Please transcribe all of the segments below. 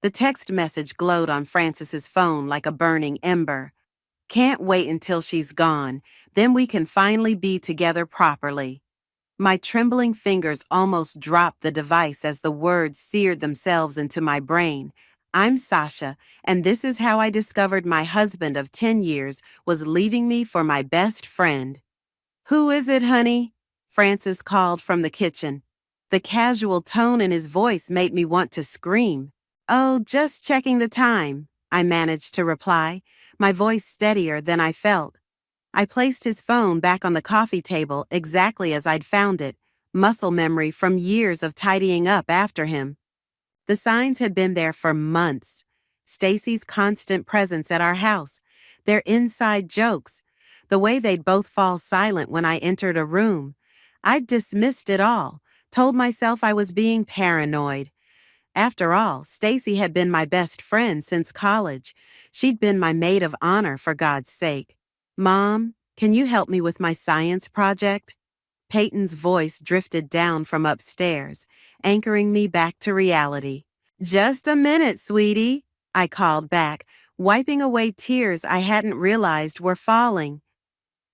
The text message glowed on Frances's phone like a burning ember. Can't wait until she's gone, then we can finally be together properly. My trembling fingers almost dropped the device as the words seared themselves into my brain. I'm Sasha, and this is how I discovered my husband of 10 years was leaving me for my best friend. Who is it, honey? Francis called from the kitchen. The casual tone in his voice made me want to scream. Oh, just checking the time, I managed to reply, my voice steadier than I felt. I placed his phone back on the coffee table exactly as I'd found it, muscle memory from years of tidying up after him. The signs had been there for months. Stacy's constant presence at our house, their inside jokes, the way they'd both fall silent when I entered a room. I'd dismissed it all, told myself I was being paranoid. After all, Stacy had been my best friend since college. She'd been my maid of honor, for God's sake. Mom, can you help me with my science project? Peyton's voice drifted down from upstairs, anchoring me back to reality. Just a minute, sweetie, I called back, wiping away tears I hadn't realized were falling.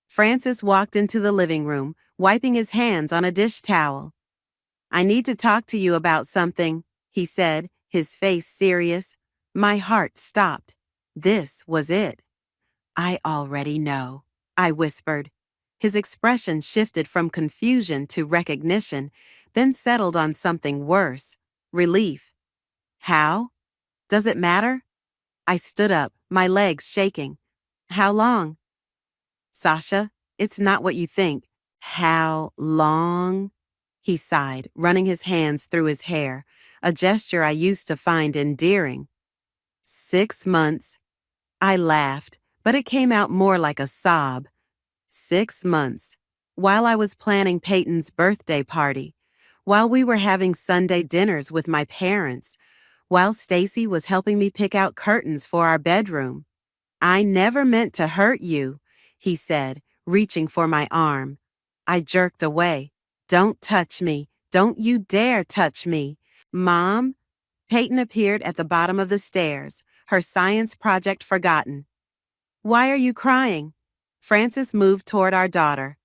Francis walked into the living room, wiping his hands on a dish towel. I need to talk to you about something, he said, his face serious. My heart stopped. This was it. I already know, I whispered. His expression shifted from confusion to recognition, then settled on something worse, relief. How? Does it matter? I stood up, my legs shaking. How long? Sasha, it's not what you think. How long? He sighed, running his hands through his hair, a gesture I used to find endearing. 6 months. I laughed, but it came out more like a sob. 6 months. While I was planning Peyton's birthday party, while we were having Sunday dinners with my parents, while Stacy was helping me pick out curtains for our bedroom. I never meant to hurt you, he said, reaching for my arm. I jerked away. Don't touch me. Don't you dare touch me. Mom? Peyton appeared at the bottom of the stairs, her science project forgotten. Why are you crying? Francis moved toward our daughter.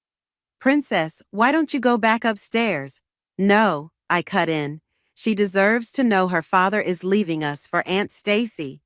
Princess, why don't you go back upstairs? No, I cut in. She deserves to know her father is leaving us for Aunt Stacy.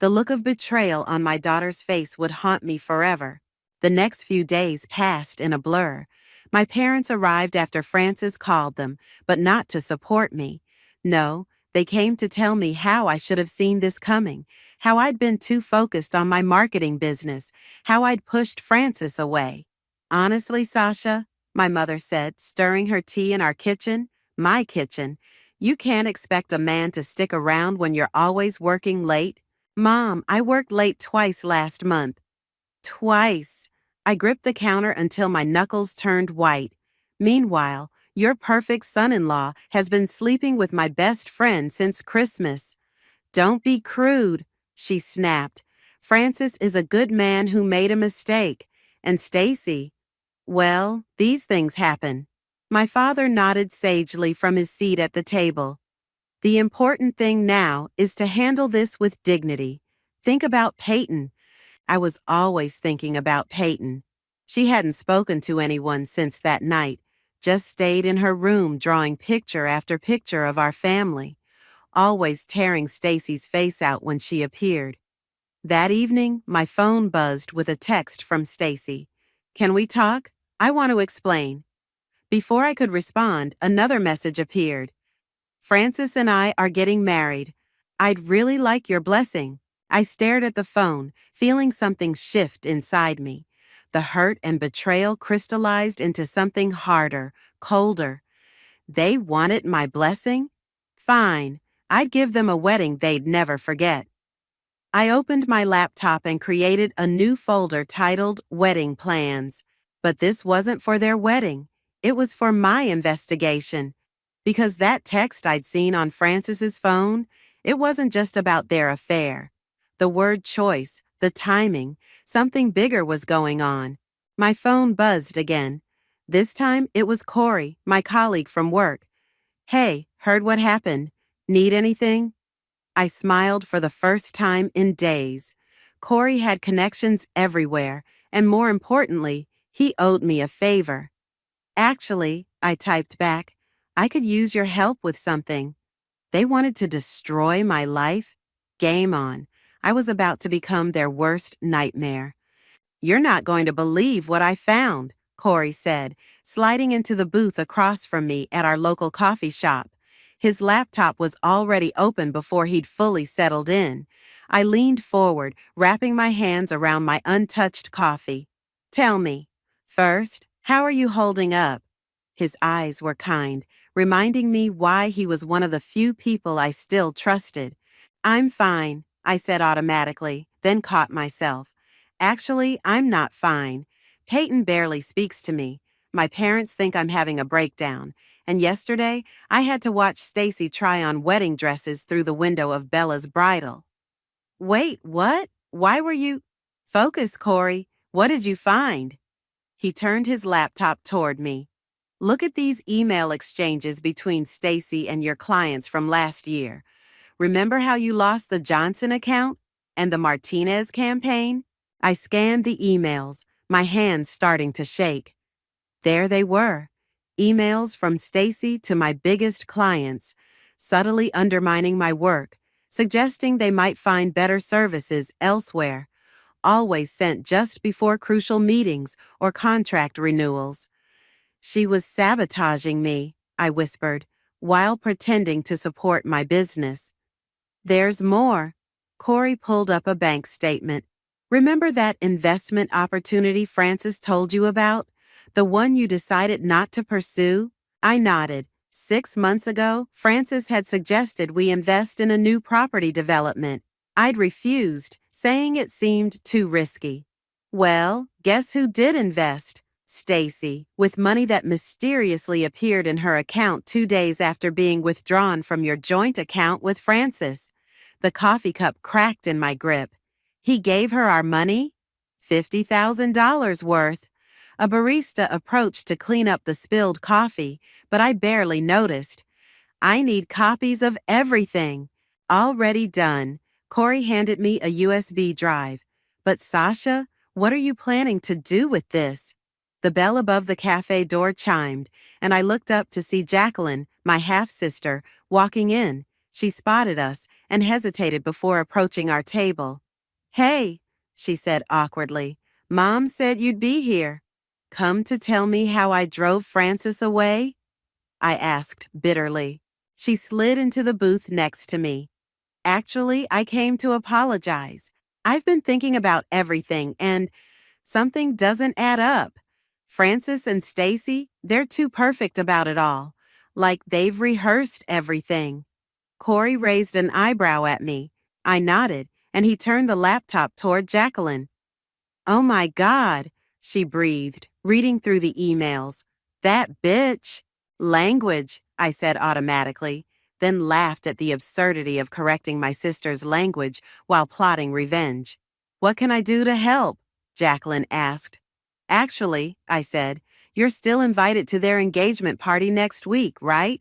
The look of betrayal on my daughter's face would haunt me forever. The next few days passed in a blur. My parents arrived after Francis called them, but not to support me. No, they came to tell me how I should have seen this coming, how I'd been too focused on my marketing business, how I'd pushed Francis away. Honestly, Sasha, my mother said, stirring her tea in our kitchen, my kitchen, you can't expect a man to stick around when you're always working late. Mom, I worked late twice last month. Twice. I gripped the counter until my knuckles turned white. Meanwhile, your perfect son-in-law has been sleeping with my best friend since Christmas. Don't be crude, she snapped. Francis is a good man who made a mistake. And Stacy, well, these things happen. My father nodded sagely from his seat at the table. The important thing now is to handle this with dignity. Think about Peyton. I was always thinking about Peyton. She hadn't spoken to anyone since that night, just stayed in her room drawing picture after picture of our family, always tearing Stacy's face out when she appeared. That evening, my phone buzzed with a text from Stacy. Can we talk? I want to explain. Before I could respond, another message appeared. Francis and I are getting married. I'd really like your blessing. I stared at the phone, feeling something shift inside me. The hurt and betrayal crystallized into something harder, colder. They wanted my blessing? Fine. I'd give them a wedding they'd never forget. I opened my laptop and created a new folder titled Wedding Plans. But this wasn't for their wedding. It was for my investigation. Because that text I'd seen on Francis's phone, it wasn't just about their affair. The word choice, the timing, something bigger was going on. My phone buzzed again. This time it was Corey, my colleague from work. Hey, heard what happened? Need anything? I smiled for the first time in days. Corey had connections everywhere, and more importantly, he owed me a favor. Actually, I typed back, I could use your help with something. They wanted to destroy my life? Game on. I was about to become their worst nightmare. You're not going to believe what I found, Corey said, sliding into the booth across from me at our local coffee shop. His laptop was already open before he'd fully settled in. I leaned forward, wrapping my hands around my untouched coffee. Tell me, first, how are you holding up? His eyes were kind, reminding me why he was one of the few people I still trusted. I'm fine, I said automatically, then caught myself. Actually, I'm not fine. Peyton barely speaks to me. My parents think I'm having a breakdown. And yesterday, I had to watch Stacy try on wedding dresses through the window of Bella's bridal. Wait, what? Why were you... Focus, Corey. What did you find? He turned his laptop toward me. Look at these email exchanges between Stacy and your clients from last year. Remember how you lost the Johnson account and the Martinez campaign? I scanned the emails, my hands starting to shake. There they were, emails from Stacy to my biggest clients, subtly undermining my work, suggesting they might find better services elsewhere, always sent just before crucial meetings or contract renewals. She was sabotaging me, I whispered, while pretending to support my business. There's more. Corey pulled up a bank statement. Remember that investment opportunity Francis told you about? The one you decided not to pursue? I nodded. 6 months ago, Francis had suggested we invest in a new property development. I'd refused, saying it seemed too risky. Well, guess who did invest? Stacy, with money that mysteriously appeared in her account 2 days after being withdrawn from your joint account with Francis. The coffee cup cracked in my grip. He gave her our money? $50,000 worth. A barista approached to clean up the spilled coffee, but I barely noticed. I need copies of everything. Already done. Corey handed me a USB drive. But Sasha, what are you planning to do with this? The bell above the cafe door chimed, and I looked up to see Jacqueline, my half-sister, walking in. She spotted us and hesitated before approaching our table. Hey, she said awkwardly. Mom said you'd be here. Come to tell me how I drove Francis away? I asked bitterly. She slid into the booth next to me. Actually, I came to apologize. I've been thinking about everything and something doesn't add up. Francis and Stacy, they're too perfect about it all. Like they've rehearsed everything. Corey raised an eyebrow at me. I nodded, and he turned the laptop toward Jacqueline. Oh my God, she breathed, reading through the emails. That bitch. Language, I said automatically, then laughed at the absurdity of correcting my sister's language while plotting revenge. What can I do to help? Jacqueline asked. Actually, I said, you're still invited to their engagement party next week, right?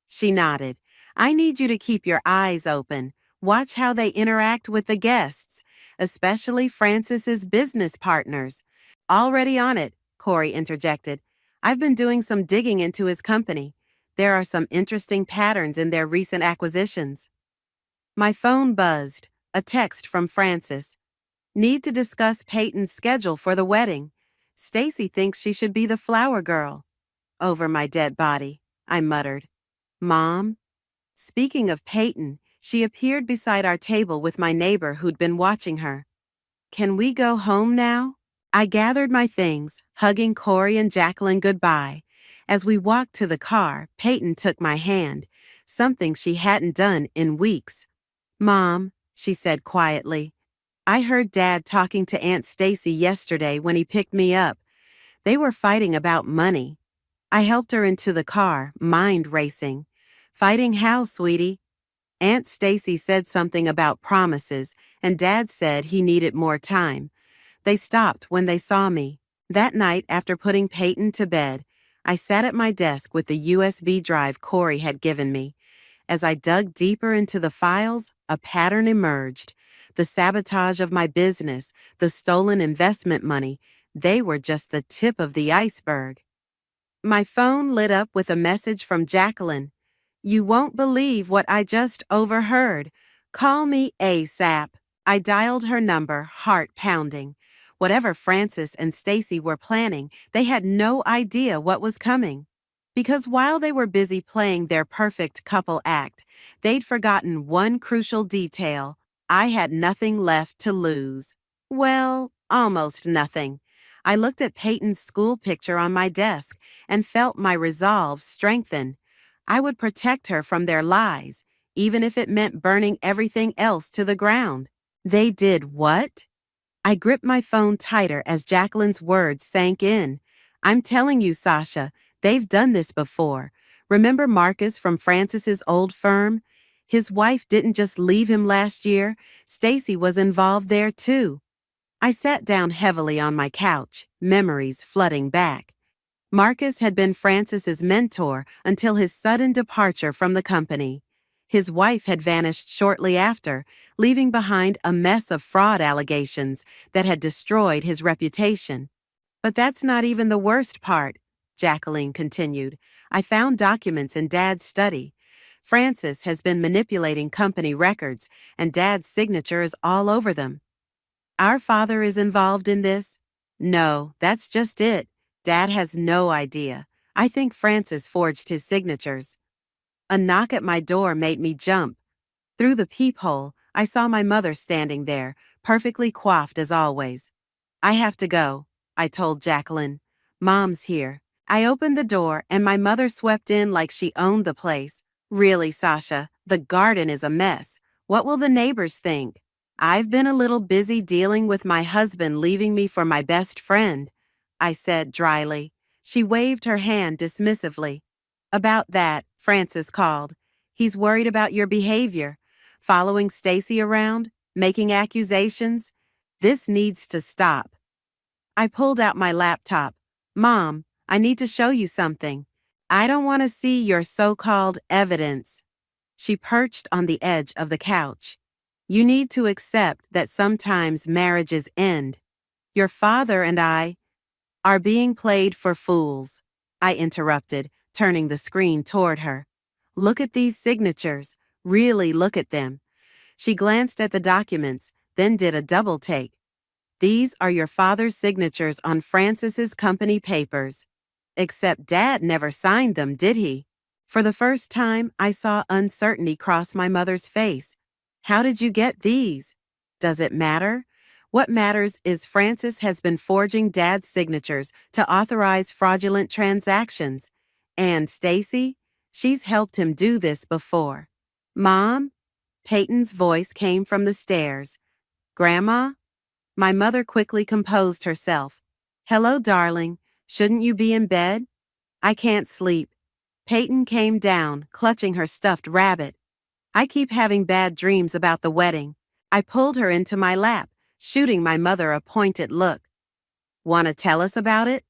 She nodded. I need you to keep your eyes open. Watch how they interact with the guests, especially Francis's business partners. Already on it, Corey interjected. I've been doing some digging into his company. There are some interesting patterns in their recent acquisitions. My phone buzzed, a text from Francis. Need to discuss Peyton's schedule for the wedding. Stacy thinks she should be the flower girl. Over my dead body, I muttered. Mom? Speaking of Peyton, she appeared beside our table with my neighbor who'd been watching her. Can we go home now? I gathered my things, hugging Corey and Jacqueline goodbye. As we walked to the car, Peyton took my hand, something she hadn't done in weeks. Mom, she said quietly, I heard Dad talking to Aunt Stacy yesterday when he picked me up. They were fighting about money. I helped her into the car, mind racing. Fighting how, sweetie? Aunt Stacy said something about promises, and Dad said he needed more time. They stopped when they saw me. That night, after putting Peyton to bed, I sat at my desk with the USB drive Corey had given me. As I dug deeper into the files, A pattern emerged. The sabotage of my business, the stolen investment money, they were just the tip of the iceberg. My phone lit up with a message from Jacqueline. "You won't believe what I just overheard. Call me ASAP." I dialed her number, heart pounding. Whatever Francis and Stacy were planning, they had no idea what was coming. Because while they were busy playing their perfect couple act, they'd forgotten one crucial detail. I had nothing left to lose. Well, almost nothing. I looked at Peyton's school picture on my desk and felt my resolve strengthen. I would protect her from their lies, even if it meant burning everything else to the ground. They did what? I gripped my phone tighter as Jacqueline's words sank in. "I'm telling you, Sasha, they've done this before. Remember Marcus from Francis's old firm? His wife didn't just leave him last year. Stacy was involved there too." I sat down heavily on my couch, memories flooding back. Marcus had been Francis's mentor until his sudden departure from the company. His wife had vanished shortly after, leaving behind a mess of fraud allegations that had destroyed his reputation. "But that's not even the worst part," Jacqueline continued. "I found documents in Dad's study. Francis has been manipulating company records, and Dad's signature is all over them." "Our father is involved in this?" "No, that's just it. Dad has no idea. I think Francis forged his signatures." A knock at my door made me jump. Through the peephole, I saw my mother standing there, perfectly coiffed as always. "I have to go," I told Jacqueline. "Mom's here." I opened the door and my mother swept in like she owned the place. "Really, Sasha, the garden is a mess. What will the neighbors think?" "I've been a little busy dealing with my husband leaving me for my best friend," I said dryly. She waved her hand dismissively. "About that," Francis called. "He's worried about your behavior. Following Stacy around, making accusations. This needs to stop." I pulled out my laptop. "Mom, I need to show you something." "I don't want to see your so-called evidence." She perched on the edge of the couch. "You need to accept that sometimes marriages end. Your father and I are being played for fools," I interrupted, turning the screen toward her. "Look at these signatures. Really look at them." She glanced at the documents, then did a double take. "These are your father's signatures on Francis's company papers. Except Dad never signed them, did he?" For the first time, I saw uncertainty cross my mother's face. "How did you get these?" "Does it matter? What matters is Francis has been forging Dad's signatures to authorize fraudulent transactions. And Stacy, she's helped him do this before." "Mom?" Peyton's voice came from the stairs. "Grandma?" My mother quickly composed herself. "Hello, darling. Shouldn't you be in bed?" "I can't sleep." Peyton came down, clutching her stuffed rabbit. "I keep having bad dreams about the wedding." I pulled her into my lap, shooting my mother a pointed look. "Want to tell us about it?"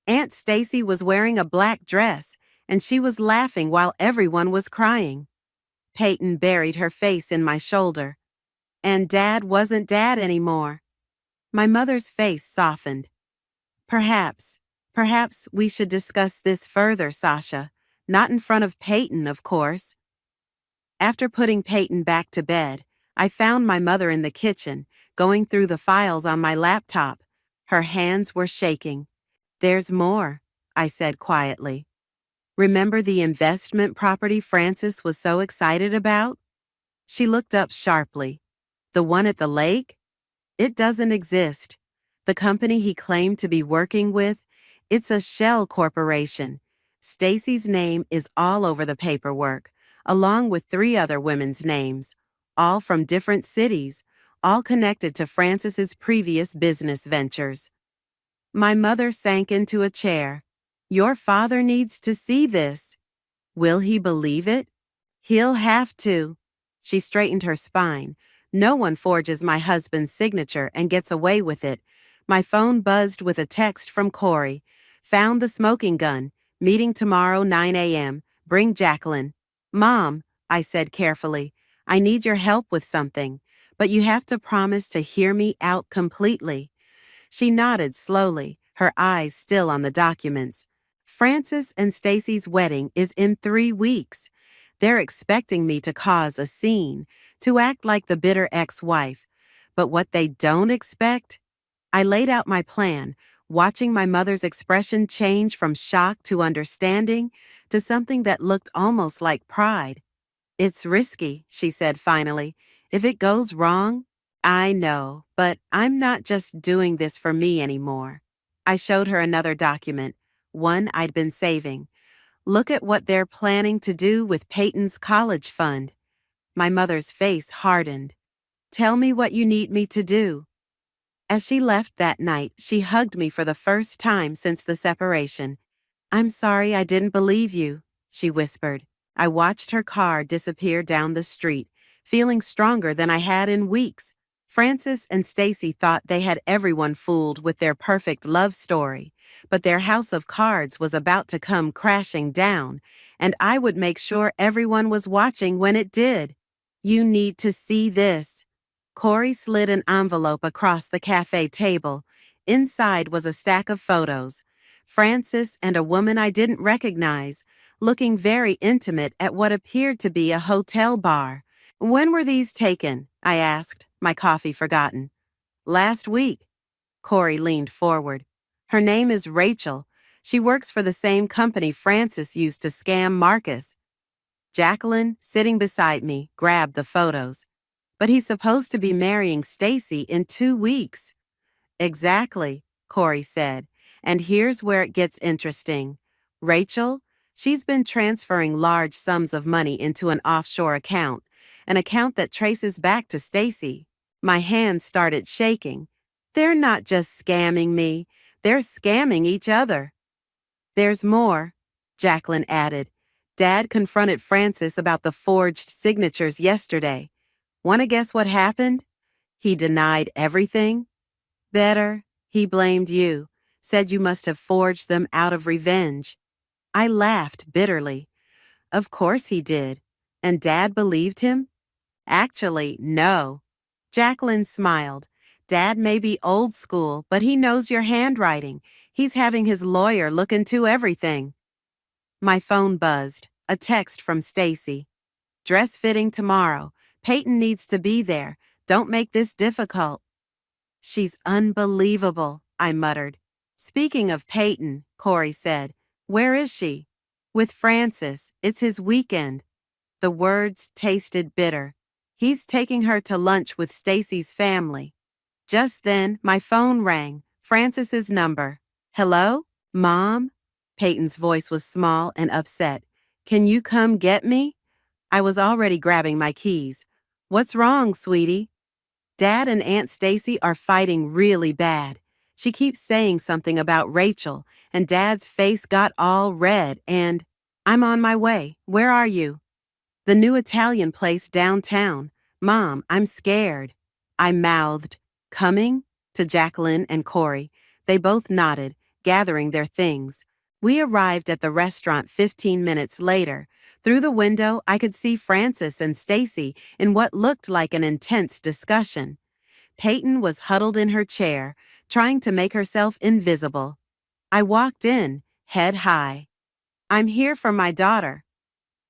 Aunt Stacy was wearing a black dress, and she was laughing while everyone was crying. Peyton buried her face in my shoulder. "And Dad wasn't Dad anymore." My mother's face softened. Perhaps we should discuss this further, Sasha. Not in front of Peyton, of course." After putting Peyton back to bed, I found my mother in the kitchen, going through the files on my laptop. Her hands were shaking. "There's more," I said quietly. "Remember the investment property Francis was so excited about?" She looked up sharply. "The one at the lake? It doesn't exist. The company he claimed to be working with, it's a shell corporation. Stacy's name is all over the paperwork, along with 3 other women's names, all from different cities, all connected to Francis's previous business ventures." My mother sank into a chair. "Your father needs to see this." "Will he believe it?" "He'll have to." She straightened her spine. "No one forges my husband's signature and gets away with it." My phone buzzed with a text from Corey. "Found the smoking gun. Meeting tomorrow 9 a.m. Bring Jacqueline." "Mom," I said carefully, I need your help with something, but you have to promise to hear me out completely. She nodded slowly, her eyes still on the documents. Francis and Stacy's wedding is in 3 weeks. They're expecting me to cause a scene, to act like the bitter ex-wife. But what they don't expect? I laid out my plan, watching my mother's expression change from shock to understanding to something that looked almost like pride. It's risky, she said finally. If it goes wrong, I know, but I'm not just doing this for me anymore. I showed her another document, one I'd been saving. Look at what they're planning to do with Peyton's college fund. My mother's face hardened. Tell me what you need me to do. As she left that night, she hugged me for the first time since the separation. I'm sorry I didn't believe you, she whispered. I watched her car disappear down the street, feeling stronger than I had in weeks. Francis and Stacy thought they had everyone fooled with their perfect love story, but their house of cards was about to come crashing down, and I would make sure everyone was watching when it did. You need to see this. Corey slid an envelope across the cafe table. Inside was a stack of photos. Francis and a woman I didn't recognize, looking very intimate at what appeared to be a hotel bar. When were these taken? I asked, my coffee forgotten. Last week. Corey leaned forward. Her name is Rachel. She works for the same company Francis used to scam Marcus. Jacqueline, sitting beside me, grabbed the photos. But he's supposed to be marrying Stacy in 2 weeks. Exactly, Corey said. And here's where it gets interesting. Rachel, she's been transferring large sums of money into an offshore account, an account that traces back to Stacy. My hands started shaking. They're not just scamming me, they're scamming each other. There's more, Jacqueline added. Dad confronted Francis about the forged signatures yesterday. Want to guess what happened? He denied everything. Better, he blamed you, said you must have forged them out of revenge. I laughed bitterly. Of course he did. And Dad believed him? Actually, no. Jacqueline smiled. Dad may be old school, but he knows your handwriting. He's having his lawyer look into everything. My phone buzzed. A text from Stacy. Dress fitting tomorrow. Peyton needs to be there. Don't make this difficult. She's unbelievable, I muttered. Speaking of Peyton, Corey said, where is she? With Francis. It's his weekend. The words tasted bitter. He's taking her to lunch with Stacy's family. Just then, my phone rang. Francis's number. Hello? Mom? Peyton's voice was small and upset. Can you come get me? I was already grabbing my keys. What's wrong, sweetie? Dad and Aunt Stacy are fighting really bad. She keeps saying something about Rachel, and Dad's face got all red, and I'm on my way. Where are you? The new Italian place downtown. Mom, I'm scared. I mouthed, coming? To Jacqueline and Corey. They both nodded, gathering their things. We arrived at the restaurant 15 minutes later. Through the window, I could see Francis and Stacy in what looked like an intense discussion. Peyton was huddled in her chair, trying to make herself invisible. I walked in, head high. I'm here for my daughter.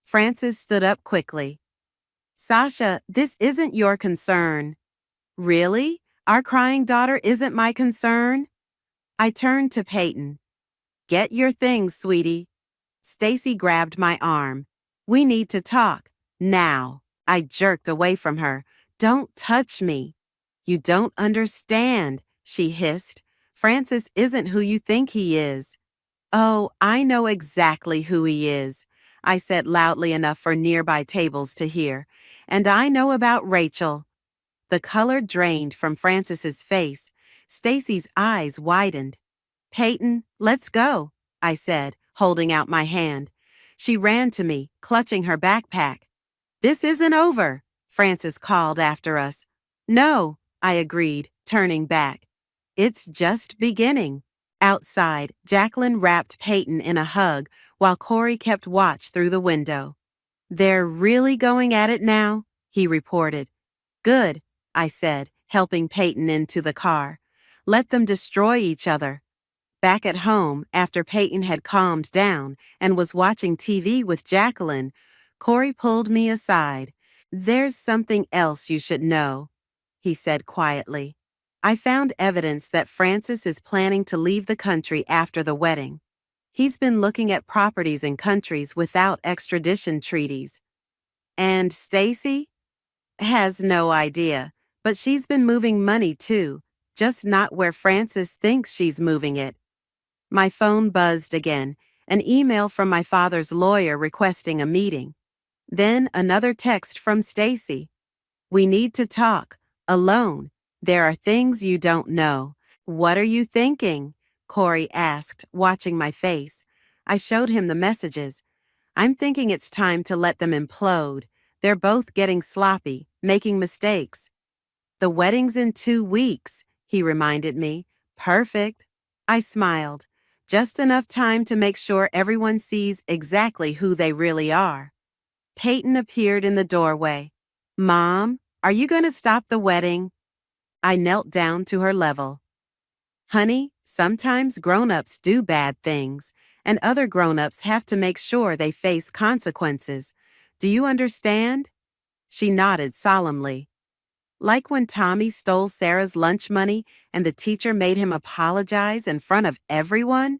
Francis stood up quickly. Sasha, this isn't your concern. Really? Our crying daughter isn't my concern? I turned to Peyton. Get your things, sweetie. Stacy grabbed my arm. We need to talk. Now. I jerked away from her. Don't touch me. You don't understand, she hissed. Francis isn't who you think he is. Oh, I know exactly who he is, I said loudly enough for nearby tables to hear. And I know about Rachel. The color drained from Francis's face. Stacy's eyes widened. Peyton, let's go, I said, holding out my hand. She ran to me, clutching her backpack. This isn't over, Francis called after us. No, I agreed, turning back. It's just beginning. Outside, Jacqueline wrapped Peyton in a hug while Corey kept watch through the window. They're really going at it now? he reported. Good, I said, helping Peyton into the car. Let them destroy each other. Back at home, after Peyton had calmed down and was watching TV with Jacqueline, Corey pulled me aside. There's something else you should know, he said quietly. I found evidence that Francis is planning to leave the country after the wedding. He's been looking at properties in countries without extradition treaties. And Stacy? Has no idea, but she's been moving money too, just not where Francis thinks she's moving it. My phone buzzed again, an email from my father's lawyer requesting a meeting. Then another text from Stacy. We need to talk, alone. There are things you don't know. What are you thinking? Corey asked, watching my face. I showed him the messages. I'm thinking it's time to let them implode. They're both getting sloppy, making mistakes. The wedding's in 2 weeks, he reminded me. Perfect. I smiled. Just enough time to make sure everyone sees exactly who they really are. Peyton appeared in the doorway. Mom, are you going to stop the wedding? I knelt down to her level. Honey, sometimes grown-ups do bad things, and other grown-ups have to make sure they face consequences. Do you understand? She nodded solemnly. Like when Tommy stole Sarah's lunch money and the teacher made him apologize in front of everyone?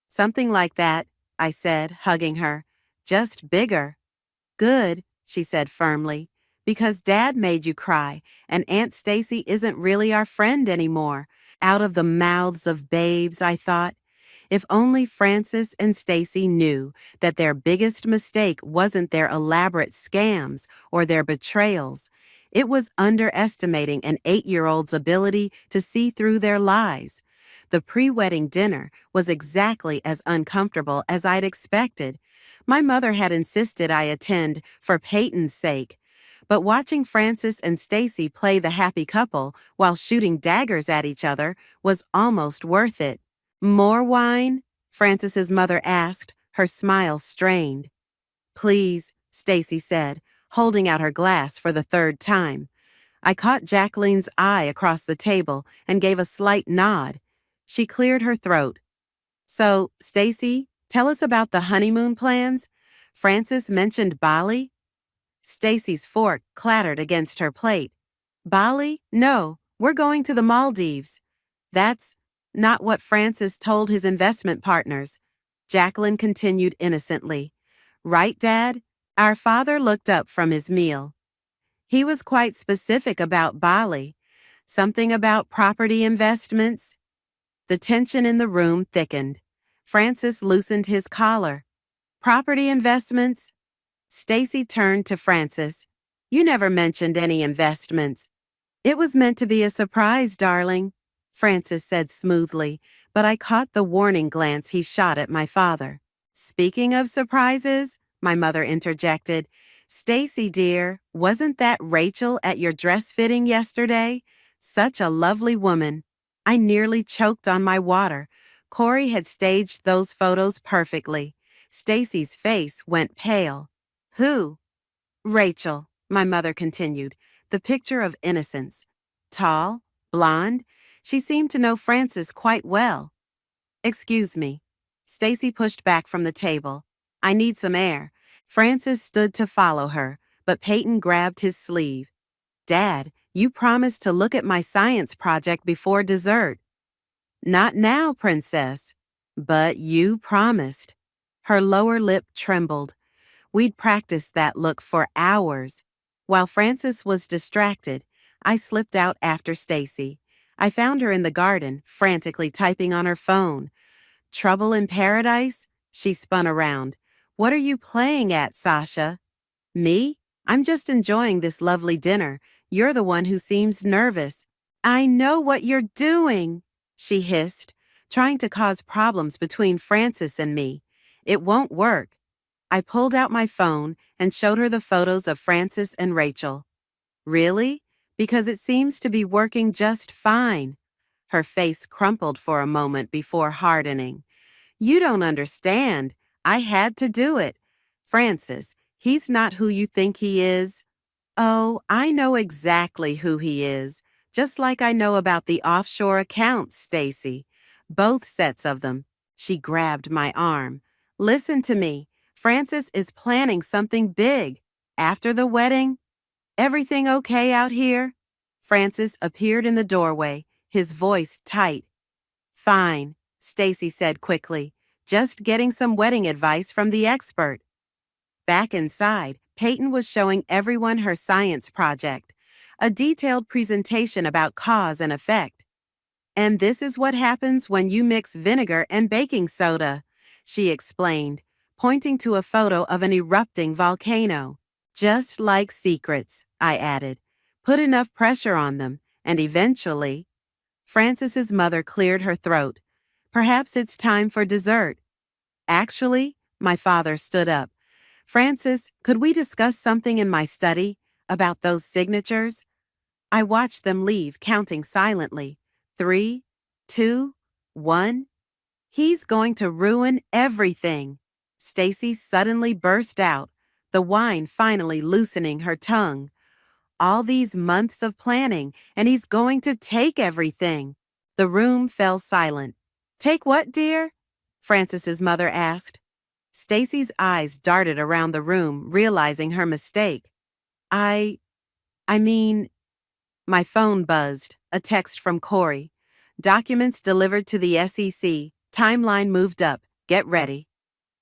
Something like that, I said, hugging her. Just bigger. Good, she said firmly, because Dad made you cry, and Aunt Stacy isn't really our friend anymore. Out of the mouths of babes, I thought. If only Francis and Stacy knew that their biggest mistake wasn't their elaborate scams or their betrayals. It was underestimating an 8-year-old's ability to see through their lies. The pre-wedding dinner was exactly as uncomfortable as I'd expected. My mother had insisted I attend for Peyton's sake. But watching Francis and Stacy play the happy couple while shooting daggers at each other was almost worth it. More wine? Francis's mother asked, her smile strained. Please, Stacy said, holding out her glass for the 3rd time. I caught Jacqueline's eye across the table and gave a slight nod. She cleared her throat. So, Stacy, tell us about the honeymoon plans. Francis mentioned Bali. Stacy's fork clattered against her plate. Bali? No, we're going to the Maldives. That's not what Francis told his investment partners. Jacqueline continued innocently. Right, Dad? Our father looked up from his meal. He was quite specific about Bali. Something about property investments. The tension in the room thickened. Francis loosened his collar. Property investments? Stacy turned to Francis. You never mentioned any investments. It was meant to be a surprise, darling, Francis said smoothly, but I caught the warning glance he shot at my father. Speaking of surprises, my mother interjected, Stacy, dear, wasn't that Rachel at your dress fitting yesterday? Such a lovely woman. I nearly choked on my water. Corey had staged those photos perfectly. Stacy's face went pale. Who? Rachel, my mother continued, the picture of innocence. Tall, blonde, she seemed to know Francis quite well. Excuse me. Stacy pushed back from the table. I need some air. Francis stood to follow her, but Peyton grabbed his sleeve. Dad, you promised to look at my science project before dessert. Not now, Princess. But you promised. Her lower lip trembled. We'd practiced that look for hours. While Francis was distracted, I slipped out after Stacy. I found her in the garden, frantically typing on her phone. Trouble in Paradise? She spun around. What are you playing at, Sasha? Me? I'm just enjoying this lovely dinner. You're the one who seems nervous. I know what you're doing, she hissed, trying to cause problems between Francis and me. It won't work. I pulled out my phone and showed her the photos of Francis and Rachel. Really? Because it seems to be working just fine. Her face crumpled for a moment before hardening. You don't understand. I had to do it. Francis, he's not who you think he is. Oh, I know exactly who he is, just like I know about the offshore accounts, Stacy. Both sets of them. She grabbed my arm. Listen to me. Francis is planning something big. After the wedding, everything okay out here? Francis appeared in the doorway, his voice tight. Fine, Stacy said quickly. Just getting some wedding advice from the expert. Back inside, Peyton was showing everyone her science project, a detailed presentation about cause and effect. And this is what happens when you mix vinegar and baking soda, she explained, pointing to a photo of an erupting volcano. Just like secrets, I added. Put enough pressure on them, and eventually, Francis's mother cleared her throat. Perhaps it's time for dessert. Actually, my father stood up. Francis, could we discuss something in my study about those signatures? I watched them leave, counting silently. 3, 2, 1. He's going to ruin everything. Stacy suddenly burst out, the wine finally loosening her tongue. All these months of planning, and he's going to take everything. The room fell silent. Take what, dear? Francis's mother asked. Stacy's eyes darted around the room, realizing her mistake. I mean, my phone buzzed, a text from Corey. Documents delivered to the SEC. Timeline moved up. Get ready.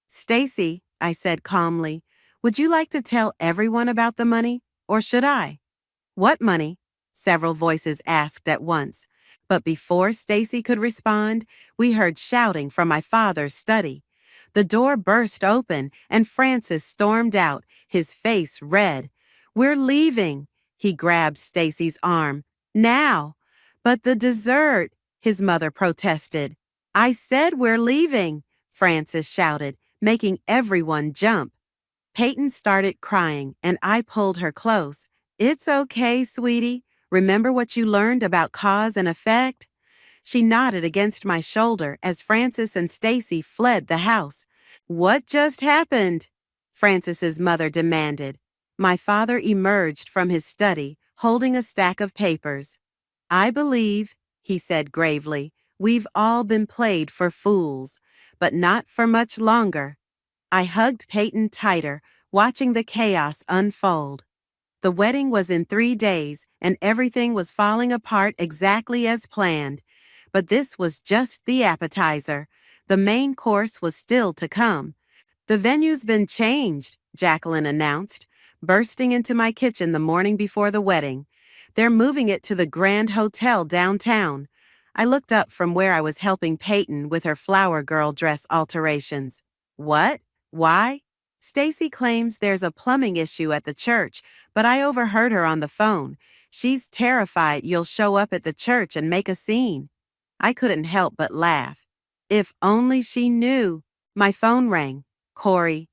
Stacy, I said calmly, would you like to tell everyone about the money, or should I? What money? Several voices asked at once. But before Stacy could respond, we heard shouting from my father's study. The door burst open and Francis stormed out, his face red. We're leaving. He grabbed Stacy's arm. Now. But the dessert, his mother protested. I said we're leaving, Francis shouted, making everyone jump. Peyton started crying and I pulled her close. It's okay, sweetie. Remember what you learned about cause and effect? She nodded against my shoulder as Francis and Stacy fled the house. What just happened? Francis's mother demanded. My father emerged from his study, holding a stack of papers. I believe, he said gravely, we've all been played for fools, but not for much longer. I hugged Peyton tighter, watching the chaos unfold. The wedding was in 3 days, and everything was falling apart exactly as planned. But this was just the appetizer. The main course was still to come. The venue's been changed, Jacqueline announced, bursting into my kitchen the morning before the wedding. They're moving it to the Grand Hotel downtown. I looked up from where I was helping Peyton with her flower girl dress alterations. What? Why? Stacy claims there's a plumbing issue at the church, but I overheard her on the phone. She's terrified you'll show up at the church and make a scene. I couldn't help but laugh. If only she knew. My phone rang. Corey.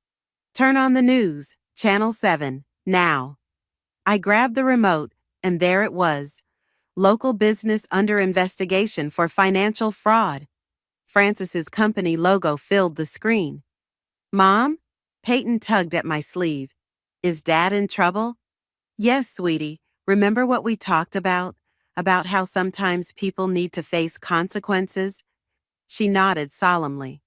Turn on the news. Channel 7. Now. I grabbed the remote, and there it was. Local business under investigation for financial fraud. Francis's company logo filled the screen. Mom? Peyton tugged at my sleeve. Is Dad in trouble? Yes, sweetie. Remember what we talked about? About how sometimes people need to face consequences? She nodded solemnly.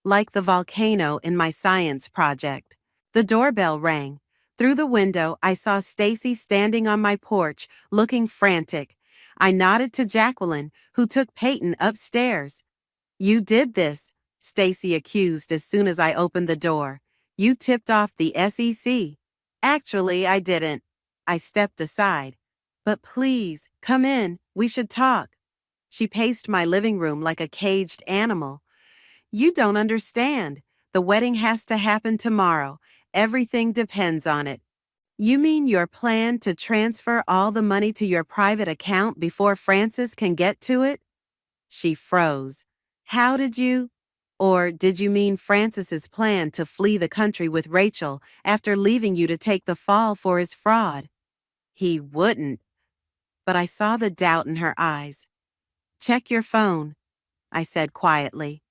Like the volcano in my science project. The doorbell rang. Through the window, I saw Stacy standing on my porch, looking frantic. I nodded to Jacqueline, who took Peyton upstairs. You did this, Stacy accused as soon as I opened the door. You tipped off the SEC. Actually, I didn't. I stepped aside. But please, come in. We should talk. She paced my living room like a caged animal. You don't understand. The wedding has to happen tomorrow. Everything depends on it. You mean your plan to transfer all the money to your private account before Francis can get to it? She froze. How did you? Or did you mean Francis's plan to flee the country with Rachel after leaving you to take the fall for his fraud? He wouldn't. But I saw the doubt in her eyes. Check your phone, I said quietly.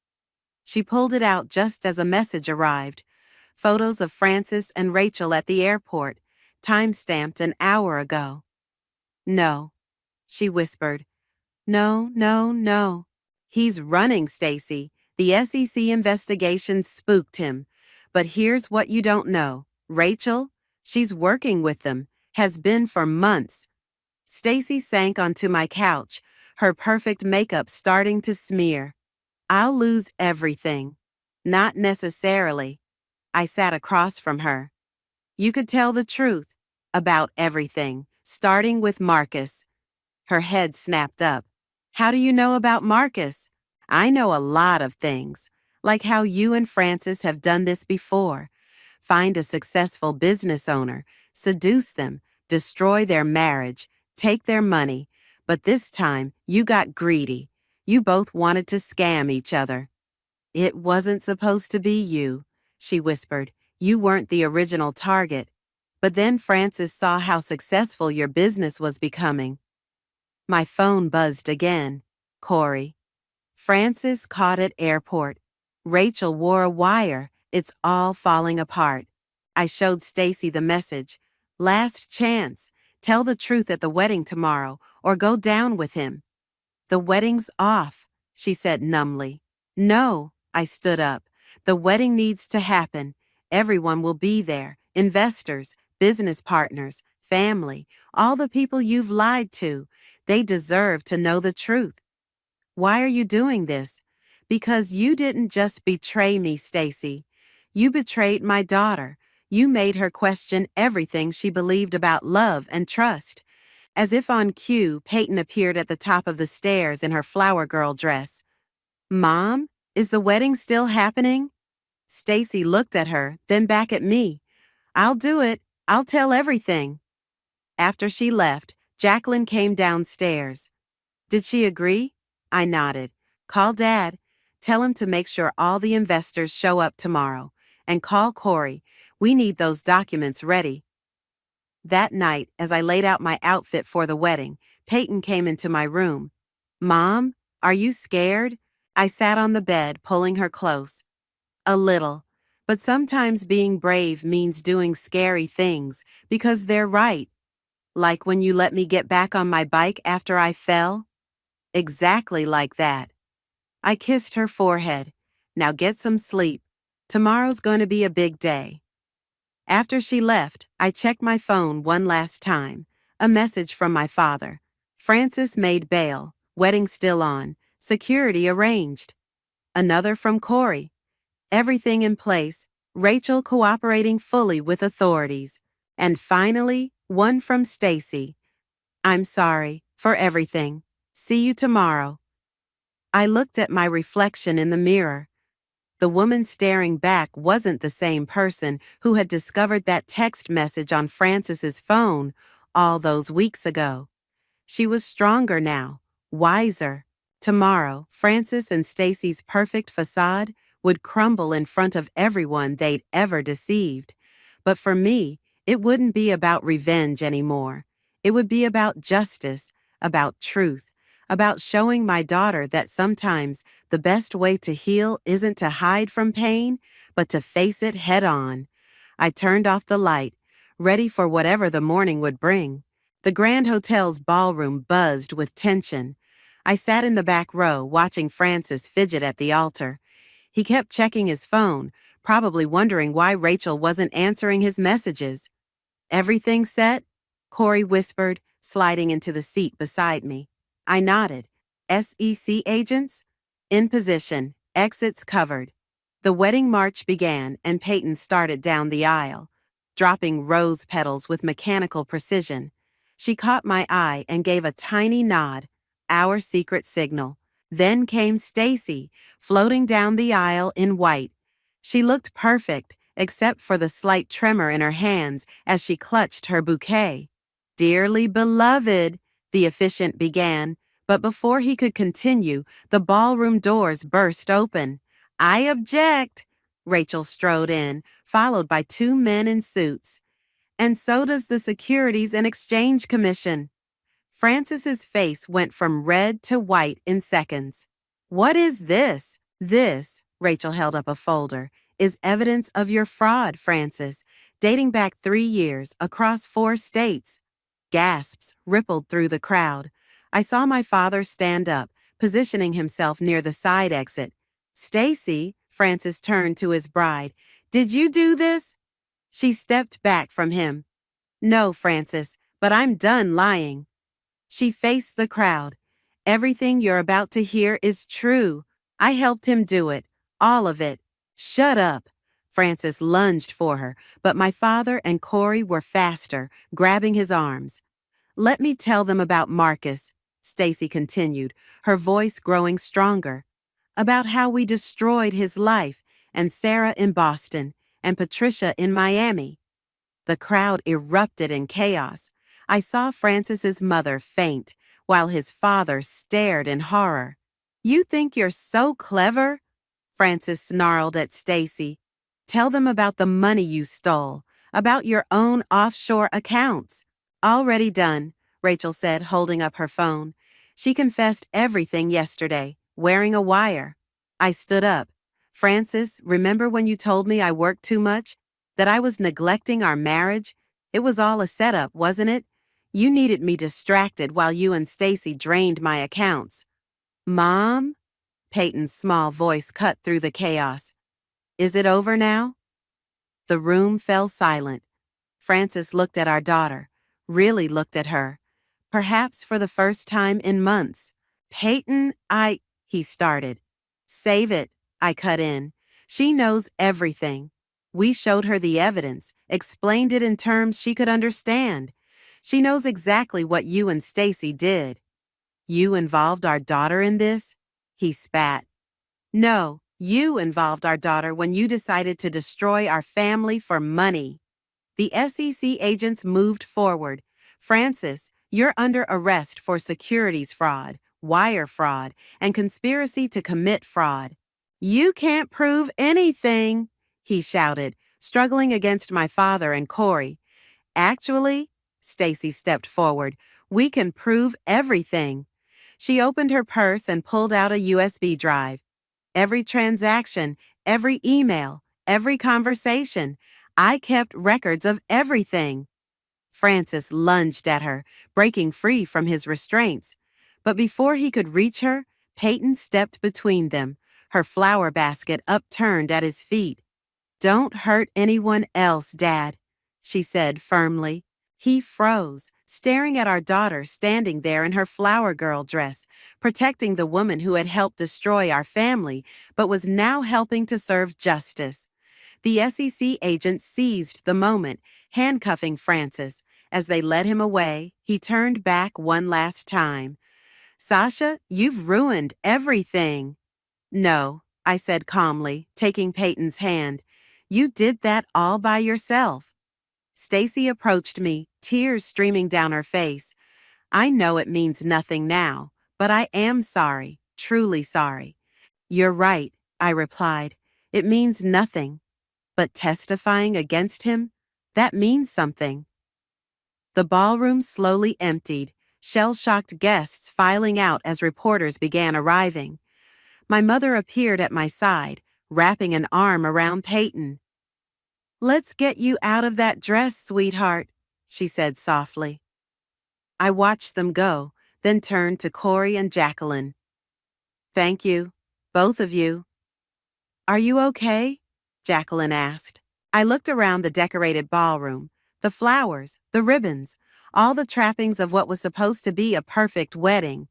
She pulled it out just as a message arrived. Photos of Francis and Rachel at the airport. Time-stamped an hour ago. No, she whispered. No, no, no. He's running, Stacy. The SEC investigation spooked him. But here's what you don't know. Rachel, she's working with them, has been for months. Stacy sank onto my couch, her perfect makeup starting to smear. I'll lose everything. Not necessarily. I sat across from her. You could tell the truth about everything, starting with Marcus. Her head snapped up. How do you know about Marcus? I know a lot of things, like how you and Francis have done this before. Find a successful business owner, seduce them, destroy their marriage, take their money. But this time, you got greedy. You both wanted to scam each other. It wasn't supposed to be you, she whispered. You weren't the original target. But then Francis saw how successful your business was becoming. My phone buzzed again. Corey. Francis caught at airport. Rachel wore a wire. It's all falling apart. I showed Stacy the message. Last chance. Tell the truth at the wedding tomorrow or go down with him. The wedding's off, she said numbly. No, I stood up. The wedding needs to happen. Everyone will be there. Investors, business partners, family, all the people you've lied to. They deserve to know the truth. Why are you doing this? Because you didn't just betray me, Stacy. You betrayed my daughter. You made her question everything she believed about love and trust. As if on cue, Peyton appeared at the top of the stairs in her flower girl dress. Mom, is the wedding still happening? Stacy looked at her, then back at me. I'll do it. I'll tell everything. After she left, Jacqueline came downstairs. Did she agree? I nodded. Call Dad. Tell him to make sure all the investors show up tomorrow. And call Corey. We need those documents ready. That night, as I laid out my outfit for the wedding, Peyton came into my room. Mom, are you scared? I sat on the bed, pulling her close. A little. But sometimes being brave means doing scary things, because they're right. Like when you let me get back on my bike after I fell? Exactly like that. I kissed her forehead. Now get some sleep. Tomorrow's going to be a big day. After she left, I checked my phone one last time. A message from my father. Francis made bail. Wedding still on. Security arranged. Another from Corey. Everything in place. Rachel cooperating fully with authorities. And finally, one from Stacy. I'm sorry for everything. See you tomorrow. I looked at my reflection in the mirror. The woman staring back wasn't the same person who had discovered that text message on Francis's phone all those weeks ago. She was stronger now, wiser. Tomorrow, Francis and Stacy's perfect facade would crumble in front of everyone they'd ever deceived. But for me, it wouldn't be about revenge anymore. It would be about justice, about truth, about showing my daughter that sometimes the best way to heal isn't to hide from pain, but to face it head on. I turned off the light, ready for whatever the morning would bring. The Grand Hotel's ballroom buzzed with tension. I sat in the back row watching Francis fidget at the altar. He kept checking his phone, probably wondering why Rachel wasn't answering his messages. Everything set? Corey whispered, sliding into the seat beside me. I nodded. SEC agents? In position, exits covered. The wedding march began and Peyton started down the aisle, dropping rose petals with mechanical precision. She caught my eye and gave a tiny nod, our secret signal. Then came Stacy, floating down the aisle in white. She looked perfect, except for the slight tremor in her hands as she clutched her bouquet. Dearly beloved, the officiant began, but before he could continue, the ballroom doors burst open. I object, Rachel strode in, followed by two men in suits. And so does the Securities and Exchange Commission. Francis's face went from red to white in seconds. What is this? This, Rachel held up a folder, is evidence of your fraud, Francis. dating back 3 years, across 4 states. Gasps rippled through the crowd. I saw my father stand up, positioning himself near the side exit. Stacy, Francis turned to his bride. Did you do this? She stepped back from him. No, Francis, but I'm done lying. She faced the crowd. Everything you're about to hear is true. I helped him do it. All of it. Shut up. Francis lunged for her, but my father and Corey were faster, grabbing his arms. Let me tell them about Marcus, Stacy continued, her voice growing stronger. About how we destroyed his life, and Sarah in Boston, and Patricia in Miami. The crowd erupted in chaos. I saw Francis's mother faint, while his father stared in horror. You think you're so clever? Francis snarled at Stacy. Tell them about the money you stole, about your own offshore accounts. Already done, Rachel said, holding up her phone. She confessed everything yesterday, wearing a wire. I stood up. Francis, remember when you told me I worked too much? That I was neglecting our marriage? It was all a setup, wasn't it? You needed me distracted while you and Stacy drained my accounts. Mom? Peyton's small voice cut through the chaos. Is it over now? The room fell silent. Francis looked at our daughter, really looked at her, perhaps for the first time in months. Peyton, he started. Save it, I cut in. She knows everything. We showed her the evidence, explained it in terms she could understand. She knows exactly what you and Stacy did. You involved our daughter in this? He spat. No, you involved our daughter when you decided to destroy our family for money. The SEC agents moved forward. Francis, you're under arrest for securities fraud, wire fraud, and conspiracy to commit fraud. You can't prove anything, he shouted, struggling against my father and Corey. Actually, Stacy stepped forward, we can prove everything. She opened her purse and pulled out a USB drive. Every transaction, every email, every conversation. I kept records of everything. Francis lunged at her, breaking free from his restraints. But before he could reach her, Peyton stepped between them, her flower basket upturned at his feet. Don't hurt anyone else, Dad, she said firmly. He froze, staring at our daughter standing there in her flower girl dress, protecting the woman who had helped destroy our family, but was now helping to serve justice. The SEC agent seized the moment, handcuffing Francis. As they led him away, he turned back one last time. Sasha, you've ruined everything. No, I said calmly, taking Peyton's hand. You did that all by yourself. Stacy approached me, tears streaming down her face. I know it means nothing now, but I am sorry, truly sorry. You're right, I replied. It means nothing. But testifying against him? That means something. The ballroom slowly emptied, shell-shocked guests filing out as reporters began arriving. My mother appeared at my side, wrapping an arm around Peyton. Let's get you out of that dress, sweetheart, she said softly. I watched them go, then turned to Corey and Jacqueline. Thank you, both of you. Are you okay? Jacqueline asked. I looked around the decorated ballroom, the flowers, the ribbons, all the trappings of what was supposed to be a perfect wedding.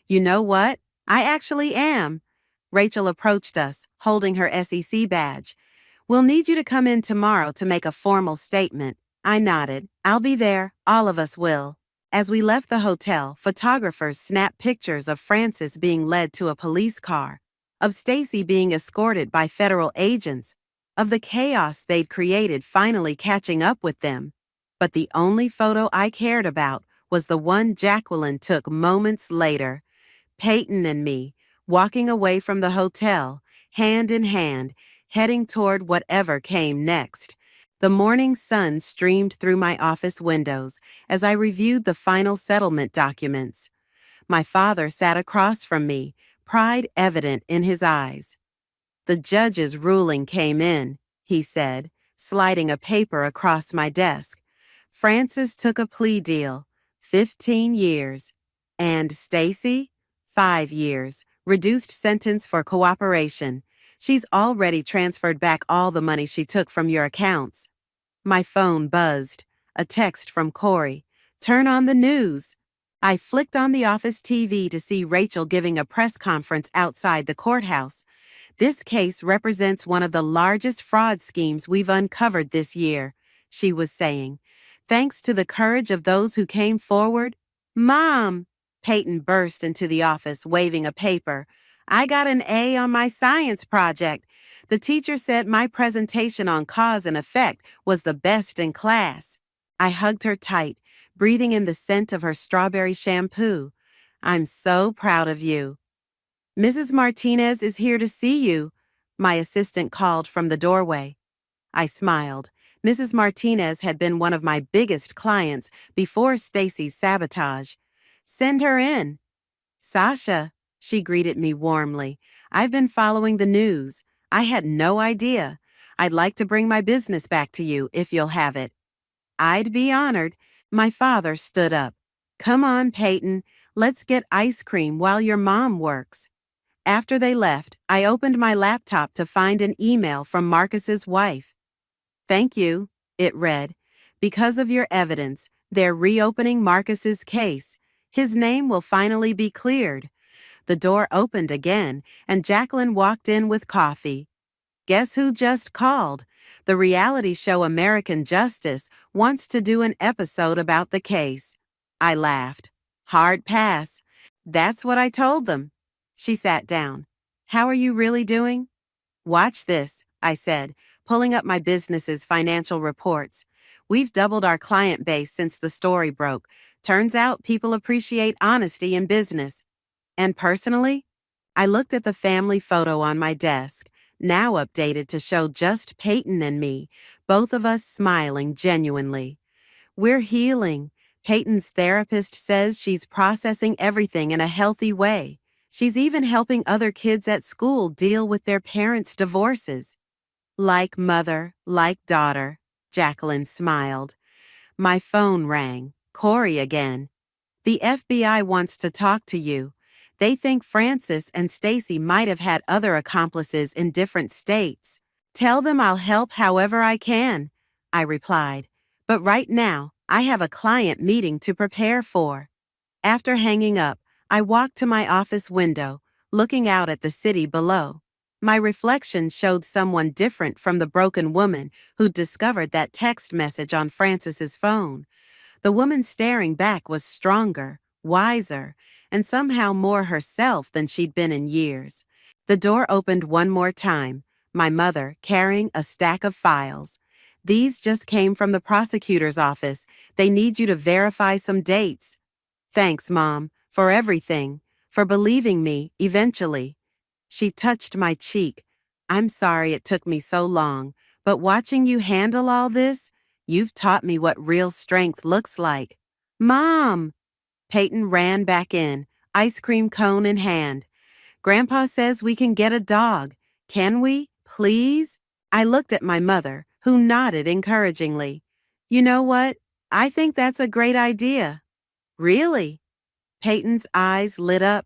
You know what? I actually am. Rachel approached us, holding her SEC badge. We'll need you to come in tomorrow to make a formal statement. I nodded. I'll be there. All of us will. As we left the hotel, photographers snapped pictures of Francis being led to a police car, of Stacy being escorted by federal agents, of the chaos they'd created finally catching up with them. But the only photo I cared about was the one Jacqueline took moments later. Peyton and me, walking away from the hotel, hand in hand, heading toward whatever came next. The morning sun streamed through my office windows as I reviewed the final settlement documents. My father sat across from me, pride evident in his eyes. The judge's ruling came in, he said, sliding a paper across my desk. Francis took a plea deal, 15 years. And Stacy? 5 years, reduced sentence for cooperation. She's already transferred back all the money she took from your accounts. My phone buzzed. A text from Corey. Turn on the news. I flicked on the office TV to see Rachel giving a press conference outside the courthouse. This case represents one of the largest fraud schemes we've uncovered this year, she was saying. Thanks to the courage of those who came forward. Mom! Peyton burst into the office, waving a paper. I got an A on my science project. The teacher said my presentation on cause and effect was the best in class. I hugged her tight, breathing in the scent of her strawberry shampoo. I'm so proud of you. Mrs. Martinez is here to see you, my assistant called from the doorway. I smiled. Mrs. Martinez had been one of my biggest clients before Stacy's sabotage. Send her in. Sasha, she greeted me warmly. I've been following the news. I had no idea. I'd like to bring my business back to you if you'll have it. I'd be honored. My father stood up. Come on, Peyton. Let's get ice cream while your mom works. After they left, I opened my laptop to find an email from Marcus's wife. Thank you, it read. Because of your evidence, they're reopening Marcus's case. His name will finally be cleared. The door opened again, and Jacqueline walked in with coffee. Guess who just called? The reality show American Justice wants to do an episode about the case. I laughed. Hard pass. That's what I told them. She sat down. How are you really doing? Watch this, I said, pulling up my business's financial reports. We've doubled our client base since the story broke. Turns out people appreciate honesty in business. And personally, I looked at the family photo on my desk, now updated to show just Peyton and me, both of us smiling genuinely. We're healing. Peyton's therapist says she's processing everything in a healthy way. She's even helping other kids at school deal with their parents' divorces. Like mother, like daughter, Jacqueline smiled. My phone rang. Corey again. The FBI wants to talk to you. They think Francis and Stacy might have had other accomplices in different states. Tell them I'll help however I can, I replied. But right now, I have a client meeting to prepare for. After hanging up, I walked to my office window, looking out at the city below. My reflection showed someone different from the broken woman who'd discovered that text message on Francis's phone. The woman staring back was stronger, wiser, and somehow more herself than she'd been in years. The door opened one more time, my mother carrying a stack of files. These just came from the prosecutor's office. They need you to verify some dates. Thanks, Mom, for everything, for believing me eventually. She touched my cheek. I'm sorry it took me so long, but watching you handle all this, you've taught me what real strength looks like. Mom! Peyton ran back in, ice cream cone in hand. Grandpa says we can get a dog. Can we, please? I looked at my mother, who nodded encouragingly. You know what? I think that's a great idea. Really? Peyton's eyes lit up.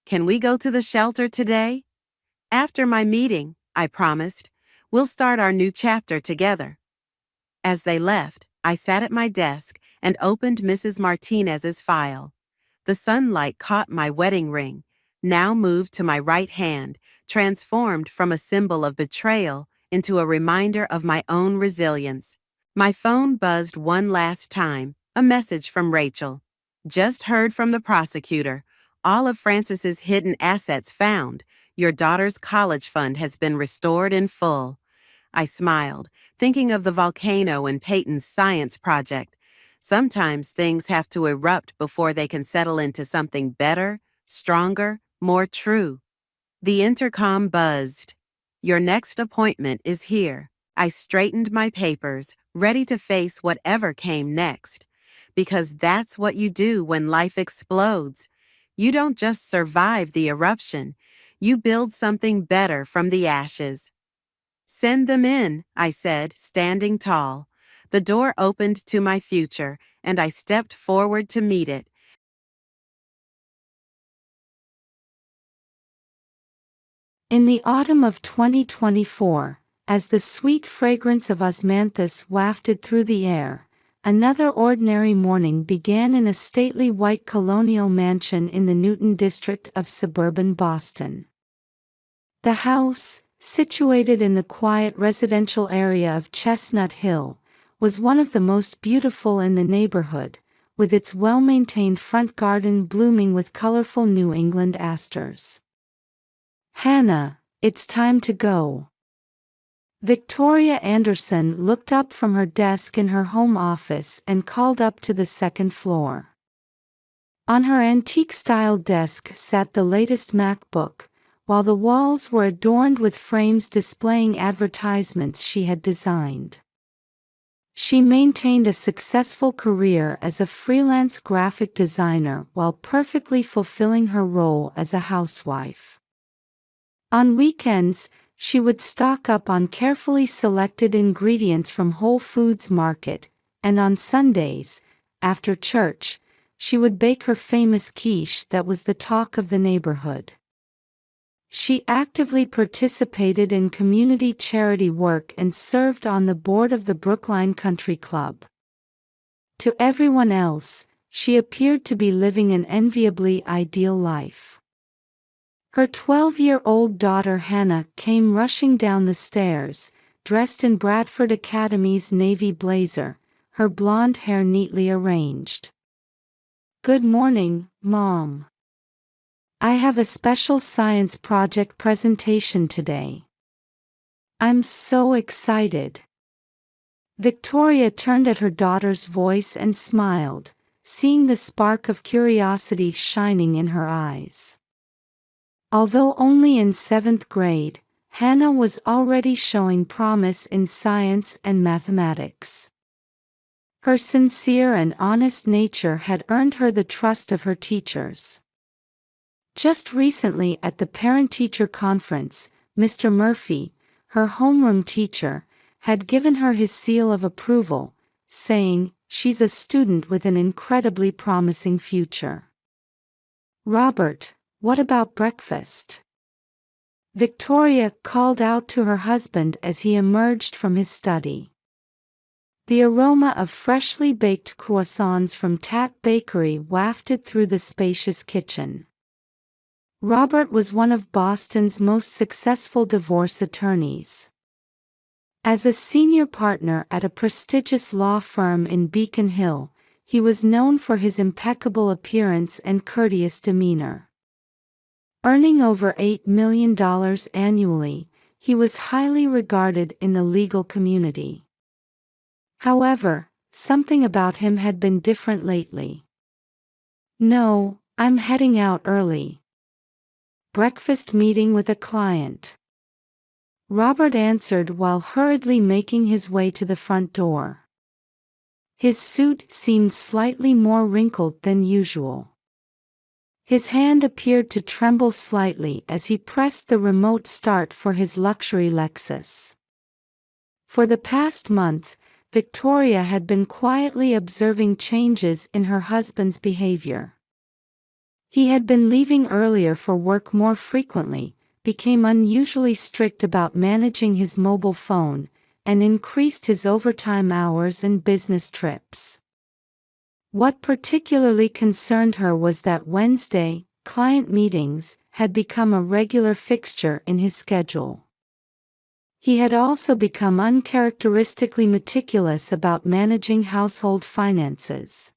Can we go to the shelter today? After my meeting, I promised. We'll start our new chapter together. As they left, I sat at my desk and opened Mrs. Martinez's file. The sunlight caught my wedding ring, now moved to my right hand, transformed from a symbol of betrayal into a reminder of my own resilience. My phone buzzed one last time, a message from Rachel. Just heard from the prosecutor. All of Francis's hidden assets found. Your daughter's college fund has been restored in full. I smiled, thinking of the volcano in Peyton's science project. Sometimes things have to erupt before they can settle into something better, stronger, more true. The intercom buzzed. Your next appointment is here. I straightened my papers, ready to face whatever came next. Because that's what you do when life explodes. You don't just survive the eruption. You build something better from the ashes. Send them in, I said, standing tall. The door opened to my future, and I stepped forward to meet it. In the autumn of 2024, as the sweet fragrance of osmanthus wafted through the air, another ordinary morning began in a stately white colonial mansion in the Newton district of suburban Boston. The house, situated in the quiet residential area of Chestnut Hill, was one of the most beautiful in the neighborhood, with its well-maintained front garden blooming with colorful New England asters. "Hannah, it's time to go." Victoria Anderson looked up from her desk in her home office and called up to the second floor. On her antique-style desk sat the latest MacBook, while the walls were adorned with frames displaying advertisements she had designed. She maintained a successful career as a freelance graphic designer while perfectly fulfilling her role as a housewife. On weekends, she would stock up on carefully selected ingredients from Whole Foods Market, and on Sundays, after church, she would bake her famous quiche that was the talk of the neighborhood. She actively participated in community charity work and served on the board of the Brookline Country Club. To everyone else, she appeared to be living an enviably ideal life. Her 12-year-old daughter Hannah came rushing down the stairs, dressed in Bradford Academy's navy blazer, her blonde hair neatly arranged. "Good morning, Mom. I have a special science project presentation today. I'm so excited." Victoria turned at her daughter's voice and smiled, seeing the spark of curiosity shining in her eyes. Although only in 7th grade, Hannah was already showing promise in science and mathematics. Her sincere and honest nature had earned her the trust of her teachers. Just recently at the parent-teacher conference, Mr. Murphy, her homeroom teacher, had given her his seal of approval, saying, "She's a student with an incredibly promising future." "Robert, what about breakfast?" Victoria called out to her husband as he emerged from his study. The aroma of freshly baked croissants from Tat Bakery wafted through the spacious kitchen. Robert was one of Boston's most successful divorce attorneys. As a senior partner at a prestigious law firm in Beacon Hill, he was known for his impeccable appearance and courteous demeanor. Earning over $8 million annually, he was highly regarded in the legal community. However, something about him had been different lately. "No, I'm heading out early. Breakfast meeting with a client," Robert answered while hurriedly making his way to the front door. His suit seemed slightly more wrinkled than usual. His hand appeared to tremble slightly as he pressed the remote start for his luxury Lexus. For the past month, Victoria had been quietly observing changes in her husband's behavior. He had been leaving earlier for work more frequently, became unusually strict about managing his mobile phone, and increased his overtime hours and business trips. What particularly concerned her was that Wednesday, client meetings, had become a regular fixture in his schedule. He had also become uncharacteristically meticulous about managing household finances.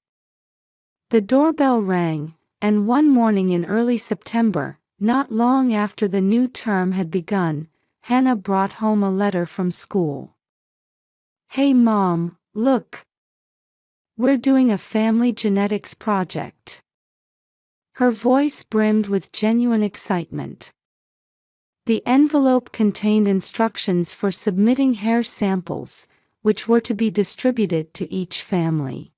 The doorbell rang, and one morning in early September, not long after the new term had begun, Hannah brought home a letter from school. "Hey Mom, look! We're doing a family genetics project." Her voice brimmed with genuine excitement. The envelope contained instructions for submitting hair samples, which were to be distributed to each family.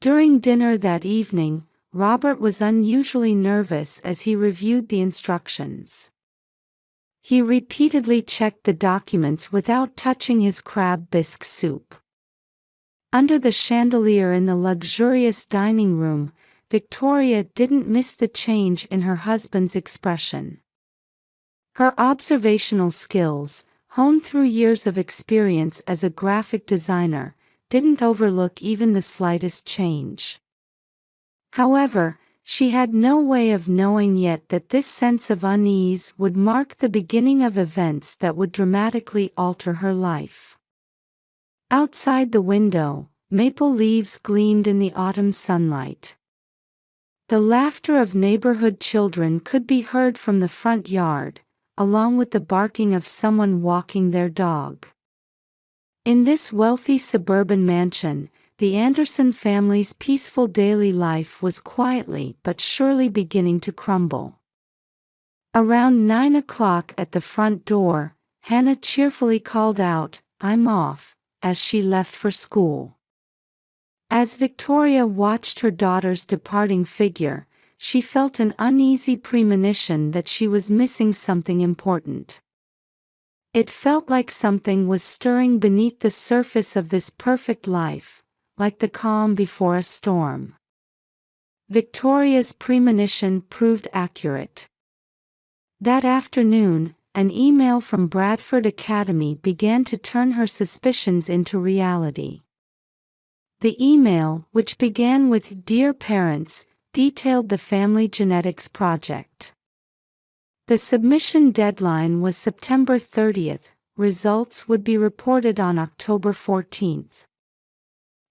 During dinner that evening, Robert was unusually nervous as he reviewed the instructions. He repeatedly checked the documents without touching his crab bisque soup. Under the chandelier in the luxurious dining room, Victoria didn't miss the change in her husband's expression. Her observational skills, honed through years of experience as a graphic designer, didn't overlook even the slightest change. However, she had no way of knowing yet that this sense of unease would mark the beginning of events that would dramatically alter her life. Outside the window, maple leaves gleamed in the autumn sunlight. The laughter of neighborhood children could be heard from the front yard, along with the barking of someone walking their dog. In this wealthy suburban mansion, the Anderson family's peaceful daily life was quietly but surely beginning to crumble. Around 9 o'clock at the front door, Hannah cheerfully called out, "I'm off," as she left for school. As Victoria watched her daughter's departing figure, she felt an uneasy premonition that she was missing something important. It felt like something was stirring beneath the surface of this perfect life, like the calm before a storm. Victoria's premonition proved accurate. That afternoon, an email from Bradford Academy began to turn her suspicions into reality. The email, which began with "Dear Parents," detailed the family genetics project. The submission deadline was September 30th, results would be reported on October 14th.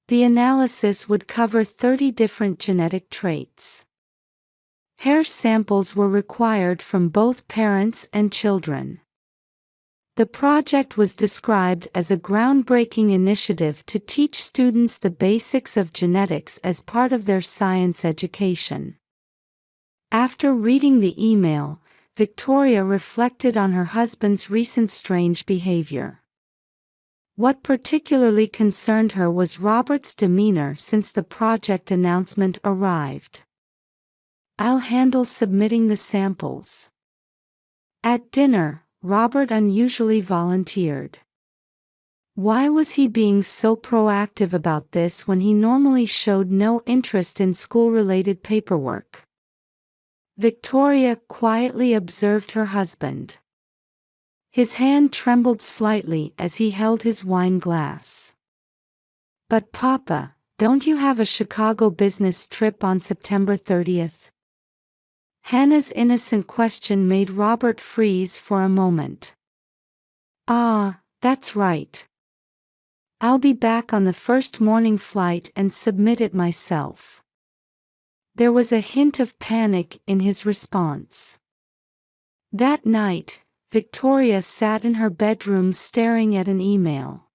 The analysis would cover 30 different genetic traits. Hair samples were required from both parents and children. The project was described as a groundbreaking initiative to teach students the basics of genetics as part of their science education. After reading the email, Victoria reflected on her husband's recent strange behavior. What particularly concerned her was Robert's demeanor since the project announcement arrived. "I'll handle submitting the samples." At dinner, Robert unusually volunteered. Why was he being so proactive about this when he normally showed no interest in school-related paperwork? Victoria quietly observed her husband. His hand trembled slightly as he held his wine glass. "But Papa, don't you have a Chicago business trip on September 30th? Hannah's innocent question made Robert freeze for a moment. "Ah, that's right. I'll be back on the first morning flight and submit it myself." There was a hint of panic in his response. That night, Victoria sat in her bedroom staring at an email.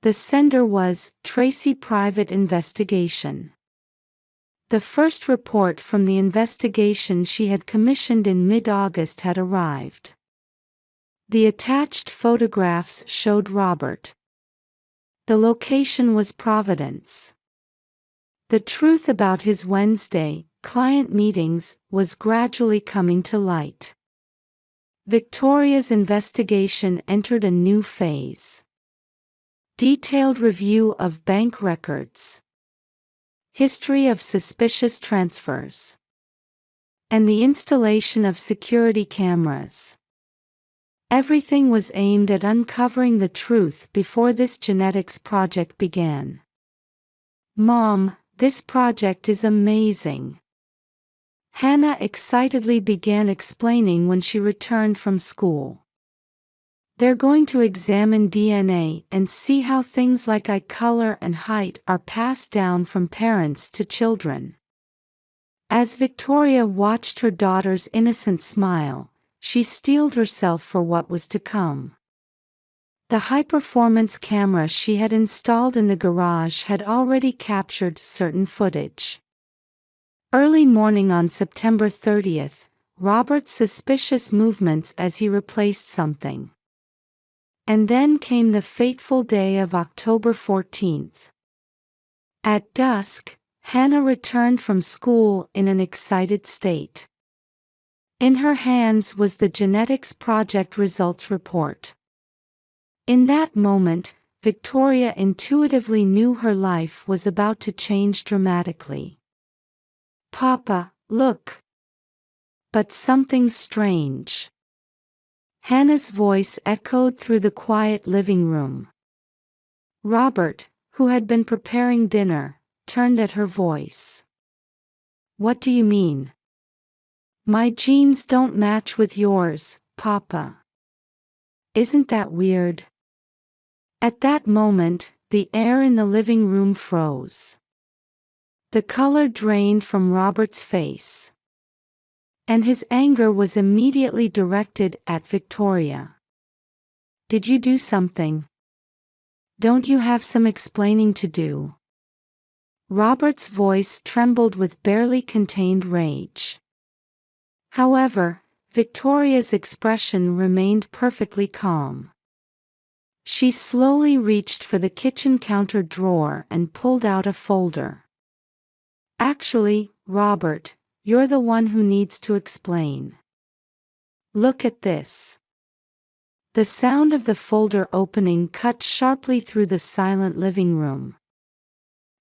The sender was Tracy Private Investigation. The first report from the investigation she had commissioned in mid-August had arrived. The attached photographs showed Robert. The location was Providence. The truth about his Wednesday client meetings was gradually coming to light. Victoria's investigation entered a new phase. Detailed review of bank records. History of suspicious transfers. And the installation of security cameras. Everything was aimed at uncovering the truth before this genetics project began. "Mom, this project is amazing." Hannah excitedly began explaining when she returned from school. "They're going to examine DNA and see how things like eye color and height are passed down from parents to children." As Victoria watched her daughter's innocent smile, she steeled herself for what was to come. The high-performance camera she had installed in the garage had already captured certain footage. Early morning on September 30th, Robert's suspicious movements as he replaced something. And then came the fateful day of October 14th. At dusk, Hannah returned from school in an excited state. In her hands was the genetics project results report. In that moment, Victoria intuitively knew her life was about to change dramatically. "Papa, look!" But something strange. Hannah's voice echoed through the quiet living room. Robert, who had been preparing dinner, turned at her voice. "What do you mean?" "My genes don't match with yours, Papa." "Isn't that weird?" At that moment, the air in the living room froze. The color drained from Robert's face. And his anger was immediately directed at Victoria. "Did you do something? Don't you have some explaining to do?" Robert's voice trembled with barely contained rage. However, Victoria's expression remained perfectly calm. She slowly reached for the kitchen counter drawer and pulled out a folder. "Actually, Robert, you're the one who needs to explain. Look at this." The sound of the folder opening cut sharply through the silent living room.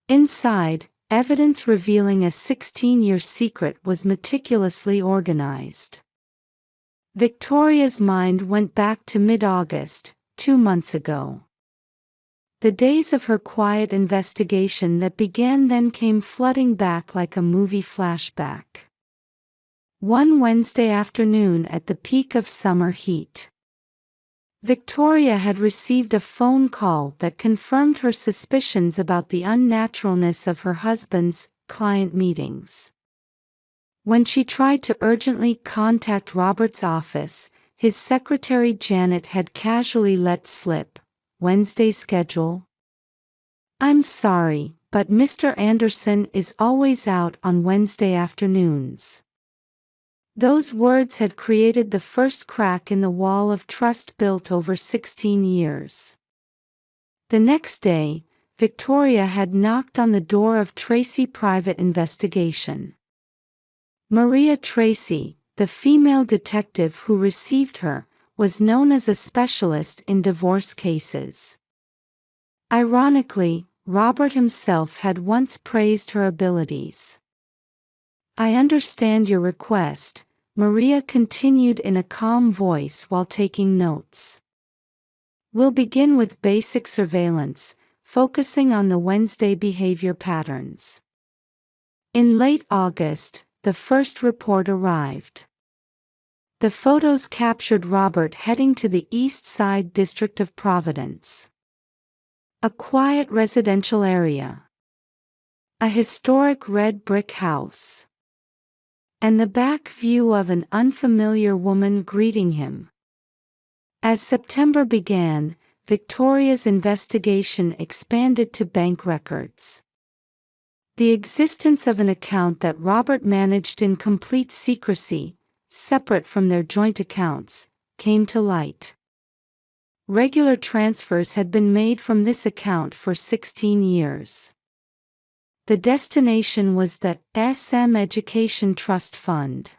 Inside, evidence revealing a 16-year secret was meticulously organized. Victoria's mind went back to mid-August, 2 months ago. The days of her quiet investigation that began then came flooding back like a movie flashback. One Wednesday afternoon at the peak of summer heat, Victoria had received a phone call that confirmed her suspicions about the unnaturalness of her husband's client meetings. When she tried to urgently contact Robert's office, his secretary Janet had casually let slip, "Wednesday's schedule?" "I'm sorry, but Mr. Anderson is always out on Wednesday afternoons." Those words had created the first crack in the wall of trust built over 16 years. The next day, Victoria had knocked on the door of Tracy Private Investigation. Maria Tracy, the female detective who received her, was known as a specialist in divorce cases. Ironically, Robert himself had once praised her abilities. "I understand your request," Maria continued in a calm voice while taking notes. "We'll begin with basic surveillance, focusing on the Wednesday behavior patterns." In late August, the first report arrived. The photos captured Robert heading to the East Side district of Providence. A quiet residential area. A historic red brick house. And the back view of an unfamiliar woman greeting him. As September began, Victoria's investigation expanded to bank records. The existence of an account that Robert managed in complete secrecy, separate from their joint accounts, came to light. Regular transfers had been made from this account for 16 years. The destination was the SM Education Trust Fund.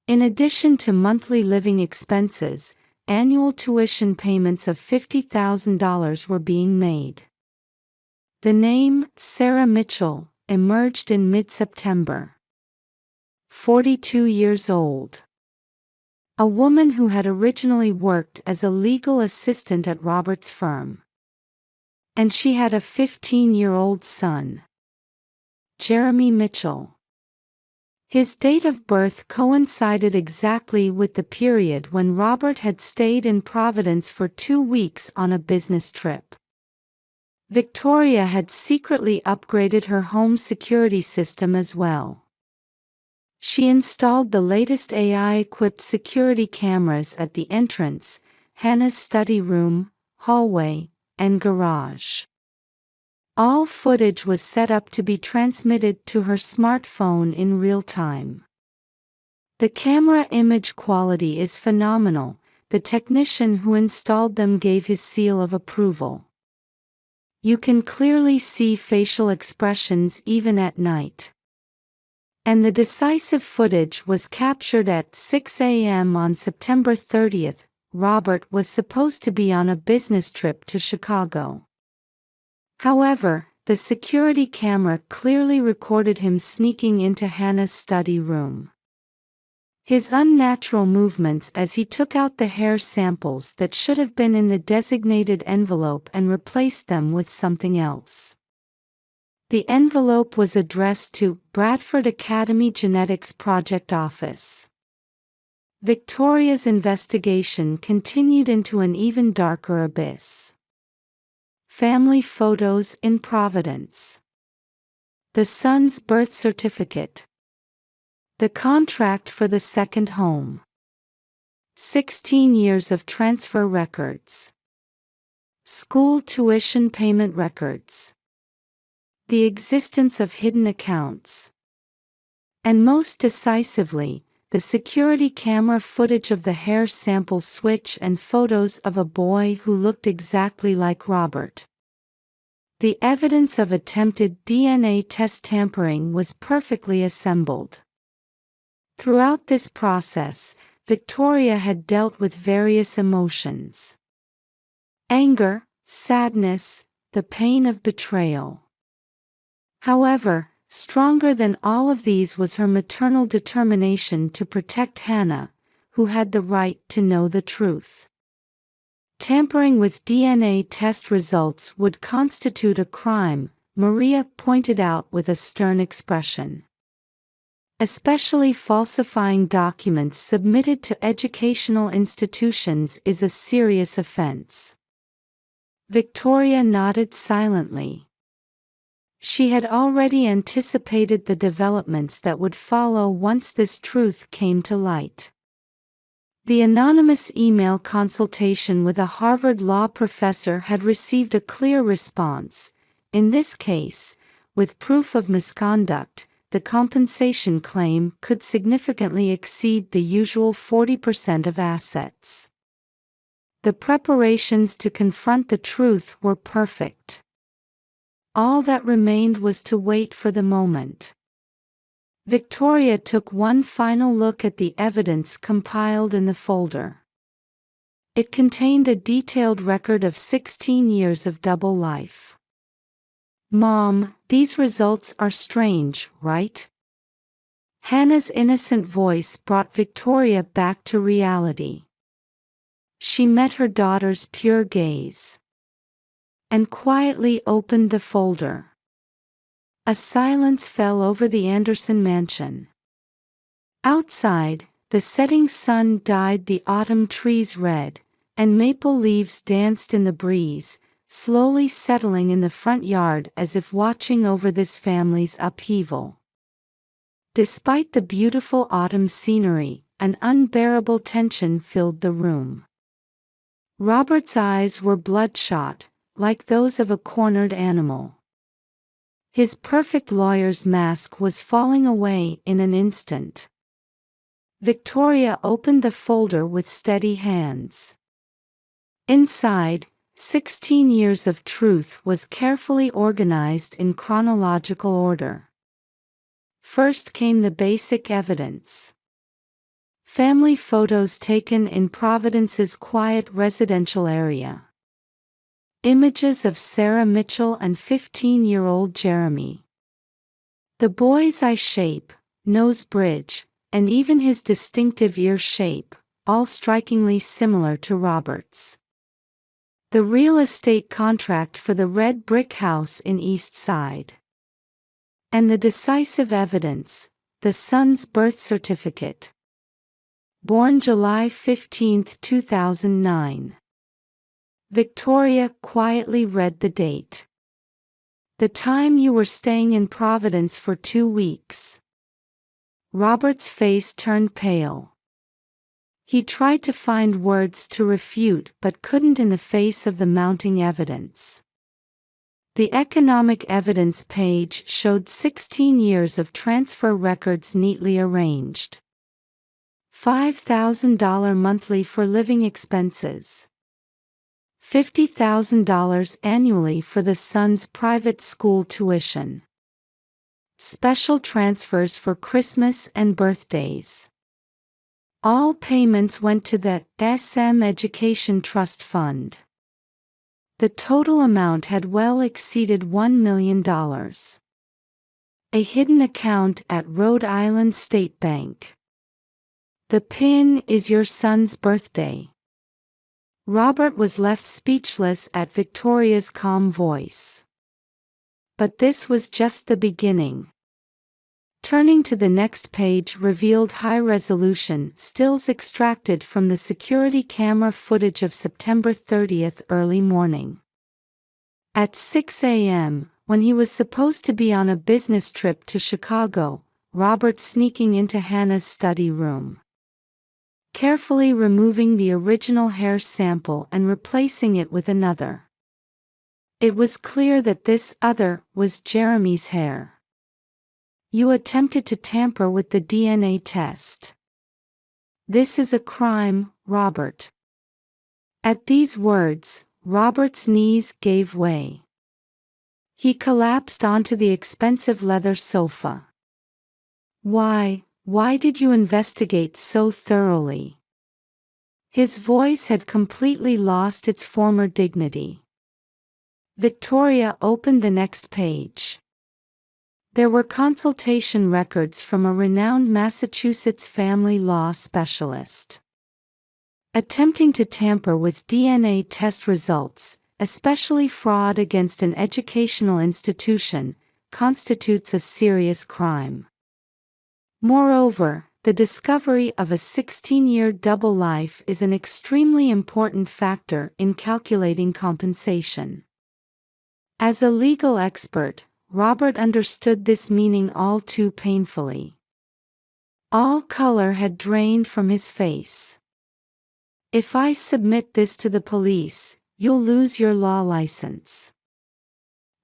In addition to monthly living expenses, annual tuition payments of $50,000 were being made. The name, Sarah Mitchell, emerged in mid-September. 42 years old. A woman who had originally worked as a legal assistant at Robert's firm. And she had a 15-year-old son, Jeremy Mitchell. His date of birth coincided exactly with the period when Robert had stayed in Providence for 2 weeks on a business trip. Victoria had secretly upgraded her home security system as well. She installed the latest AI-equipped security cameras at the entrance, Hannah's study room, hallway, and garage. All footage was set up to be transmitted to her smartphone in real time. The camera image quality is phenomenal. The technician who installed them gave his seal of approval. You can clearly see facial expressions even at night. And the decisive footage was captured at 6 a.m. on September 30th. Robert was supposed to be on a business trip to Chicago. However, the security camera clearly recorded him sneaking into Hannah's study room. His unnatural movements as he took out the hair samples that should have been in the designated envelope and replaced them with something else. The envelope was addressed to Bradford Academy Genetics Project Office. Victoria's investigation continued into an even darker abyss. Family photos in Providence. The son's birth certificate. The contract for the second home. 16 years of transfer records. School tuition payment records. The existence of hidden accounts. And most decisively, the security camera footage of the hair sample switch and photos of a boy who looked exactly like Robert. The evidence of attempted DNA test tampering was perfectly assembled. Throughout this process, Victoria had dealt with various emotions. Anger, sadness, the pain of betrayal. However, stronger than all of these was her maternal determination to protect Hannah, who had the right to know the truth. Tampering with DNA test results would constitute a crime, Maria pointed out with a stern expression. Especially falsifying documents submitted to educational institutions is a serious offense. Victoria nodded silently. She had already anticipated the developments that would follow once this truth came to light. The anonymous email consultation with a Harvard law professor had received a clear response. In this case, with proof of misconduct, the compensation claim could significantly exceed the usual 40% of assets. The preparations to confront the truth were perfect. All that remained was to wait for the moment. Victoria took one final look at the evidence compiled in the folder. It contained a detailed record of 16 years of double life. "Mom, these results are strange, right?" Hannah's innocent voice brought Victoria back to reality. She met her daughter's pure gaze and quietly opened the folder. A silence fell over the Anderson mansion. Outside, the setting sun dyed the autumn trees red, and maple leaves danced in the breeze, slowly settling in the front yard as if watching over this family's upheaval. Despite the beautiful autumn scenery, an unbearable tension filled the room. Robert's eyes were bloodshot, like those of a cornered animal. His perfect lawyer's mask was falling away in an instant. Victoria opened the folder with steady hands. Inside, 16 years of truth was carefully organized in chronological order. First came the basic evidence. Family photos taken in Providence's quiet residential area. Images of Sarah Mitchell and 15-year-old Jeremy. The boy's eye shape, nose bridge, and even his distinctive ear shape, all strikingly similar to Robert's. The real estate contract for the red brick house in East Side. And the decisive evidence, the son's birth certificate. Born July 15, 2009. Victoria quietly read the date. The time you were staying in Providence for 2 weeks. Robert's face turned pale. He tried to find words to refute but couldn't in the face of the mounting evidence. The economic evidence page showed 16 years of transfer records neatly arranged. $5,000 monthly for living expenses. $50,000 annually for the son's private school tuition. special transfers for Christmas and birthdays. All payments went to the SM Education Trust Fund. The total amount had well exceeded $1 million. A hidden account at Rhode Island State Bank. The PIN is your son's birthday. Robert was left speechless at Victoria's calm voice. But this was just the beginning. Turning to the next page revealed high-resolution stills extracted from the security camera footage of September 30th early morning. At 6 a.m., when he was supposed to be on a business trip to Chicago, Robert sneaking into Hannah's study room. Carefully removing the original hair sample and replacing it with another. It was clear that this other was Jeremy's hair. You attempted to tamper with the DNA test. This is a crime, Robert. At these words, Robert's knees gave way. He collapsed onto the expensive leather sofa. Why did you investigate so thoroughly? His voice had completely lost its former dignity. Victoria opened the next page. There were consultation records from a renowned Massachusetts family law specialist. Attempting to tamper with DNA test results, especially fraud against an educational institution, constitutes a serious crime. Moreover, the discovery of a 16-year double life is an extremely important factor in calculating compensation. As a legal expert, Robert understood this meaning all too painfully. All color had drained from his face. If I submit this to the police, you'll lose your law license.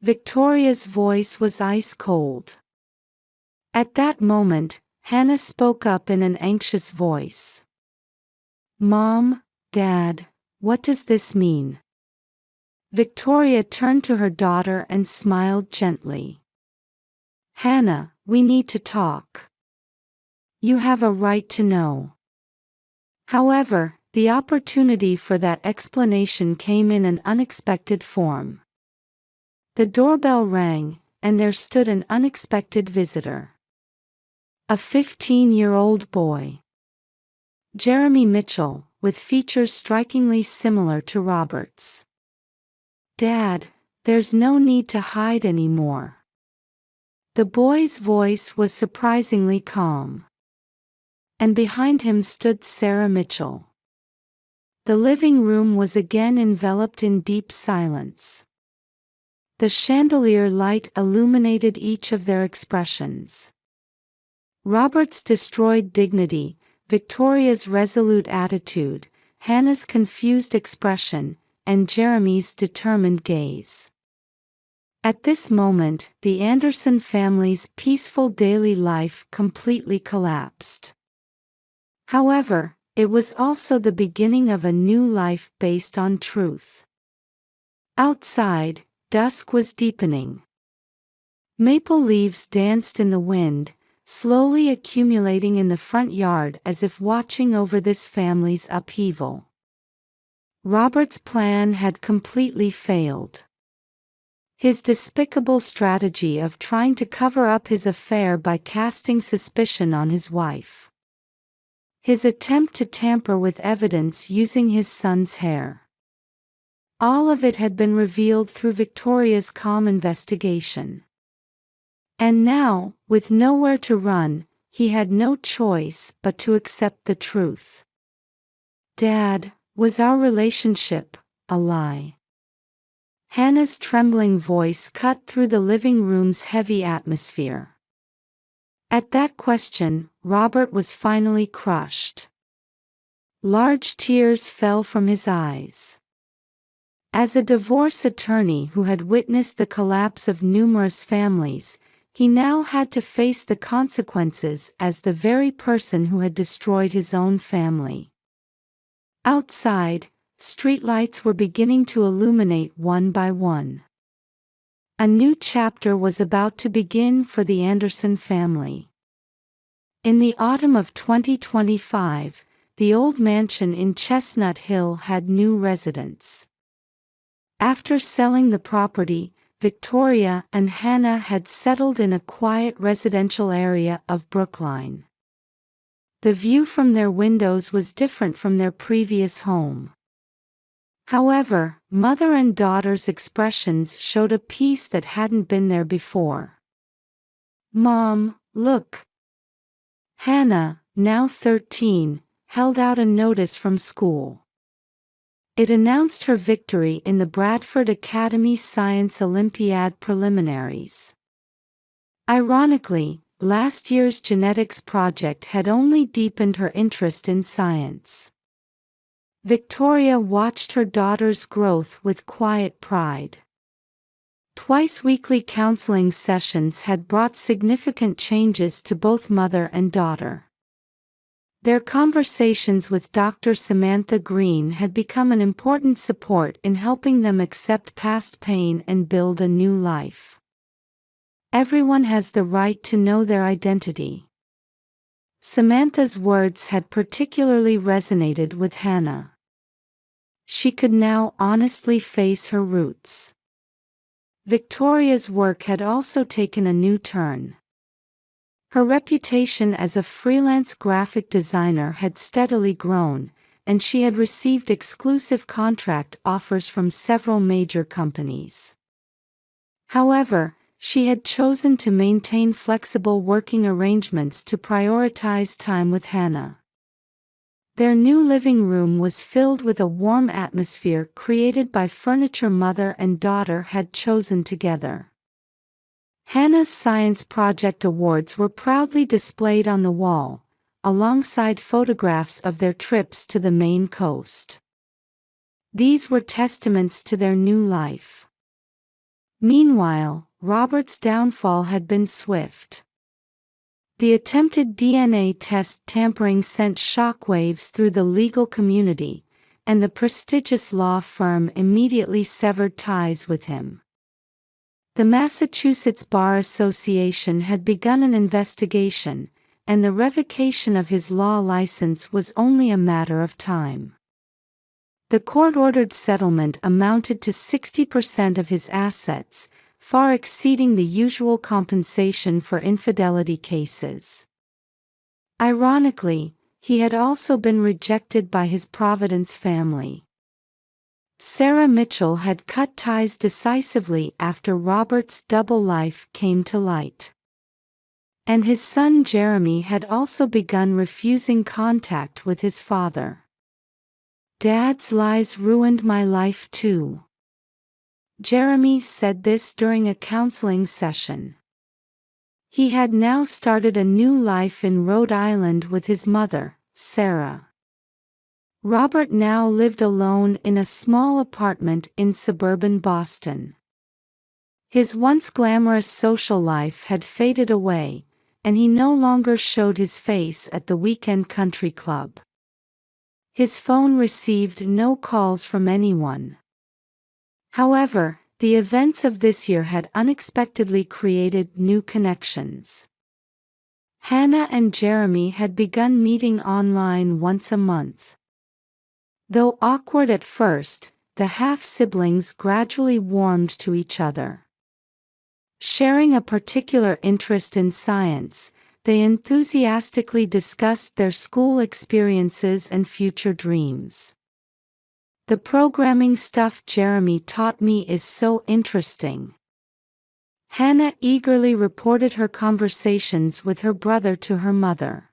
Victoria's voice was ice cold. At that moment, Hannah spoke up in an anxious voice. Mom, Dad, what does this mean? Victoria turned to her daughter and smiled gently. Hannah, we need to talk. You have a right to know. However, the opportunity for that explanation came in an unexpected form. The doorbell rang, and there stood an unexpected visitor. A 15-year-old boy. Jeremy Mitchell, with features strikingly similar to Robert's. Dad, there's no need to hide anymore. The boy's voice was surprisingly calm. And behind him stood Sarah Mitchell. The living room was again enveloped in deep silence. The chandelier light illuminated each of their expressions. Robert's destroyed dignity, Victoria's resolute attitude, Hannah's confused expression, and Jeremy's determined gaze. At this moment, the Anderson family's peaceful daily life completely collapsed. However, it was also the beginning of a new life based on truth. Outside, dusk was deepening. Maple leaves danced in the wind, slowly accumulating in the front yard as if watching over this family's upheaval. Robert's plan had completely failed. His despicable strategy of trying to cover up his affair by casting suspicion on his wife. His attempt to tamper with evidence using his son's hair. All of it had been revealed through Victoria's calm investigation. And now, with nowhere to run, he had no choice but to accept the truth. Dad, was our relationship a lie? Hannah's trembling voice cut through the living room's heavy atmosphere. At that question, Robert was finally crushed. Large tears fell from his eyes. As a divorce attorney who had witnessed the collapse of numerous families, he now had to face the consequences as the very person who had destroyed his own family. Outside, streetlights were beginning to illuminate one by one. A new chapter was about to begin for the Anderson family. In the autumn of 2025, the old mansion in Chestnut Hill had new residents. After selling the property, Victoria and Hannah had settled in a quiet residential area of Brookline. The view from their windows was different from their previous home. However, mother and daughter's expressions showed a peace that hadn't been there before. "Mom, look." Hannah, now 13, held out a notice from school. It announced her victory in the Bradford Academy Science Olympiad preliminaries. Ironically, last year's genetics project had only deepened her interest in science. Victoria watched her daughter's growth with quiet pride. Twice-weekly counseling sessions had brought significant changes to both mother and daughter. Their conversations with Dr. Samantha Green had become an important support in helping them accept past pain and build a new life. Everyone has the right to know their identity. Samantha's words had particularly resonated with Hannah. She could now honestly face her roots. Victoria's work had also taken a new turn. Her reputation as a freelance graphic designer had steadily grown, and she had received exclusive contract offers from several major companies. However, she had chosen to maintain flexible working arrangements to prioritize time with Hannah. Their new living room was filled with a warm atmosphere created by furniture mother and daughter had chosen together. Hannah's science project awards were proudly displayed on the wall, alongside photographs of their trips to the Maine coast. These were testaments to their new life. Meanwhile, Robert's downfall had been swift. The attempted DNA test tampering sent shockwaves through the legal community, and the prestigious law firm immediately severed ties with him. The Massachusetts Bar Association had begun an investigation, and the revocation of his law license was only a matter of time. The court-ordered settlement amounted to 60% of his assets, far exceeding the usual compensation for infidelity cases. Ironically, he had also been rejected by his Providence family. Sarah Mitchell had cut ties decisively after Robert's double life came to light. And his son Jeremy had also begun refusing contact with his father. "Dad's lies ruined my life too." Jeremy said this during a counseling session. He had now started a new life in Rhode Island with his mother, Sarah. Robert now lived alone in a small apartment in suburban Boston. His once glamorous social life had faded away, and he no longer showed his face at the weekend country club. His phone received no calls from anyone. However, the events of this year had unexpectedly created new connections. Hannah and Jeremy had begun meeting online once a month. Though awkward at first, the half-siblings gradually warmed to each other. Sharing a particular interest in science, they enthusiastically discussed their school experiences and future dreams. "The programming stuff Jeremy taught me is so interesting." Hannah eagerly reported her conversations with her brother to her mother.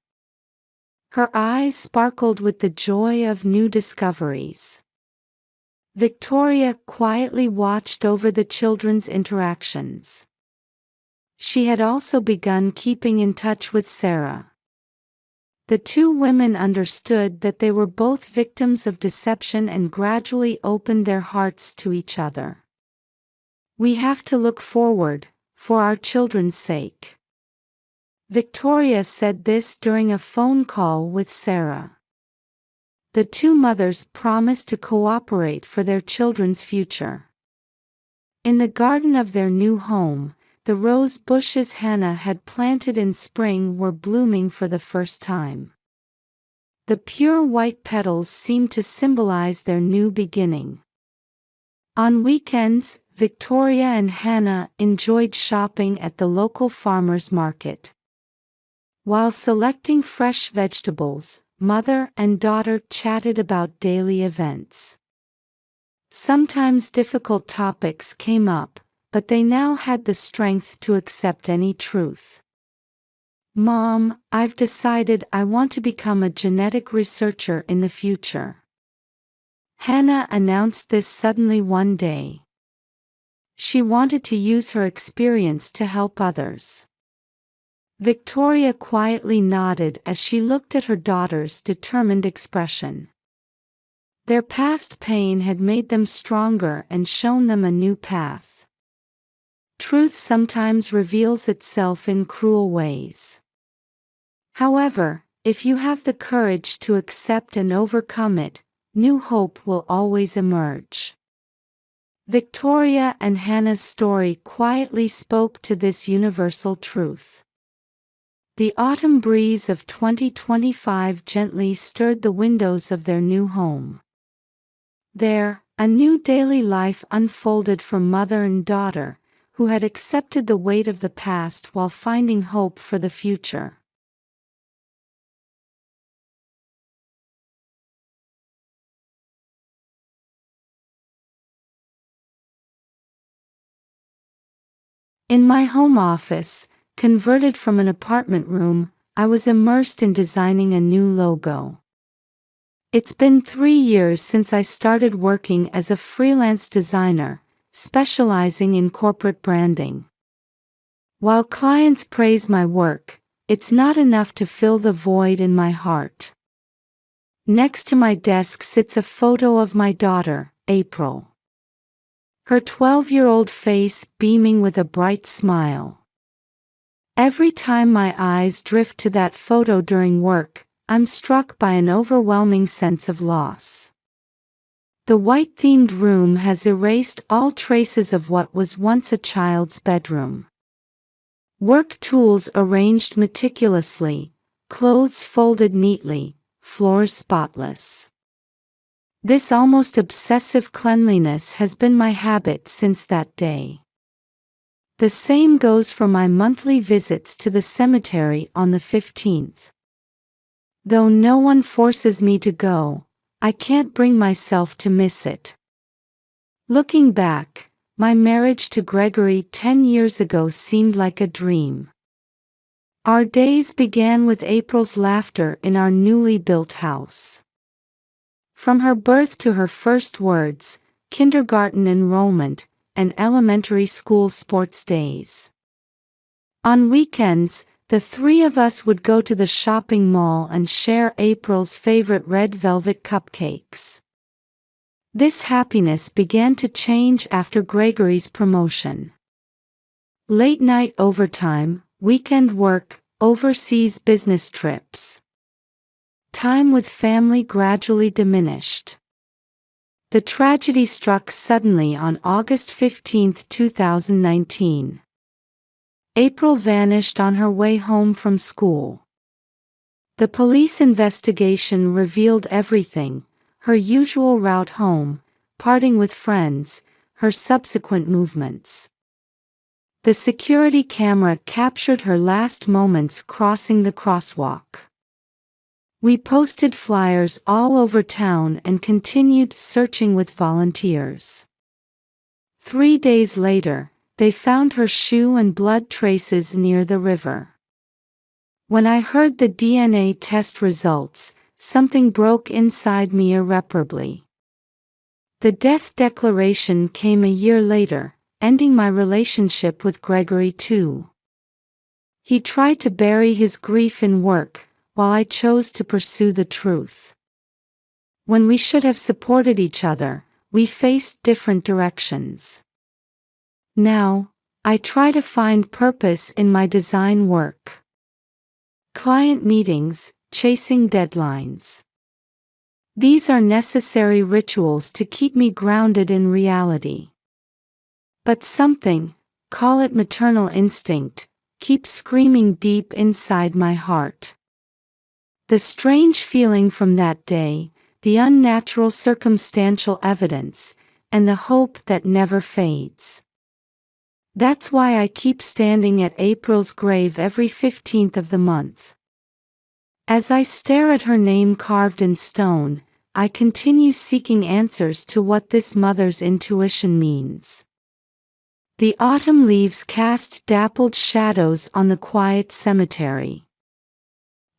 Her eyes sparkled with the joy of new discoveries. Victoria quietly watched over the children's interactions. She had also begun keeping in touch with Sarah. The two women understood that they were both victims of deception and gradually opened their hearts to each other. "We have to look forward, for our children's sake." Victoria said this during a phone call with Sarah. The two mothers promised to cooperate for their children's future. In the garden of their new home, the rose bushes Hannah had planted in spring were blooming for the first time. The pure white petals seemed to symbolize their new beginning. On weekends, Victoria and Hannah enjoyed shopping at the local farmers market. While selecting fresh vegetables, mother and daughter chatted about daily events. Sometimes difficult topics came up, but they now had the strength to accept any truth. "Mom, I've decided I want to become a genetic researcher in the future." Hannah announced this suddenly one day. She wanted to use her experience to help others. Victoria quietly nodded as she looked at her daughter's determined expression. Their past pain had made them stronger and shown them a new path. Truth sometimes reveals itself in cruel ways. However, if you have the courage to accept and overcome it, new hope will always emerge. Victoria and Hannah's story quietly spoke to this universal truth. The autumn breeze of 2025 gently stirred the windows of their new home. There, a new daily life unfolded for mother and daughter, who had accepted the weight of the past while finding hope for the future. In my home office, converted from an apartment room, I was immersed in designing a new logo. It's been 3 years since I started working as a freelance designer, specializing in corporate branding. While clients praise my work, it's not enough to fill the void in my heart. Next to my desk sits a photo of my daughter, April. Her 12-year-old face beaming with a bright smile. Every time my eyes drift to that photo during work, I'm struck by an overwhelming sense of loss. The white-themed room has erased all traces of what was once a child's bedroom. Work tools arranged meticulously, clothes folded neatly, floors spotless. This almost obsessive cleanliness has been my habit since that day. The same goes for my monthly visits to the cemetery on the 15th. Though no one forces me to go, I can't bring myself to miss it. Looking back, my marriage to Gregory 10 years ago seemed like a dream. Our days began with April's laughter in our newly built house. From her birth to her first words, kindergarten enrollment, and elementary school sports days. On weekends, the three of us would go to the shopping mall and share April's favorite red velvet cupcakes. This happiness began to change after Gregory's promotion. Late-night overtime, weekend work, overseas business trips. Time with family gradually diminished. The tragedy struck suddenly on August 15, 2019. April vanished on her way home from school. The police investigation revealed everything: her usual route home, parting with friends, her subsequent movements. The security camera captured her last moments crossing the crosswalk. We posted flyers all over town and continued searching with volunteers. 3 days later, they found her shoe and blood traces near the river. When I heard the DNA test results, something broke inside me irreparably. The death declaration came a year later, ending my relationship with Gregory too. He tried to bury his grief in work, while I chose to pursue the truth. When we should have supported each other, we faced different directions. Now, I try to find purpose in my design work. Client meetings, chasing deadlines. These are necessary rituals to keep me grounded in reality. But something, call it maternal instinct, keeps screaming deep inside my heart. The strange feeling from that day, the unnatural circumstantial evidence, and the hope that never fades. That's why I keep standing at April's grave every 15th of the month. As I stare at her name carved in stone, I continue seeking answers to what this mother's intuition means. The autumn leaves cast dappled shadows on the quiet cemetery.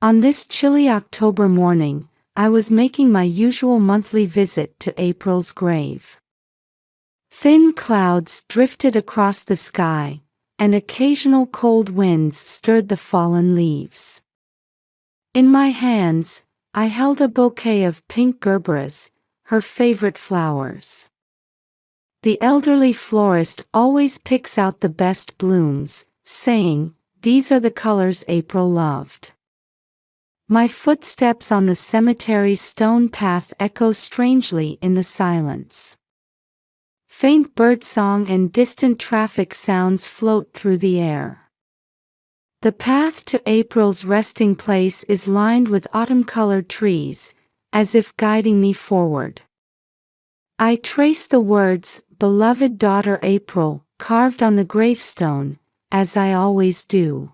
On this chilly October morning, I was making my usual monthly visit to April's grave. Thin clouds drifted across the sky, and occasional cold winds stirred the fallen leaves. In my hands, I held a bouquet of pink gerberas, her favorite flowers. The elderly florist always picks out the best blooms, saying, "These are the colors April loved." My footsteps on the cemetery's stone path echo strangely in the silence. Faint birdsong and distant traffic sounds float through the air. The path to April's resting place is lined with autumn-colored trees, as if guiding me forward. I trace the words, "Beloved daughter April," carved on the gravestone, as I always do.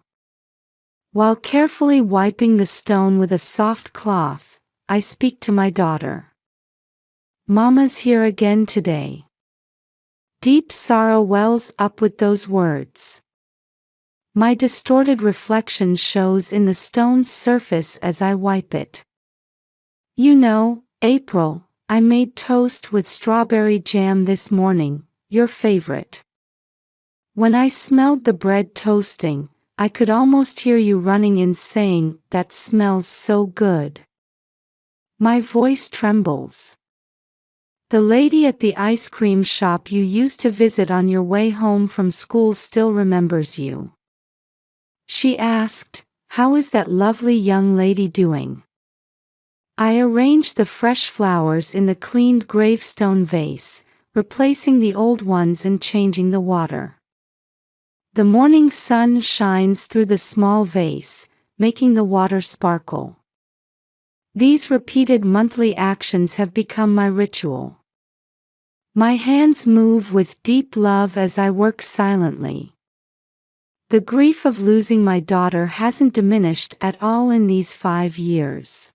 While carefully wiping the stone with a soft cloth, I speak to my daughter. "Mama's here again today." Deep sorrow wells up with those words. My distorted reflection shows in the stone's surface as I wipe it. "You know, April, I made toast with strawberry jam this morning, your favorite." When I smelled the bread toasting, I could almost hear you running in saying, "That smells so good." My voice trembles. The lady at the ice cream shop you used to visit on your way home from school still remembers you. She asked, "How is that lovely young lady doing?" I arranged the fresh flowers in the cleaned gravestone vase, replacing the old ones and changing the water. The morning sun shines through the small vase, making the water sparkle. These repeated monthly actions have become my ritual. My hands move with deep love as I work silently. The grief of losing my daughter hasn't diminished at all in these 5 years.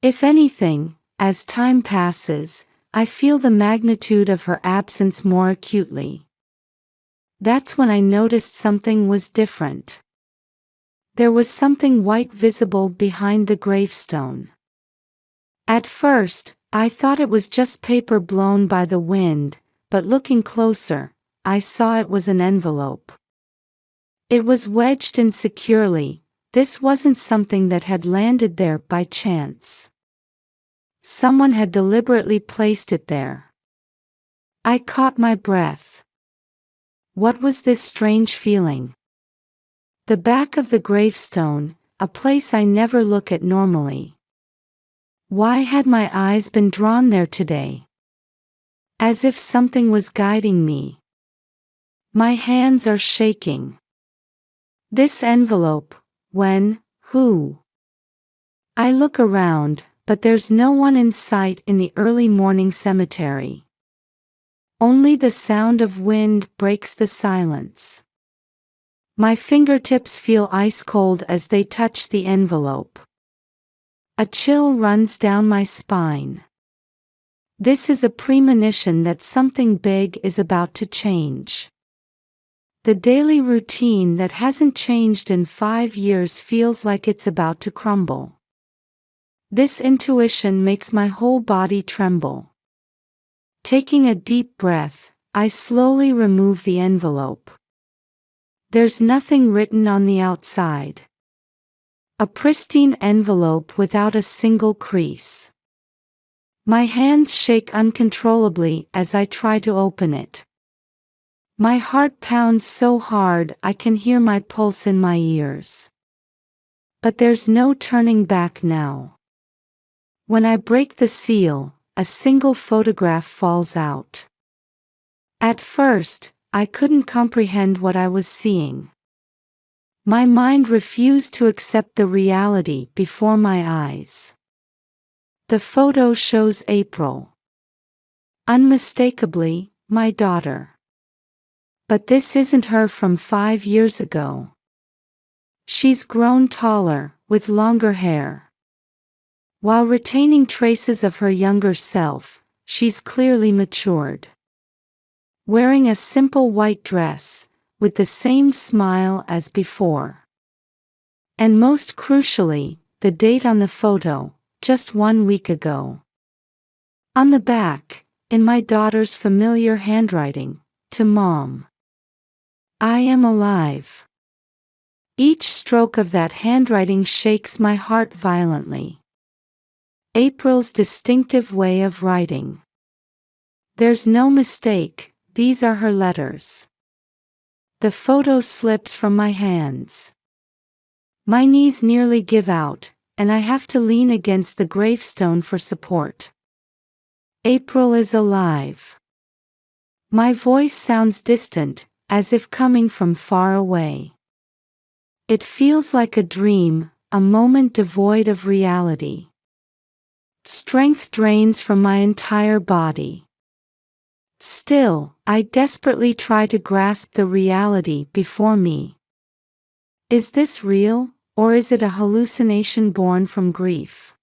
If anything, as time passes, I feel the magnitude of her absence more acutely. That's when I noticed something was different. There was something white visible behind the gravestone. At first, I thought it was just paper blown by the wind, but looking closer, I saw it was an envelope. It was wedged in securely. This wasn't something that had landed there by chance. Someone had deliberately placed it there. I caught my breath. What was this strange feeling? The back of the gravestone, a place I never look at normally. Why had my eyes been drawn there today? As if something was guiding me. My hands are shaking. This envelope, who? I look around, but there's no one in sight in the early morning cemetery. Only the sound of wind breaks the silence. My fingertips feel ice cold as they touch the envelope. A chill runs down my spine. This is a premonition that something big is about to change. The daily routine that hasn't changed in 5 years feels like it's about to crumble. This intuition makes my whole body tremble. Taking a deep breath, I slowly remove the envelope. There's nothing written on the outside. A pristine envelope without a single crease. My hands shake uncontrollably as I try to open it. My heart pounds so hard I can hear my pulse in my ears. But there's no turning back now. When I break the seal, a single photograph falls out. At first, I couldn't comprehend what I was seeing. My mind refused to accept the reality before my eyes. The photo shows April. Unmistakably, my daughter. But this isn't her from 5 years ago. She's grown taller, with longer hair. While retaining traces of her younger self, she's clearly matured. Wearing a simple white dress, with the same smile as before. And most crucially, the date on the photo, just 1 week ago. On the back, in my daughter's familiar handwriting, to Mom. I am alive. Each stroke of that handwriting shakes my heart violently. April's distinctive way of writing. There's no mistake, these are her letters. The photo slips from my hands. My knees nearly give out, and I have to lean against the gravestone for support. April is alive. My voice sounds distant, as if coming from far away. It feels like a dream, a moment devoid of reality. Strength drains from my entire body. Still, I desperately try to grasp the reality before me. Is this real, or is it a hallucination born from grief?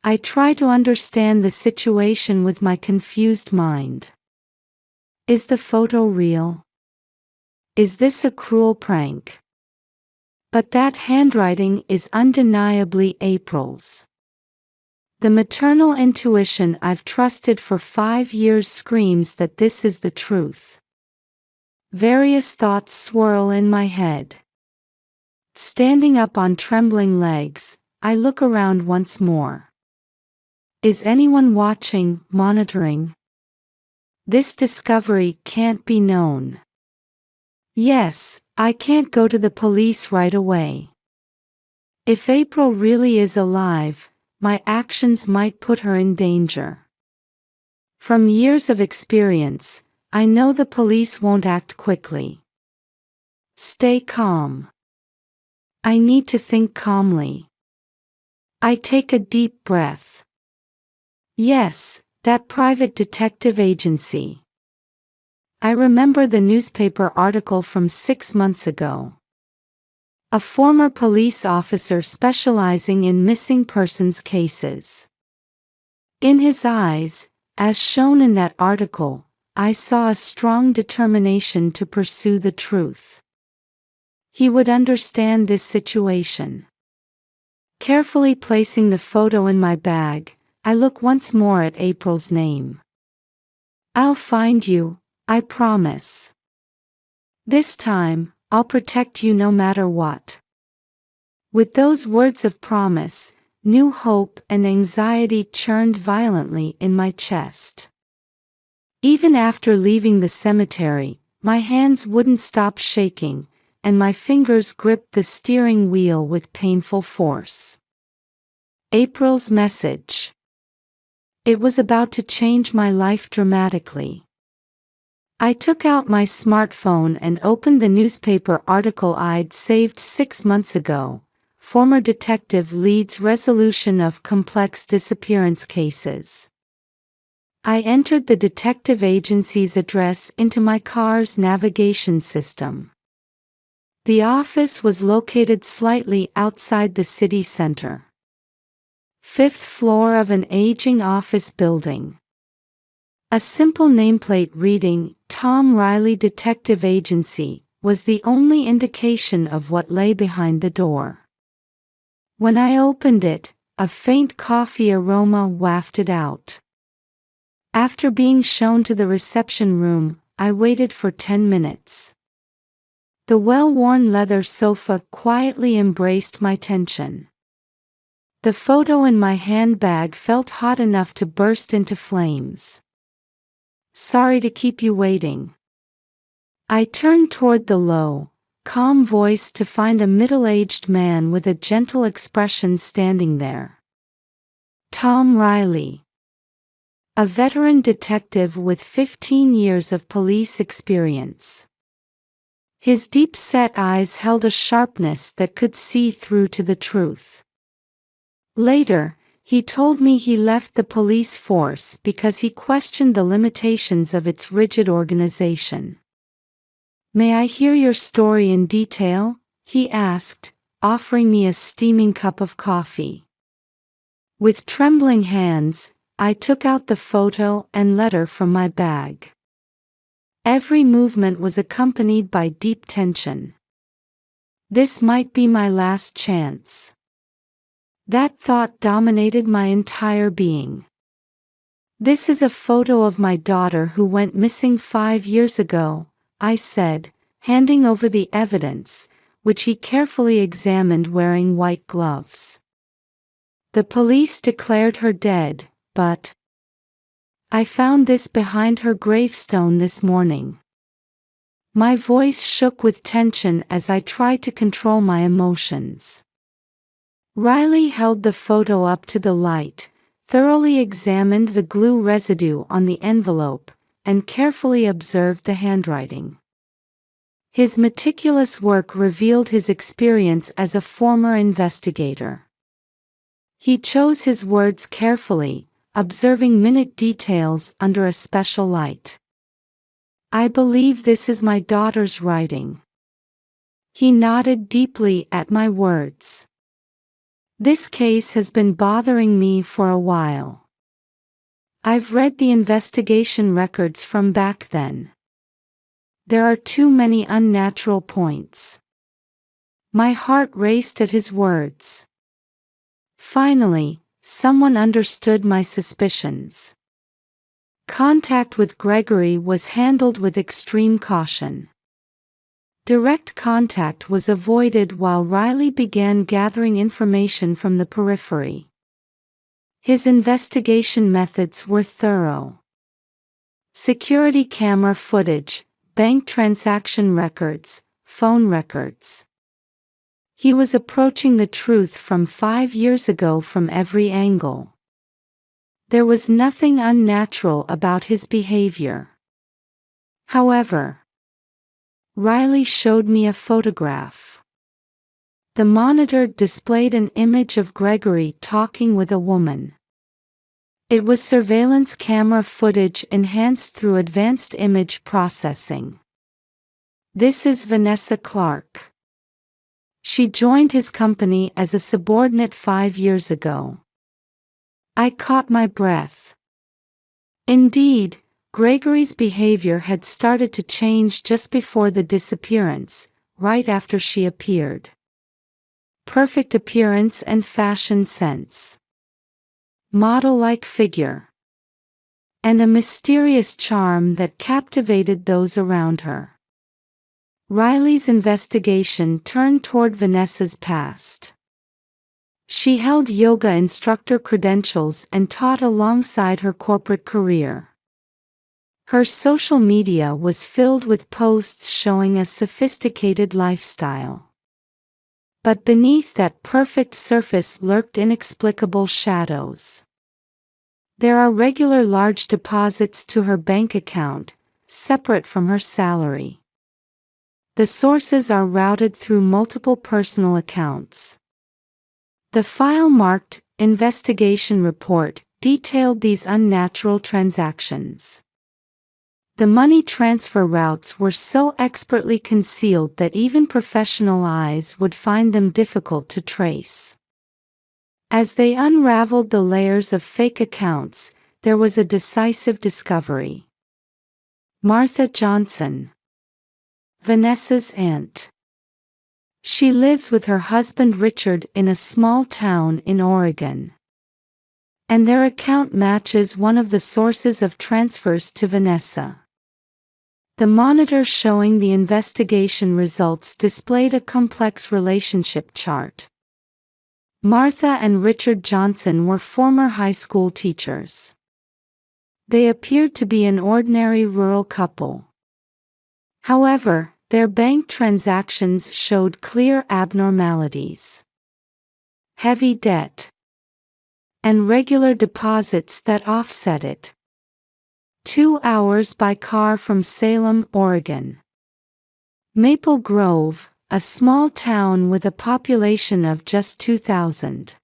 I try to understand the situation with my confused mind. Is the photo real? Is this a cruel prank? But that handwriting is undeniably April's. The maternal intuition I've trusted for 5 years screams that this is the truth. Various thoughts swirl in my head. Standing up on trembling legs, I look around once more. Is anyone watching, monitoring? This discovery can't be known. Yes, I can't go to the police right away. If April really is alive, my actions might put her in danger. From years of experience, I know the police won't act quickly. Stay calm. I need to think calmly. I take a deep breath. Yes, that private detective agency. I remember the newspaper article from 6 months ago. A former police officer specializing in missing persons cases. In his eyes, as shown in that article, I saw a strong determination to pursue the truth. He would understand this situation. Carefully placing the photo in my bag, I look once more at April's name. I'll find you, I promise. This time, I'll protect you no matter what. With those words of promise, new hope and anxiety churned violently in my chest. Even after leaving the cemetery, my hands wouldn't stop shaking, and my fingers gripped the steering wheel with painful force. April's message. It was about to change my life dramatically. I took out my smartphone and opened the newspaper article I'd saved 6 months ago. Former detective leads resolution of complex disappearance cases. I entered the detective agency's address into my car's navigation system. The office was located slightly outside the city center. 5th floor of an aging office building. A simple nameplate reading, Tom Riley Detective Agency, was the only indication of what lay behind the door. When I opened it, a faint coffee aroma wafted out. After being shown to the reception room, I waited for 10 minutes. The well-worn leather sofa quietly embraced my tension. The photo in my handbag felt hot enough to burst into flames. Sorry to keep you waiting. I turned toward the low, calm voice to find a middle-aged man with a gentle expression standing there. Tom Riley. a veteran detective with 15 years of police experience. His deep-set eyes held a sharpness that could see through to the truth. Later, he told me he left the police force because he questioned the limitations of its rigid organization. "May I hear your story in detail?" he asked, offering me a steaming cup of coffee. With trembling hands, I took out the photo and letter from my bag. Every movement was accompanied by deep tension. This might be my last chance. That thought dominated my entire being. "This is a photo of my daughter who went missing 5 years ago," I said, handing over the evidence, which he carefully examined wearing white gloves. "The police declared her dead, but I found this behind her gravestone this morning." My voice shook with tension as I tried to control my emotions. Riley held the photo up to the light, thoroughly examined the glue residue on the envelope, and carefully observed the handwriting. His meticulous work revealed his experience as a former investigator. He chose his words carefully, observing minute details under a special light. "I believe this is my daughter's writing." He nodded deeply at my words. "This case has been bothering me for a while. I've read the investigation records from back then. There are too many unnatural points." My heart raced at his words. Finally, someone understood my suspicions. Contact with Gregory was handled with extreme caution. Direct contact was avoided while Riley began gathering information from the periphery. His investigation methods were thorough. Security camera footage, bank transaction records, phone records. He was approaching the truth from 5 years ago from every angle. There was nothing unnatural about his behavior. However, Riley showed me a photograph. The monitor displayed an image of Gregory talking with a woman. It was surveillance camera footage enhanced through advanced image processing. "This is Vanessa Clark. She joined his company as a subordinate 5 years ago." I caught my breath. Indeed, Gregory's behavior had started to change just before the disappearance, right after she appeared. Perfect appearance and fashion sense. Model-like figure. And a mysterious charm that captivated those around her. Riley's investigation turned toward Vanessa's past. She held yoga instructor credentials and taught alongside her corporate career. Her social media was filled with posts showing a sophisticated lifestyle. But beneath that perfect surface lurked inexplicable shadows. There are regular large deposits to her bank account, separate from her salary. The sources are routed through multiple personal accounts. The file marked "Investigation Report" detailed these unnatural transactions. The money transfer routes were so expertly concealed that even professional eyes would find them difficult to trace. As they unraveled the layers of fake accounts, there was a decisive discovery. Martha Johnson, Vanessa's aunt. She lives with her husband Richard in a small town in Oregon. And their account matches one of the sources of transfers to Vanessa. The monitor showing the investigation results displayed a complex relationship chart. Martha and Richard Johnson were former high school teachers. They appeared to be an ordinary rural couple. However, their bank transactions showed clear abnormalities. Heavy debt. And regular deposits that offset it. 2 hours by car from Salem, Oregon. Maple Grove, a small town with a population of just 2,000.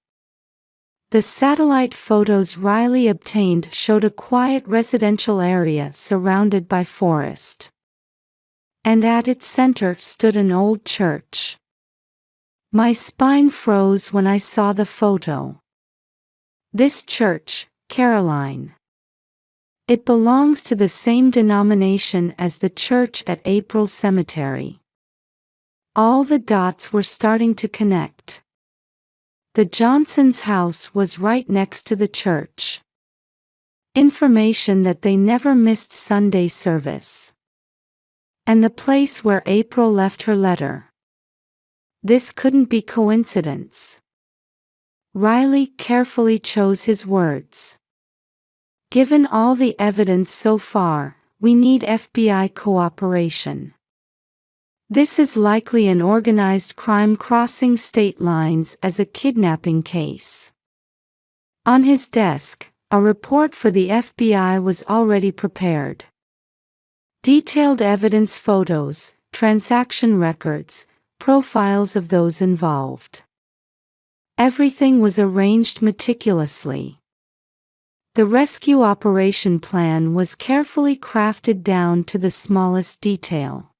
The satellite photos Riley obtained showed a quiet residential area surrounded by forest. And at its center stood an old church. My spine froze when I saw the photo. This church, Caroline. It belongs to the same denomination as the church at April's cemetery. All the dots were starting to connect. The Johnsons' house was right next to the church. Information that they never missed Sunday service. And the place where April left her letter. This couldn't be coincidence. Riley carefully chose his words. Given all the evidence so far, we need FBI cooperation. This is likely an organized crime crossing state lines as a kidnapping case. On his desk, a report for the FBI was already prepared. Detailed evidence photos, transaction records, profiles of those involved. Everything was arranged meticulously. The rescue operation plan was carefully crafted down to the smallest detail.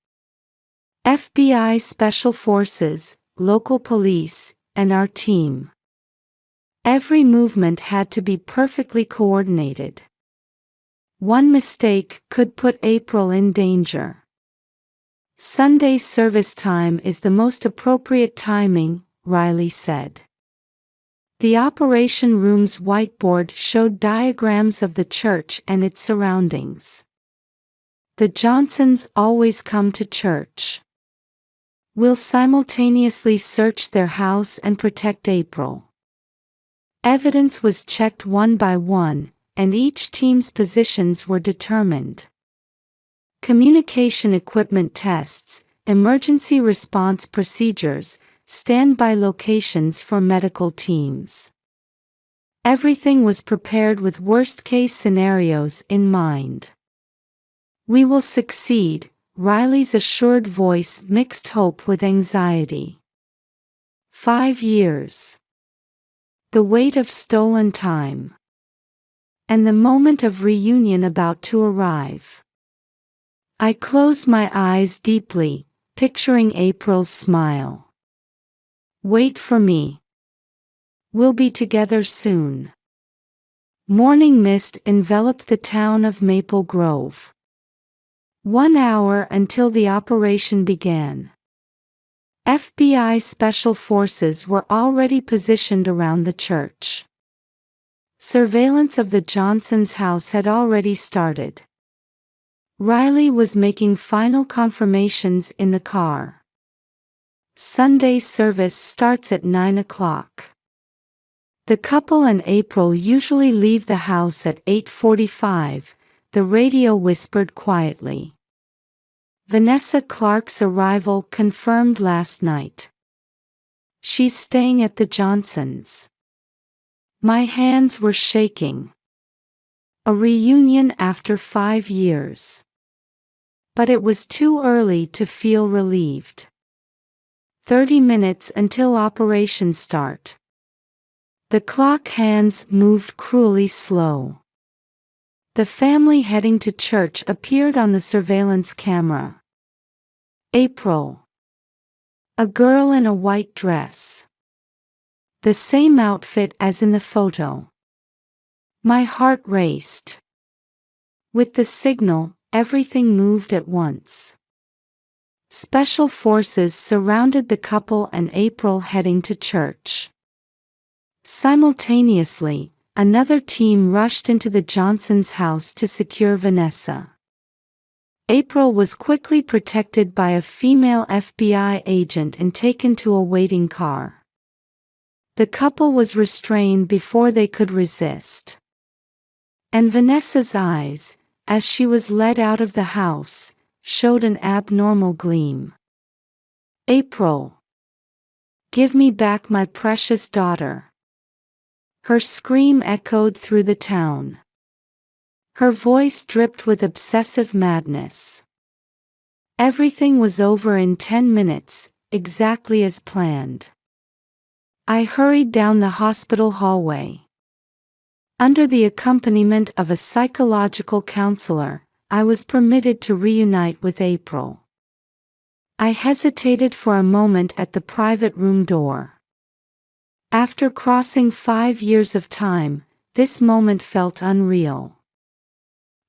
FBI Special Forces, local police, and our team. Every movement had to be perfectly coordinated. One mistake could put April in danger. Sunday service time is the most appropriate timing, Riley said. The operation room's whiteboard showed diagrams of the church and its surroundings. The Johnsons always come to church. We'll simultaneously search their house and protect April. Evidence was checked one by one, and each team's positions were determined. Communication equipment tests, emergency response procedures, standby locations for medical teams. Everything was prepared with worst-case scenarios in mind. We will succeed, Riley's assured voice mixed hope with anxiety. 5 years. The weight of stolen time. And the moment of reunion about to arrive. I closed my eyes deeply, picturing April's smile. Wait for me. We'll be together soon. Morning mist enveloped the town of Maple Grove. 1 hour until the operation began. FBI Special Forces were already positioned around the church. Surveillance of the Johnsons' house had already started. Riley was making final confirmations in the car. Sunday service starts at 9 o'clock. The couple and April usually leave the house at 8:45, the radio whispered quietly. Vanessa Clark's arrival confirmed last night. She's staying at the Johnsons'. My hands were shaking. A reunion after 5 years. But it was too early to feel relieved. 30 minutes until operation start. The clock hands moved cruelly slow. The family heading to church appeared on the surveillance camera. April. A girl in a white dress. The same outfit as in the photo. My heart raced. With the signal, everything moved at once. Special forces surrounded the couple and April heading to church. Simultaneously, another team rushed into the Johnsons' house to secure Vanessa. April was quickly protected by a female FBI agent and taken to a waiting car. The couple was restrained before they could resist. And Vanessa's eyes, as she was led out of the house, showed an abnormal gleam. April. Give me back my precious daughter. Her scream echoed through the town. Her voice dripped with obsessive madness. Everything was over in 10 minutes, exactly as planned. I hurried down the hospital hallway. Under the accompaniment of a psychological counselor, I was permitted to reunite with April. I hesitated for a moment at the private room door. After crossing 5 years of time, this moment felt unreal.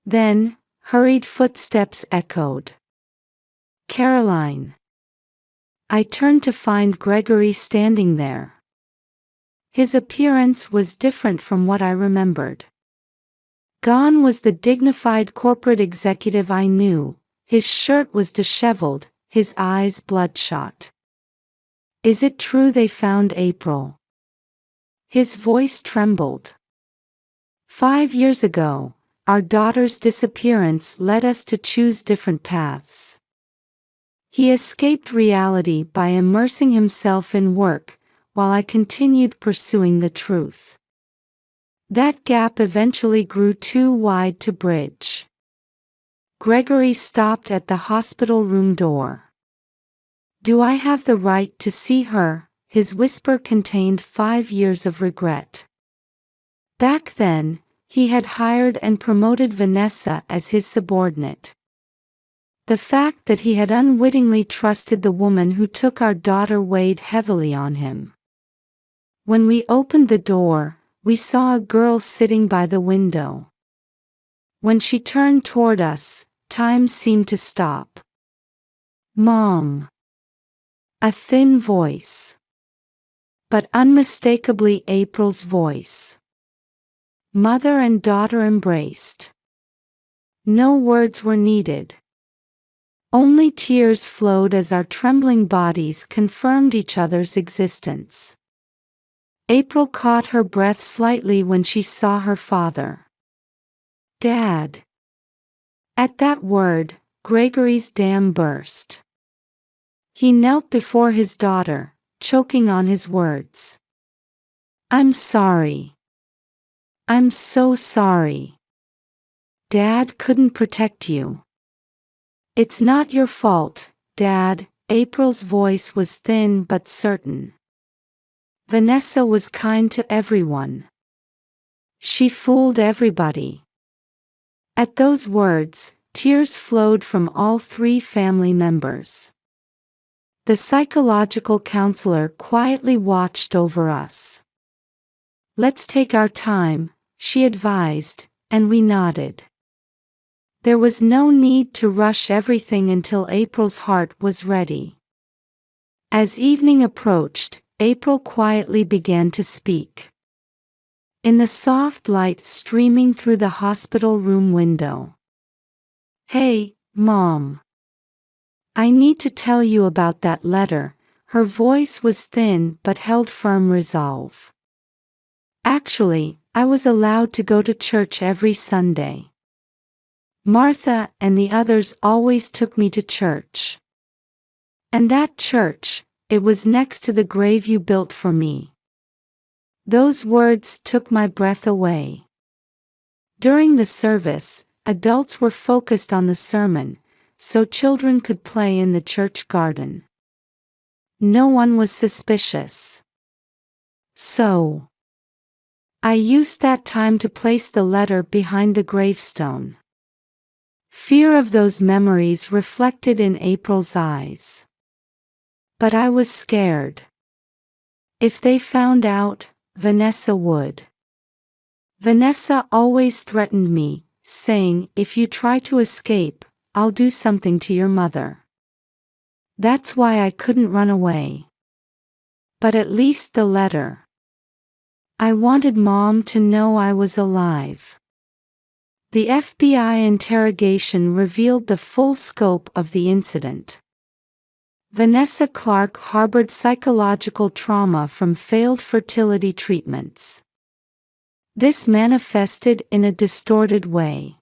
Then, hurried footsteps echoed. "Caroline." I turned to find Gregory standing there. His appearance was different from what I remembered. Gone was the dignified corporate executive I knew. His shirt was disheveled, his eyes bloodshot. "Is it true they found April?" His voice trembled. 5 years ago, our daughter's disappearance led us to choose different paths. He escaped reality by immersing himself in work, while I continued pursuing the truth. That gap eventually grew too wide to bridge. Gregory stopped at the hospital room door. "Do I have the right to see her?" His whisper contained 5 years of regret. Back then, he had hired and promoted Vanessa as his subordinate. The fact that he had unwittingly trusted the woman who took our daughter weighed heavily on him. When we opened the door, we saw a girl sitting by the window. When she turned toward us, time seemed to stop. "Mom." A thin voice. But unmistakably April's voice. Mother and daughter embraced. No words were needed. Only tears flowed as our trembling bodies confirmed each other's existence. April caught her breath slightly when she saw her father. "Dad." At that word, Gregory's dam burst. He knelt before his daughter, choking on his words. "I'm sorry. I'm so sorry. Dad couldn't protect you. It's not your fault, Dad." April's voice was thin but certain. "Vanessa was kind to everyone. She fooled everybody." At those words, tears flowed from all 3 family members. The psychological counselor quietly watched over us. "Let's take our time," she advised, and we nodded. There was no need to rush everything until April's heart was ready. As evening approached, April quietly began to speak. In the soft light streaming through the hospital room window. "Hey, Mom. I need to tell you about that letter." Her voice was thin but held firm resolve. "Actually, I was allowed to go to church every Sunday. Martha and the others always took me to church. And that church, it was next to the grave you built for me." Those words took my breath away. During the service, adults were focused on the sermon, so children could play in the church garden. No one was suspicious. So, I used that time to place the letter behind the gravestone. Fear of those memories reflected in April's eyes. But I was scared. If they found out, Vanessa would. Vanessa always threatened me, saying, "If you try to escape, I'll do something to your mother." That's why I couldn't run away. But at least the letter. I wanted Mom to know I was alive. The FBI interrogation revealed the full scope of the incident. Vanessa Clark harbored psychological trauma from failed fertility treatments. This manifested in a distorted way.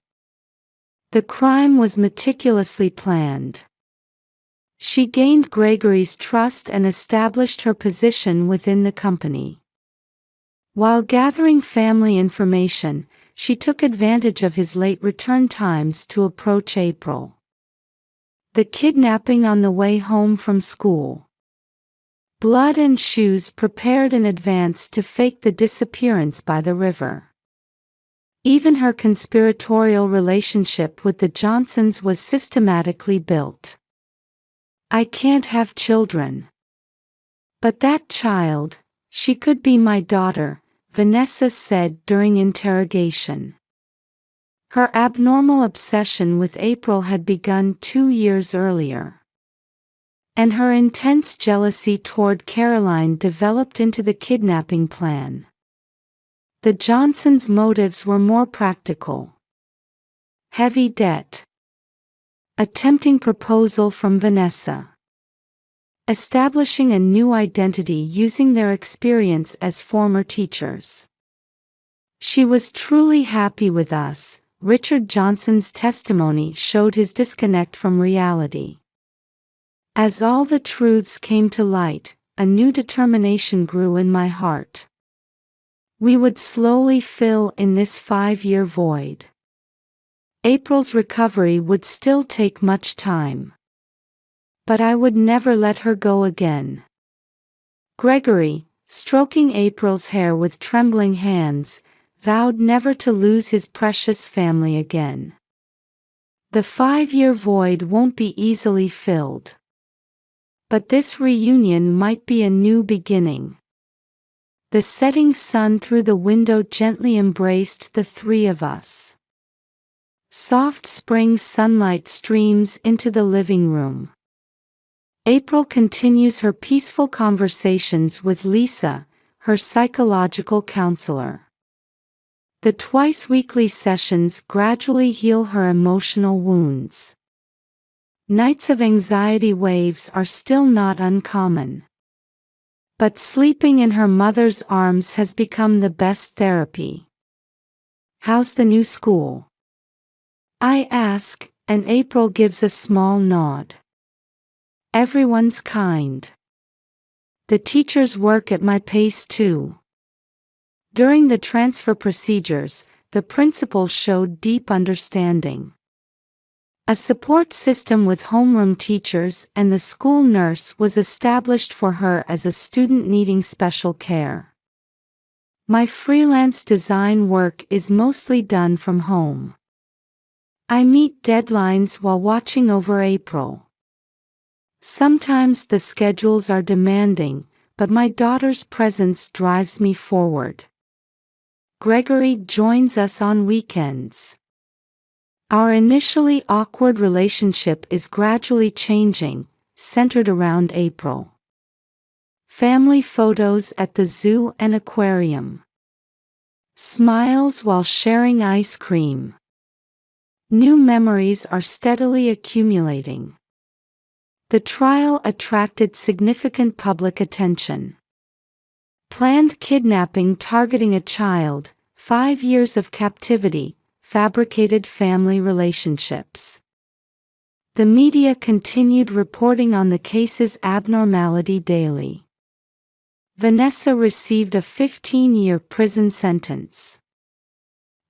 The crime was meticulously planned. She gained Gregory's trust and established her position within the company. While gathering family information, she took advantage of his late return times to approach April. The kidnapping on the way home from school. Blood and shoes prepared in advance to fake the disappearance by the river. Even her conspiratorial relationship with the Johnsons was systematically built. I can't have children. But that child, she could be my daughter, Vanessa said during interrogation. Her abnormal obsession with April had begun 2 years earlier. And her intense jealousy toward Caroline developed into the kidnapping plan. The Johnsons' motives were more practical. Heavy debt. A tempting proposal from Vanessa. Establishing a new identity using their experience as former teachers. She was truly happy with us. Richard Johnson's testimony showed his disconnect from reality. As all the truths came to light, a new determination grew in my heart. We would slowly fill in this 5-year void. April's recovery would still take much time. But I would never let her go again. Gregory, stroking April's hair with trembling hands, vowed never to lose his precious family again. The 5-year void won't be easily filled. But this reunion might be a new beginning. The setting sun through the window gently embraced the three of us. Soft spring sunlight streams into the living room. April continues her peaceful conversations with Lisa, her psychological counselor. The twice-weekly sessions gradually heal her emotional wounds. Nights of anxiety waves are still not uncommon. But sleeping in her mother's arms has become the best therapy. How's the new school? I ask, and April gives a small nod. Everyone's kind. The teachers work at my pace too. During the transfer procedures, the principal showed deep understanding. A support system with homeroom teachers and the school nurse was established for her as a student needing special care. My freelance design work is mostly done from home. I meet deadlines while watching over April. Sometimes the schedules are demanding, but my daughter's presence drives me forward. Gregory joins us on weekends. Our initially awkward relationship is gradually changing, centered around April. Family photos at the zoo and aquarium. Smiles while sharing ice cream. New memories are steadily accumulating. The trial attracted significant public attention. Planned kidnapping targeting a child, 5 years of captivity, fabricated family relationships. The media continued reporting on the case's abnormality daily. Vanessa received a 15-year prison sentence.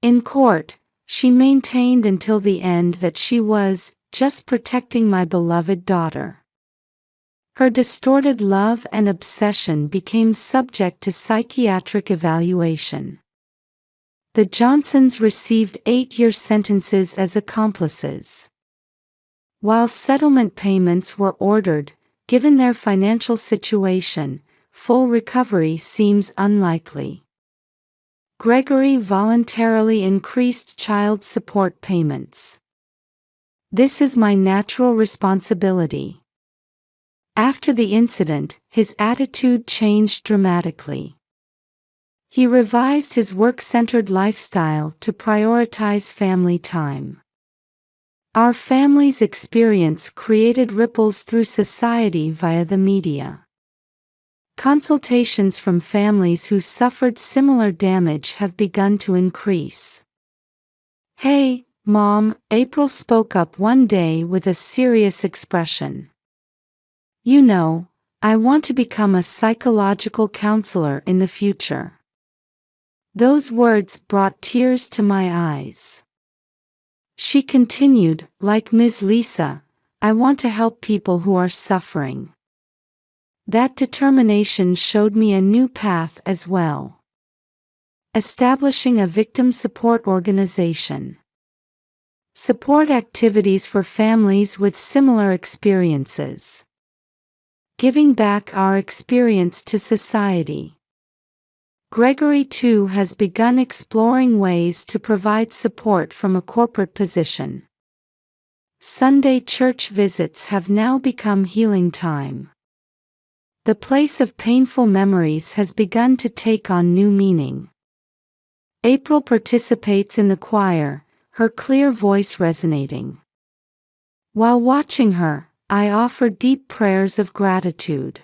In court, she maintained until the end that she was just protecting my beloved daughter. Her distorted love and obsession became subject to psychiatric evaluation. The Johnsons received 8-year sentences as accomplices. While settlement payments were ordered, given their financial situation, full recovery seems unlikely. Gregory voluntarily increased child support payments. This is my natural responsibility. After the incident, his attitude changed dramatically. He revised his work-centered lifestyle to prioritize family time. Our family's experience created ripples through society via the media. Consultations from families who suffered similar damage have begun to increase. "Hey, Mom," April spoke up one day with a serious expression. "You know, I want to become a psychological counselor in the future." Those words brought tears to my eyes. She continued, like Ms. Lisa, I want to help people who are suffering. That determination showed me a new path as well. Establishing a victim support organization. Support activities for families with similar experiences. Giving back our experience to society. Gregory too has begun exploring ways to provide support from a corporate position. Sunday church visits have now become healing time. The place of painful memories has begun to take on new meaning. April participates in the choir, her clear voice resonating. While watching her, I offer deep prayers of gratitude.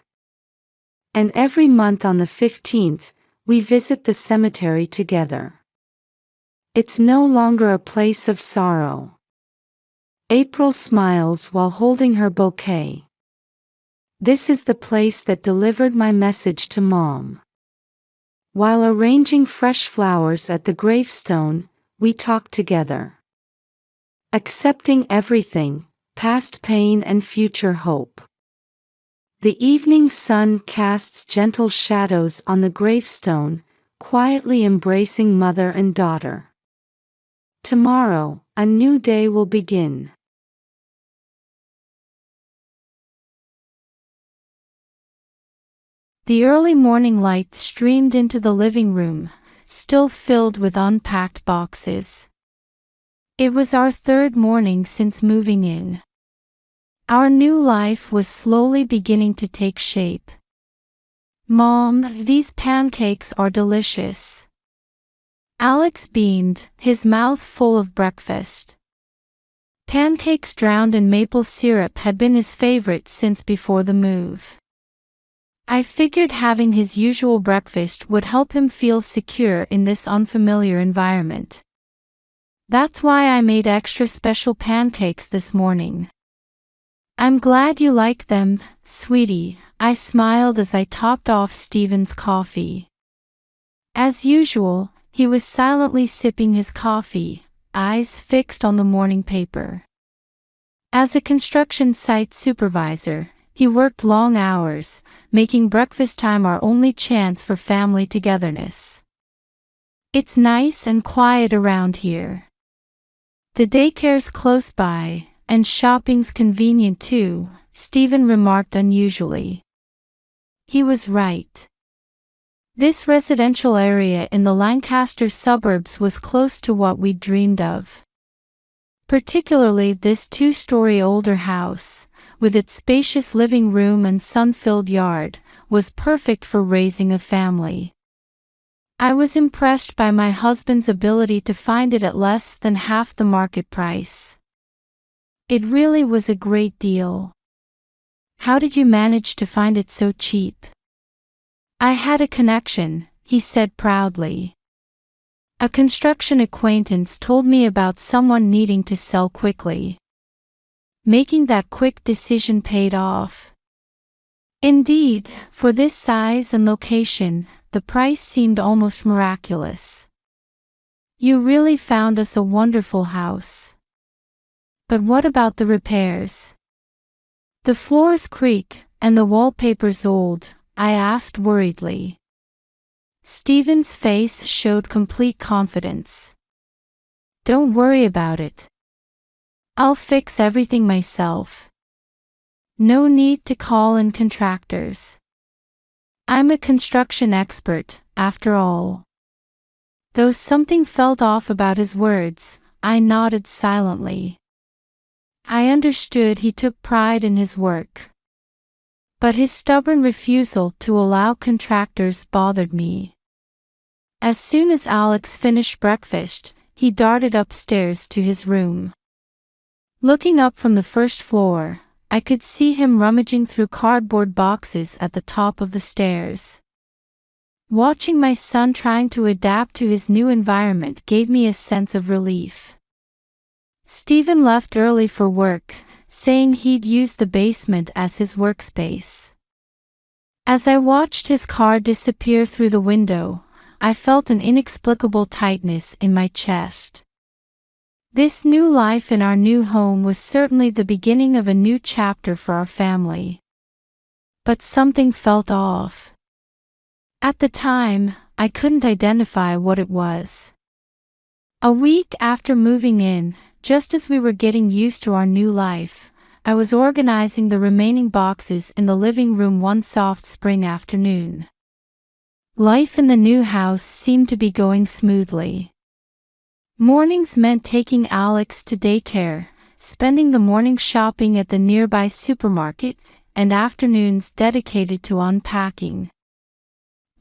And every month on the 15th, we visit the cemetery together. It's no longer a place of sorrow. April smiles while holding her bouquet. This is the place that delivered my message to Mom. While arranging fresh flowers at the gravestone, we talk together. Accepting everything, past pain and future hope. The evening sun casts gentle shadows on the gravestone, quietly embracing mother and daughter. Tomorrow, a new day will begin. The early morning light streamed into the living room, still filled with unpacked boxes. It was our third morning since moving in. Our new life was slowly beginning to take shape. Mom, these pancakes are delicious. Alex beamed, his mouth full of breakfast. Pancakes drowned in maple syrup had been his favorite since before the move. I figured having his usual breakfast would help him feel secure in this unfamiliar environment. That's why I made extra special pancakes this morning. I'm glad you like them, sweetie, I smiled as I topped off Stephen's coffee. As usual, he was silently sipping his coffee, eyes fixed on the morning paper. As a construction site supervisor, he worked long hours, making breakfast time our only chance for family togetherness. It's nice and quiet around here. The daycare's close by, and shopping's convenient too, Stephen remarked unusually. He was right. This residential area in the Lancaster suburbs was close to what we'd dreamed of. Particularly this two-story older house, with its spacious living room and sun-filled yard, was perfect for raising a family. I was impressed by my husband's ability to find it at less than half the market price. It really was a great deal. How did you manage to find it so cheap? I had a connection, he said proudly. A construction acquaintance told me about someone needing to sell quickly. Making that quick decision paid off. Indeed, for this size and location, the price seemed almost miraculous. You really found us a wonderful house. But what about the repairs? The floors creak, and the wallpaper's old, I asked worriedly. Stephen's face showed complete confidence. Don't worry about it. I'll fix everything myself. No need to call in contractors. I'm a construction expert, after all. Though something felt off about his words, I nodded silently. I understood he took pride in his work. But his stubborn refusal to allow contractors bothered me. As soon as Alex finished breakfast, he darted upstairs to his room. Looking up from the first floor, I could see him rummaging through cardboard boxes at the top of the stairs. Watching my son trying to adapt to his new environment gave me a sense of relief. Stephen left early for work, saying he'd use the basement as his workspace. As I watched his car disappear through the window, I felt an inexplicable tightness in my chest. This new life in our new home was certainly the beginning of a new chapter for our family. But something felt off. At the time, I couldn't identify what it was. A week after moving in, just as we were getting used to our new life, I was organizing the remaining boxes in the living room one soft spring afternoon. Life in the new house seemed to be going smoothly. Mornings meant taking Alex to daycare, spending the morning shopping at the nearby supermarket, and afternoons dedicated to unpacking.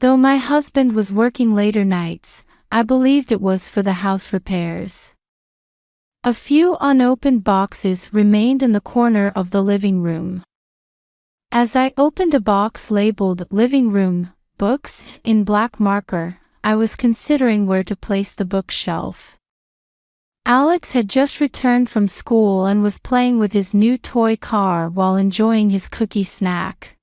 Though my husband was working later nights, I believed it was for the house repairs. A few unopened boxes remained in the corner of the living room. As I opened a box labeled "Living Room Books" in black marker, I was considering where to place the bookshelf. Alex had just returned from school and was playing with his new toy car while enjoying his cookie snack.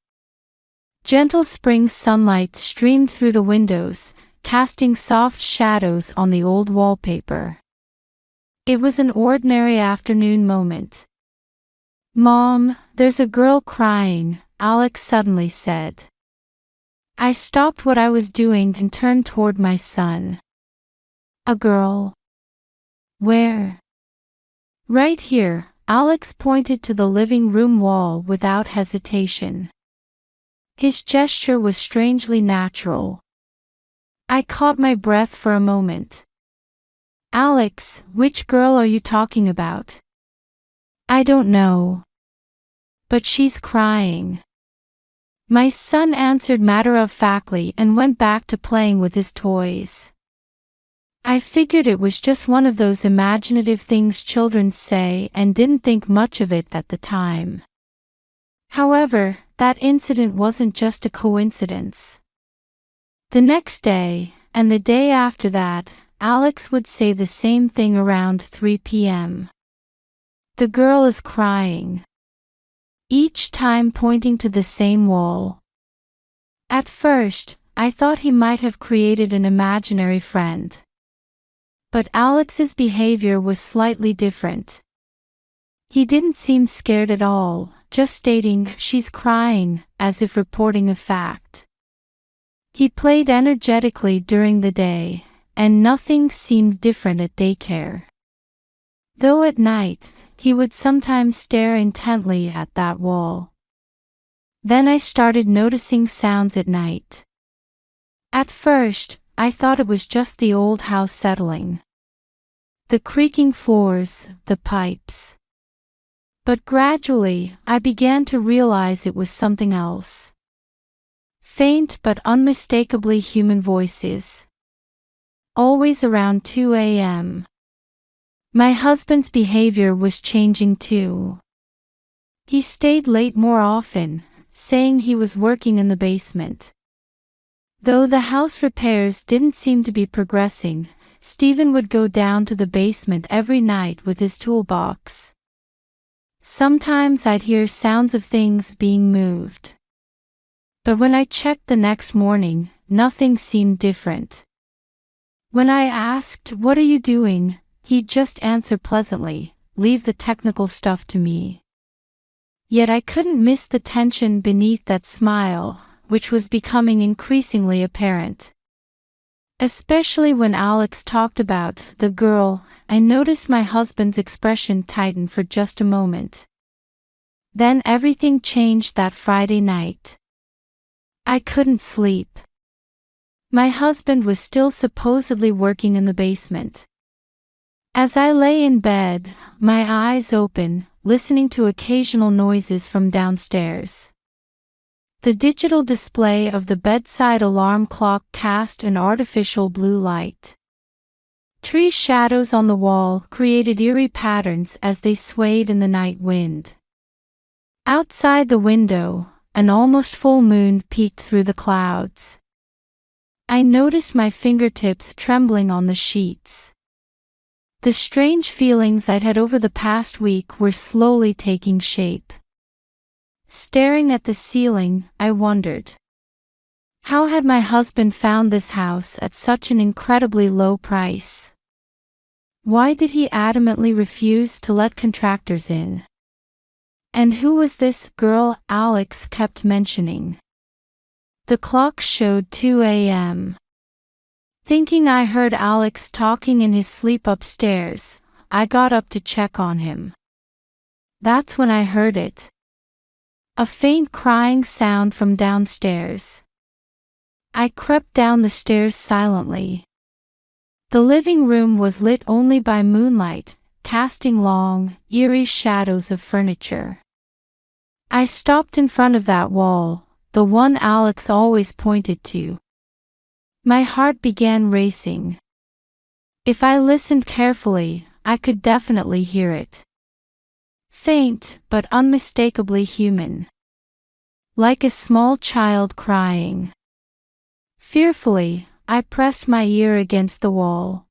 Gentle spring sunlight streamed through the windows, casting soft shadows on the old wallpaper. It was an ordinary afternoon moment. "Mom, there's a girl crying," Alex suddenly said. I stopped what I was doing and turned toward my son. "A girl? Where?" "Right here," Alex pointed to the living room wall without hesitation. His gesture was strangely natural. I caught my breath for a moment. "Alex, which girl are you talking about?" "I don't know. But she's crying." My son answered matter-of-factly and went back to playing with his toys. I figured it was just one of those imaginative things children say and didn't think much of it at the time. However, that incident wasn't just a coincidence. The next day, and the day after that, Alex would say the same thing around 3 p.m. "The girl is crying." Each time pointing to the same wall. At first, I thought he might have created an imaginary friend. But Alex's behavior was slightly different. He didn't seem scared at all, just stating "she's crying" as if reporting a fact. He played energetically during the day, and nothing seemed different at daycare. Though at night, he would sometimes stare intently at that wall. Then I started noticing sounds at night. At first, I thought it was just the old house settling. The creaking floors, the pipes. But gradually, I began to realize it was something else. Faint but unmistakably human voices. Always around 2 a.m. My husband's behavior was changing too. He stayed late more often, saying he was working in the basement. Though the house repairs didn't seem to be progressing, Stephen would go down to the basement every night with his toolbox. Sometimes I'd hear sounds of things being moved. But when I checked the next morning, nothing seemed different. When I asked, "What are you doing?" he'd just answer pleasantly, "Leave the technical stuff to me." Yet I couldn't miss the tension beneath that smile, which was becoming increasingly apparent. Especially when Alex talked about the girl, I noticed my husband's expression tighten for just a moment. Then everything changed that Friday night. I couldn't sleep. My husband was still supposedly working in the basement. As I lay in bed, my eyes open, listening to occasional noises from downstairs. The digital display of the bedside alarm clock cast an artificial blue light. Tree shadows on the wall created eerie patterns as they swayed in the night wind. Outside the window, an almost full moon peeked through the clouds. I noticed my fingertips trembling on the sheets. The strange feelings I'd had over the past week were slowly taking shape. Staring at the ceiling, I wondered. How had my husband found this house at such an incredibly low price? Why did he adamantly refuse to let contractors in? And who was this girl Alex kept mentioning? The clock showed 2 a.m. Thinking I heard Alex talking in his sleep upstairs, I got up to check on him. That's when I heard it. A faint crying sound from downstairs. I crept down the stairs silently. The living room was lit only by moonlight, casting long, eerie shadows of furniture. I stopped in front of that wall, the one Alex always pointed to. My heart began racing. If I listened carefully, I could definitely hear it. Faint, but unmistakably human. Like a small child crying. Fearfully, I pressed my ear against the wall.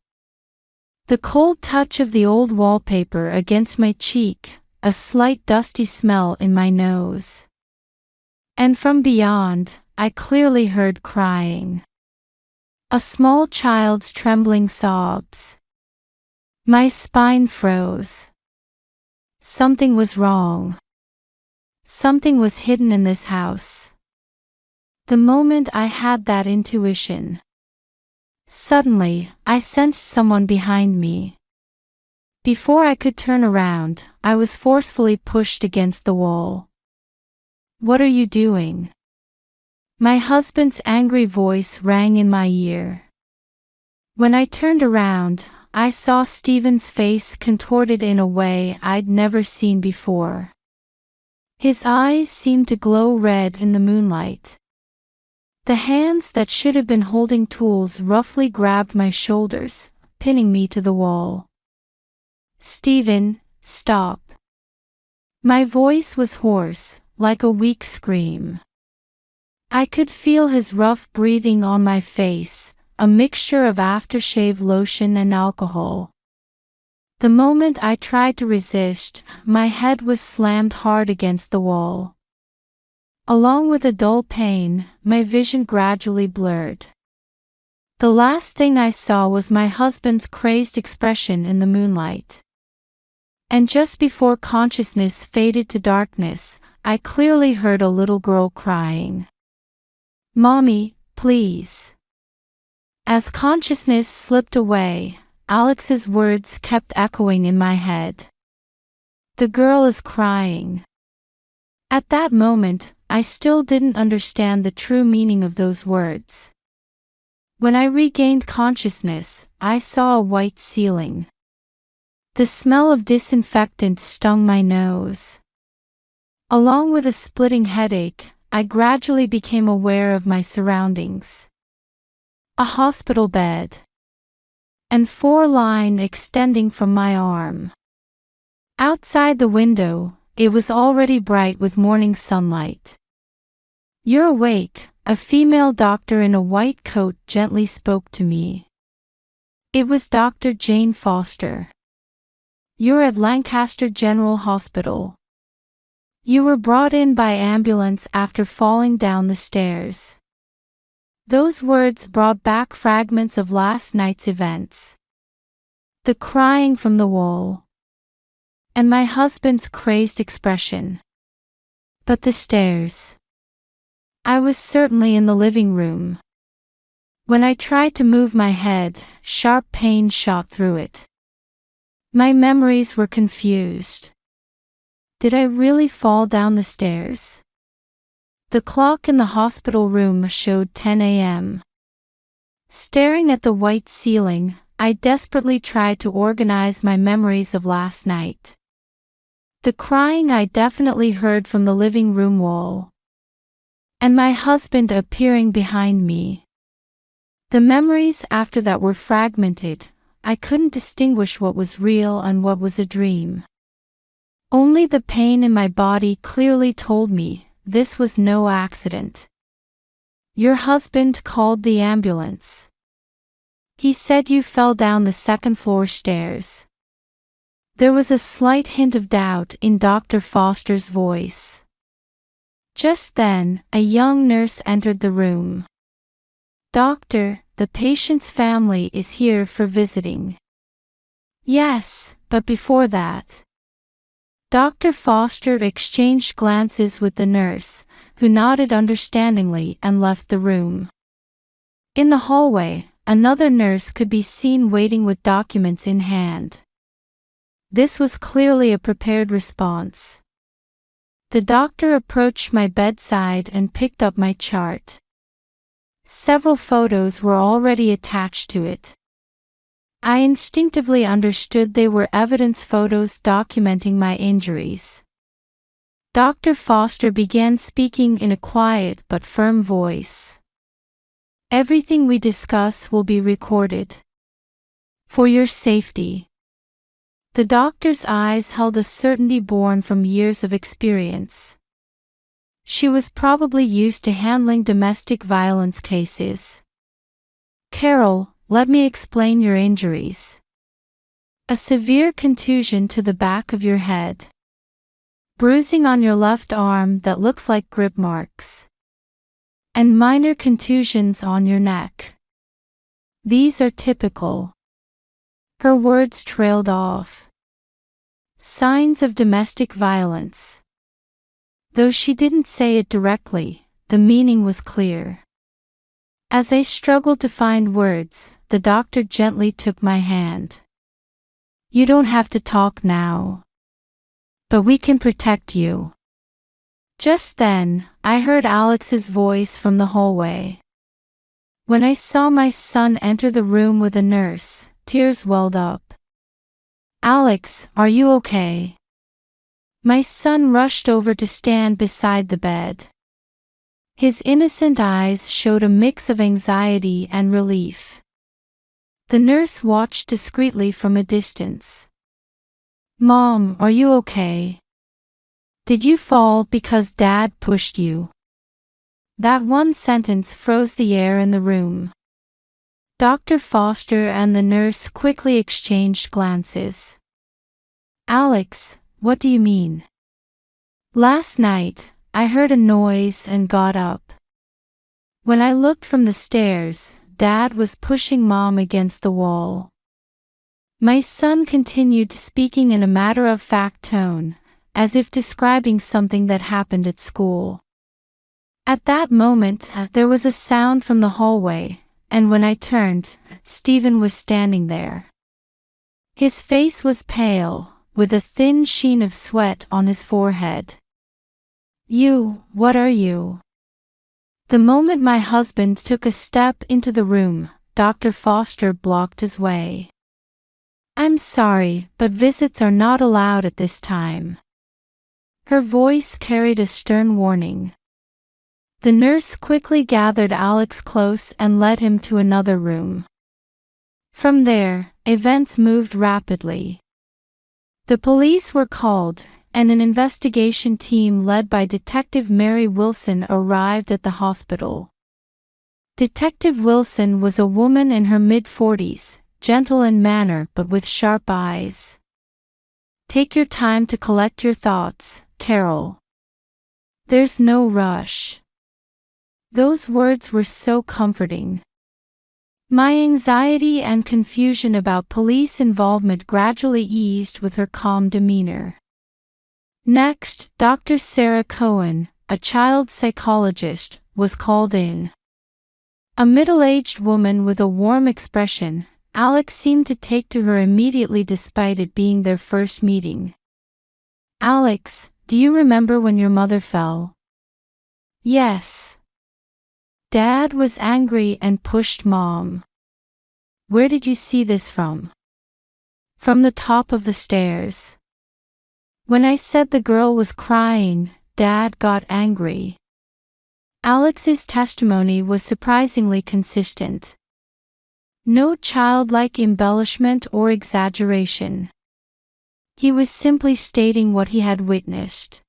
The cold touch of the old wallpaper against my cheek, a slight dusty smell in my nose. And from beyond, I clearly heard crying. A small child's trembling sobs. My spine froze. Something was wrong. Something was hidden in this house. The moment I had that intuition, suddenly, I sensed someone behind me. Before I could turn around, I was forcefully pushed against the wall. "What are you doing?" My husband's angry voice rang in my ear. When I turned around, I saw Stephen's face contorted in a way I'd never seen before. His eyes seemed to glow red in the moonlight. The hands that should have been holding tools roughly grabbed my shoulders, pinning me to the wall. "Stephen, stop." My voice was hoarse, like a weak scream. I could feel his rough breathing on my face, a mixture of aftershave lotion and alcohol. The moment I tried to resist, my head was slammed hard against the wall. Along with a dull pain, my vision gradually blurred. The last thing I saw was my husband's crazed expression in the moonlight. And just before consciousness faded to darkness, I clearly heard a little girl crying. "Mommy, please." As consciousness slipped away, Alex's words kept echoing in my head. "The girl is crying." At that moment, I still didn't understand the true meaning of those words. When I regained consciousness, I saw a white ceiling. The smell of disinfectant stung my nose. Along with a splitting headache, I gradually became aware of my surroundings. A hospital bed. And 4 line extending from my arm. Outside the window, it was already bright with morning sunlight. "You're awake," a female doctor in a white coat gently spoke to me. It was Dr. Jane Foster. "You're at Lancaster General Hospital. You were brought in by ambulance after falling down the stairs." Those words brought back fragments of last night's events. The crying from the wall. And my husband's crazed expression. But the stairs. I was certainly in the living room. When I tried to move my head, sharp pain shot through it. My memories were confused. Did I really fall down the stairs? The clock in the hospital room showed 10 a.m. Staring at the white ceiling, I desperately tried to organize my memories of last night. The crying I definitely heard from the living room wall. And my husband appearing behind me. The memories after that were fragmented. I couldn't distinguish what was real and what was a dream. Only the pain in my body clearly told me this was no accident. "Your husband called the ambulance. He said you fell down the second-floor stairs." There was a slight hint of doubt in Dr. Foster's voice. Just then, a young nurse entered the room. Doctor, the patient's family is here for visiting. Yes, but before that. Dr. Foster exchanged glances with the nurse, who nodded understandingly and left the room. In the hallway, another nurse could be seen waiting with documents in hand. This was clearly a prepared response. The doctor approached my bedside and picked up my chart. Several photos were already attached to it. I instinctively understood they were evidence photos documenting my injuries. Dr. Foster began speaking in a quiet but firm voice. Everything we discuss will be recorded. For your safety. The doctor's eyes held a certainty born from years of experience. She was probably used to handling domestic violence cases. Carol, let me explain your injuries. A severe contusion to the back of your head. Bruising on your left arm that looks like grip marks. And minor contusions on your neck. These are typical. Her words trailed off. Signs of domestic violence. Though she didn't say it directly, the meaning was clear. As I struggled to find words, the doctor gently took my hand. You don't have to talk now. But we can protect you. Just then, I heard Alex's voice from the hallway. When I saw my son enter the room with a nurse, tears welled up. Alex, are you okay? My son rushed over to stand beside the bed. His innocent eyes showed a mix of anxiety and relief. The nurse watched discreetly from a distance. Mom, are you okay? Did you fall because Dad pushed you? That one sentence froze the air in the room. Dr. Foster and the nurse quickly exchanged glances. Alex, what do you mean? Last night, I heard a noise and got up. When I looked from the stairs, Dad was pushing Mom against the wall. My son continued speaking in a matter-of-fact tone, as if describing something that happened at school. At that moment, there was a sound from the hallway, and when I turned, Stephen was standing there. His face was pale, with a thin sheen of sweat on his forehead. What are you? The moment my husband took a step into the room, Dr. Foster blocked his way. I'm sorry, but visits are not allowed at this time. Her voice carried a stern warning. The nurse quickly gathered Alex close and led him to another room. From there, events moved rapidly. The police were called, and an investigation team led by Detective Mary Wilson arrived at the hospital. Detective Wilson was a woman in her mid-40s, gentle in manner but with sharp eyes. Take your time to collect your thoughts, Carol. There's no rush. Those words were so comforting. My anxiety and confusion about police involvement gradually eased with her calm demeanor. Next, Dr. Sarah Cohen, a child psychologist, was called in. A middle-aged woman with a warm expression, Alex seemed to take to her immediately despite it being their first meeting. Alex, do you remember when your mother fell? Yes. Dad was angry and pushed Mom. Where did you see this from? From the top of the stairs. When I said the girl was crying, Dad got angry. Alex's testimony was surprisingly consistent. No childlike embellishment or exaggeration. He was simply stating what he had witnessed.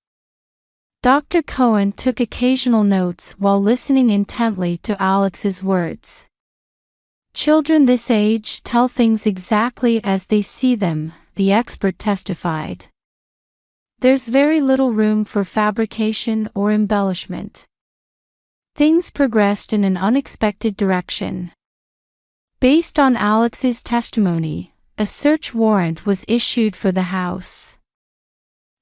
Dr. Cohen took occasional notes while listening intently to Alex's words. Children this age tell things exactly as they see them, the expert testified. There's very little room for fabrication or embellishment. Things progressed in an unexpected direction. Based on Alex's testimony, a search warrant was issued for the house.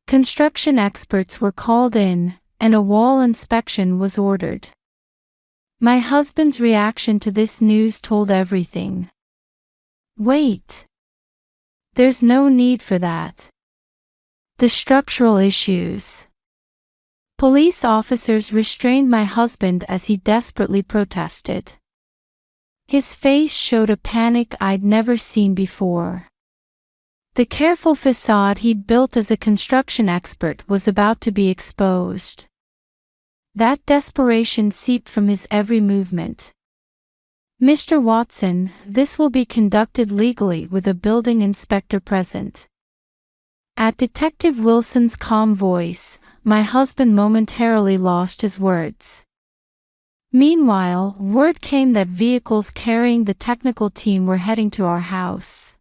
Construction experts were called in, and a wall inspection was ordered. My husband's reaction to this news told everything. Wait. There's no need for that. The structural issues. Police officers restrained my husband as he desperately protested. His face showed a panic I'd never seen before. The careful facade he'd built as a construction expert was about to be exposed. That desperation seeped from his every movement. "Mr. Watson, this will be conducted legally with a building inspector present." At Detective Wilson's calm voice, my husband momentarily lost his words. Meanwhile, word came that vehicles carrying the technical team were heading to our house.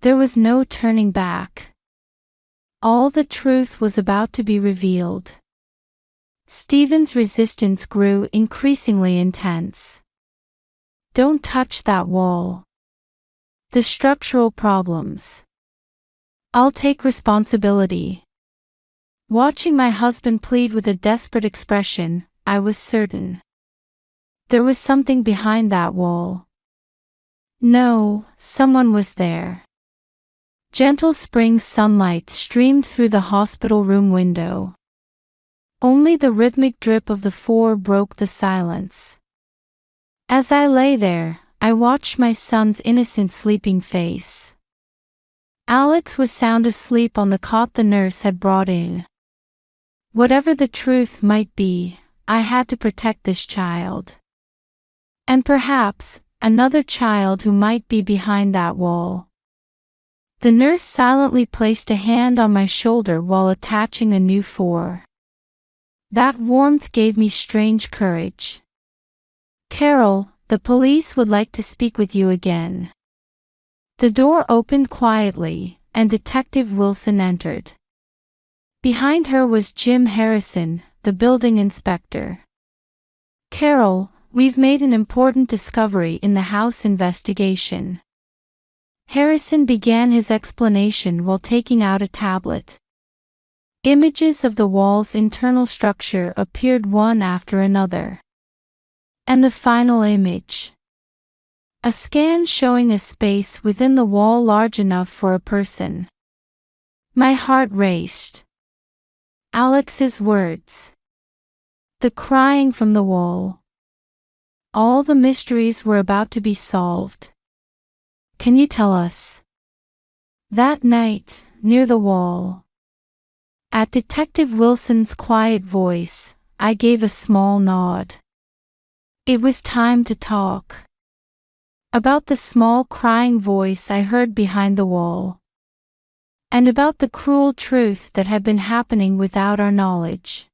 There was no turning back. All the truth was about to be revealed. Stephen's resistance grew increasingly intense. "Don't touch that wall. The structural problems. I'll take responsibility." Watching my husband plead with a desperate expression, I was certain. There was something behind that wall. No, someone was there. Gentle spring sunlight streamed through the hospital room window. Only the rhythmic drip of the floor broke the silence. As I lay there, I watched my son's innocent sleeping face. Alex was sound asleep on the cot the nurse had brought in. Whatever the truth might be, I had to protect this child. And perhaps, another child who might be behind that wall. The nurse silently placed a hand on my shoulder while attaching a new four. That warmth gave me strange courage. "Carol, the police would like to speak with you again." The door opened quietly, and Detective Wilson entered. Behind her was Jim Harrison, the building inspector. "Carol, we've made an important discovery in the house investigation." Harrison began his explanation while taking out a tablet. Images of the wall's internal structure appeared one after another. And the final image. A scan showing a space within the wall large enough for a person. My heart raced. Alex's words. The crying from the wall. All the mysteries were about to be solved. "Can you tell us?" That night, near the wall. At Detective Wilson's quiet voice, I gave a small nod. It was time to talk. About the small crying voice I heard behind the wall. And about the cruel truth that had been happening without our knowledge.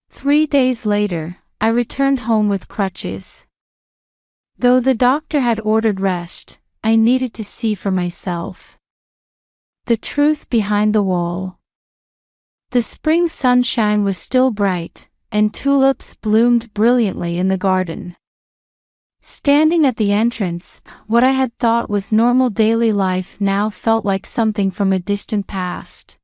3 days later, I returned home with crutches. Though the doctor had ordered rest, I needed to see for myself. The truth behind the wall. The spring sunshine was still bright, and tulips bloomed brilliantly in the garden. Standing at the entrance, what I had thought was normal daily life now felt like something from a distant past.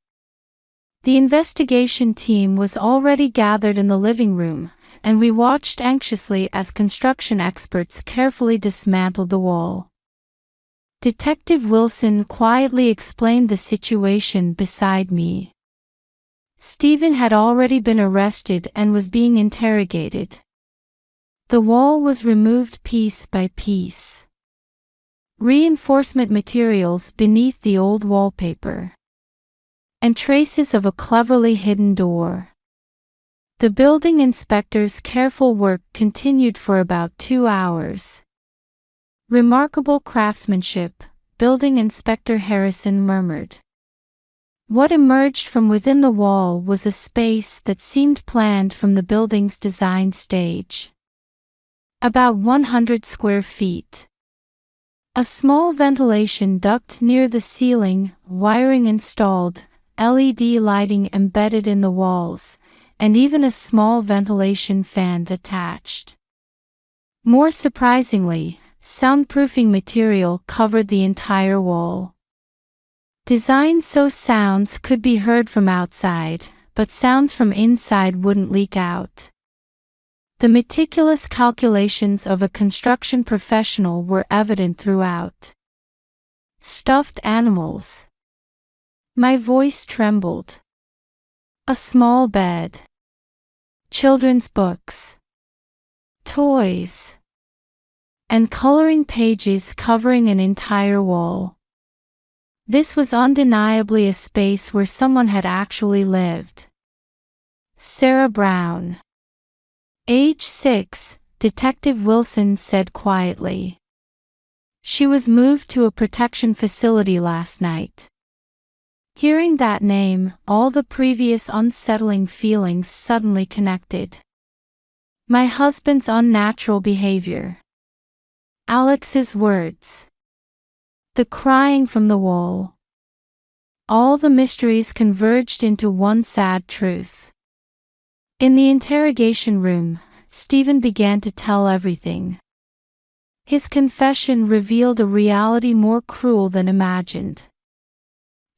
The investigation team was already gathered in the living room, and we watched anxiously as construction experts carefully dismantled the wall. Detective Wilson quietly explained the situation beside me. Stephen had already been arrested and was being interrogated. The wall was removed piece by piece. Reinforcement materials beneath the old wallpaper. And traces of a cleverly hidden door. The building inspector's careful work continued for about 2 hours. "Remarkable craftsmanship," Building Inspector Harrison murmured. What emerged from within the wall was a space that seemed planned from the building's design stage. About 100 square feet. A small ventilation duct near the ceiling, wiring installed, LED lighting embedded in the walls, and even a small ventilation fan attached. More surprisingly, soundproofing material covered the entire wall. Designed so sounds could be heard from outside, but sounds from inside wouldn't leak out. The meticulous calculations of a construction professional were evident throughout. Stuffed animals. My voice trembled. A small bed. Children's books. Toys. And coloring pages covering an entire wall. This was undeniably a space where someone had actually lived. Sarah Brown. Age 6, Detective Wilson said quietly. She was moved to a protection facility last night. Hearing that name, all the previous unsettling feelings suddenly connected. My husband's unnatural behavior. Alex's words. The crying from the wall. All the mysteries converged into one sad truth. In the interrogation room, Stephen began to tell everything. His confession revealed a reality more cruel than imagined.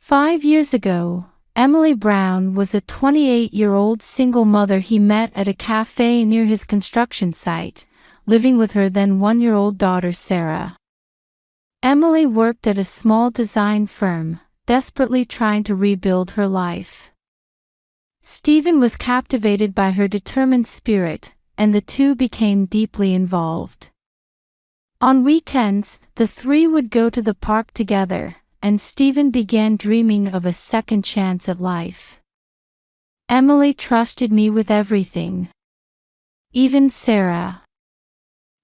5 years ago, Emily Brown was a 28-year-old single mother he met at a cafe near his construction site, living with her then 1-year-old daughter Sarah. Emily worked at a small design firm, desperately trying to rebuild her life. Stephen was captivated by her determined spirit, and the two became deeply involved. On weekends, the three would go to the park together, and Stephen began dreaming of a second chance at life. Emily trusted me with everything. Even Sarah.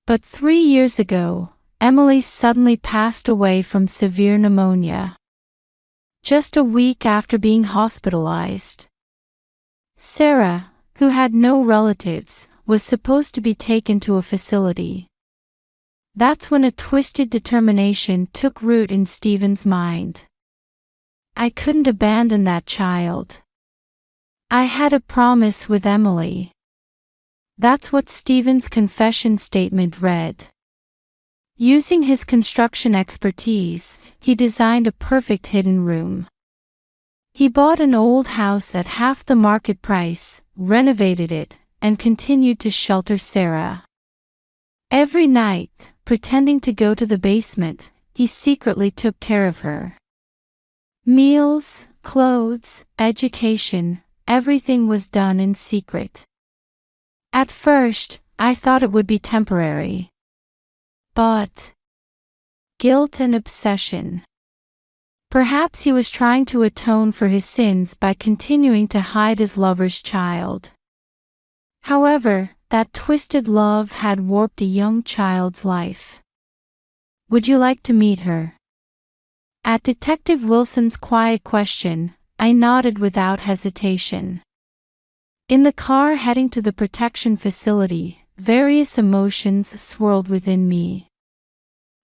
But 3 years ago, Emily suddenly passed away from severe pneumonia. Just a week after being hospitalized. Sarah, who had no relatives, was supposed to be taken to a facility. That's when a twisted determination took root in Stephen's mind. I couldn't abandon that child. I had a promise with Emily. That's what Stephen's confession statement read. Using his construction expertise, he designed a perfect hidden room. He bought an old house at half the market price, renovated it, and continued to shelter Sarah. Every night, pretending to go to the basement, he secretly took care of her. Meals, clothes, education, everything was done in secret. At first, I thought it would be temporary. But guilt and obsession. Perhaps he was trying to atone for his sins by continuing to hide his lover's child. However, that twisted love had warped a young child's life. Would you like to meet her? At Detective Wilson's quiet question, I nodded without hesitation. In the car heading to the protection facility, various emotions swirled within me.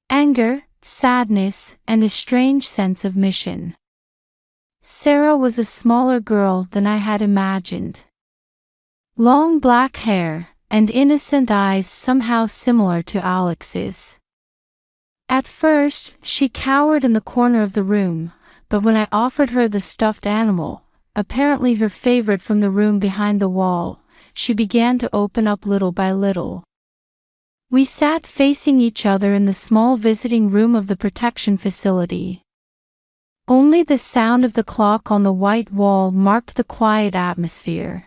Anger, sadness, and a strange sense of mission. Sarah was a smaller girl than I had imagined. Long black hair, and innocent eyes somehow similar to Alex's. At first, she cowered in the corner of the room, but when I offered her the stuffed animal, apparently her favorite from the room behind the wall, she began to open up little by little. We sat facing each other in the small visiting room of the protection facility. Only the sound of the clock on the white wall marked the quiet atmosphere.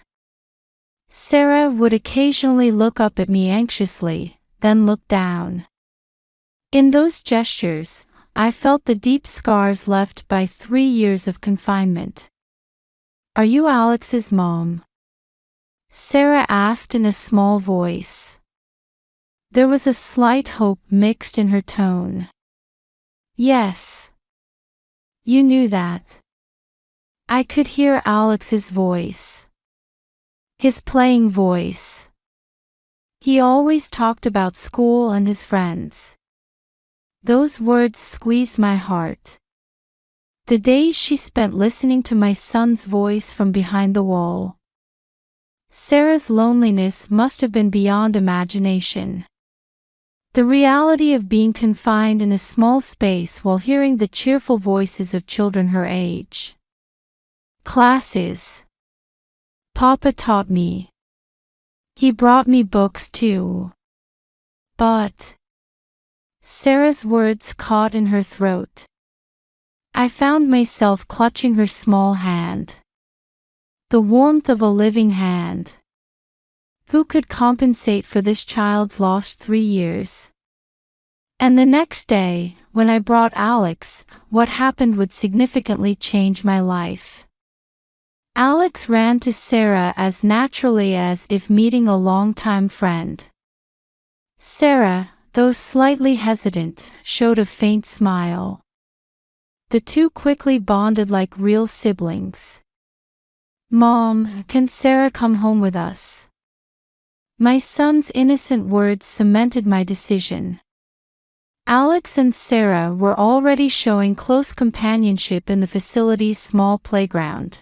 Sarah would occasionally look up at me anxiously, then look down. In those gestures, I felt the deep scars left by 3 years of confinement. Are you Alex's mom? Sarah asked in a small voice. There was a slight hope mixed in her tone. Yes. You knew that. I could hear Alex's voice. His playing voice. He always talked about school and his friends. Those words squeezed my heart. The days she spent listening to my son's voice from behind the wall. Sarah's loneliness must have been beyond imagination. The reality of being confined in a small space while hearing the cheerful voices of children her age. Classes. Papa taught me. He brought me books too. But Sarah's words caught in her throat. I found myself clutching her small hand. The warmth of a living hand. Who could compensate for this child's lost 3 years? And the next day, when I brought Alex, what happened would significantly change my life. Alex ran to Sarah as naturally as if meeting a longtime friend. Sarah, though slightly hesitant, showed a faint smile. The two quickly bonded like real siblings. Mom, can Sarah come home with us? My son's innocent words cemented my decision. Alex and Sarah were already showing close companionship in the facility's small playground.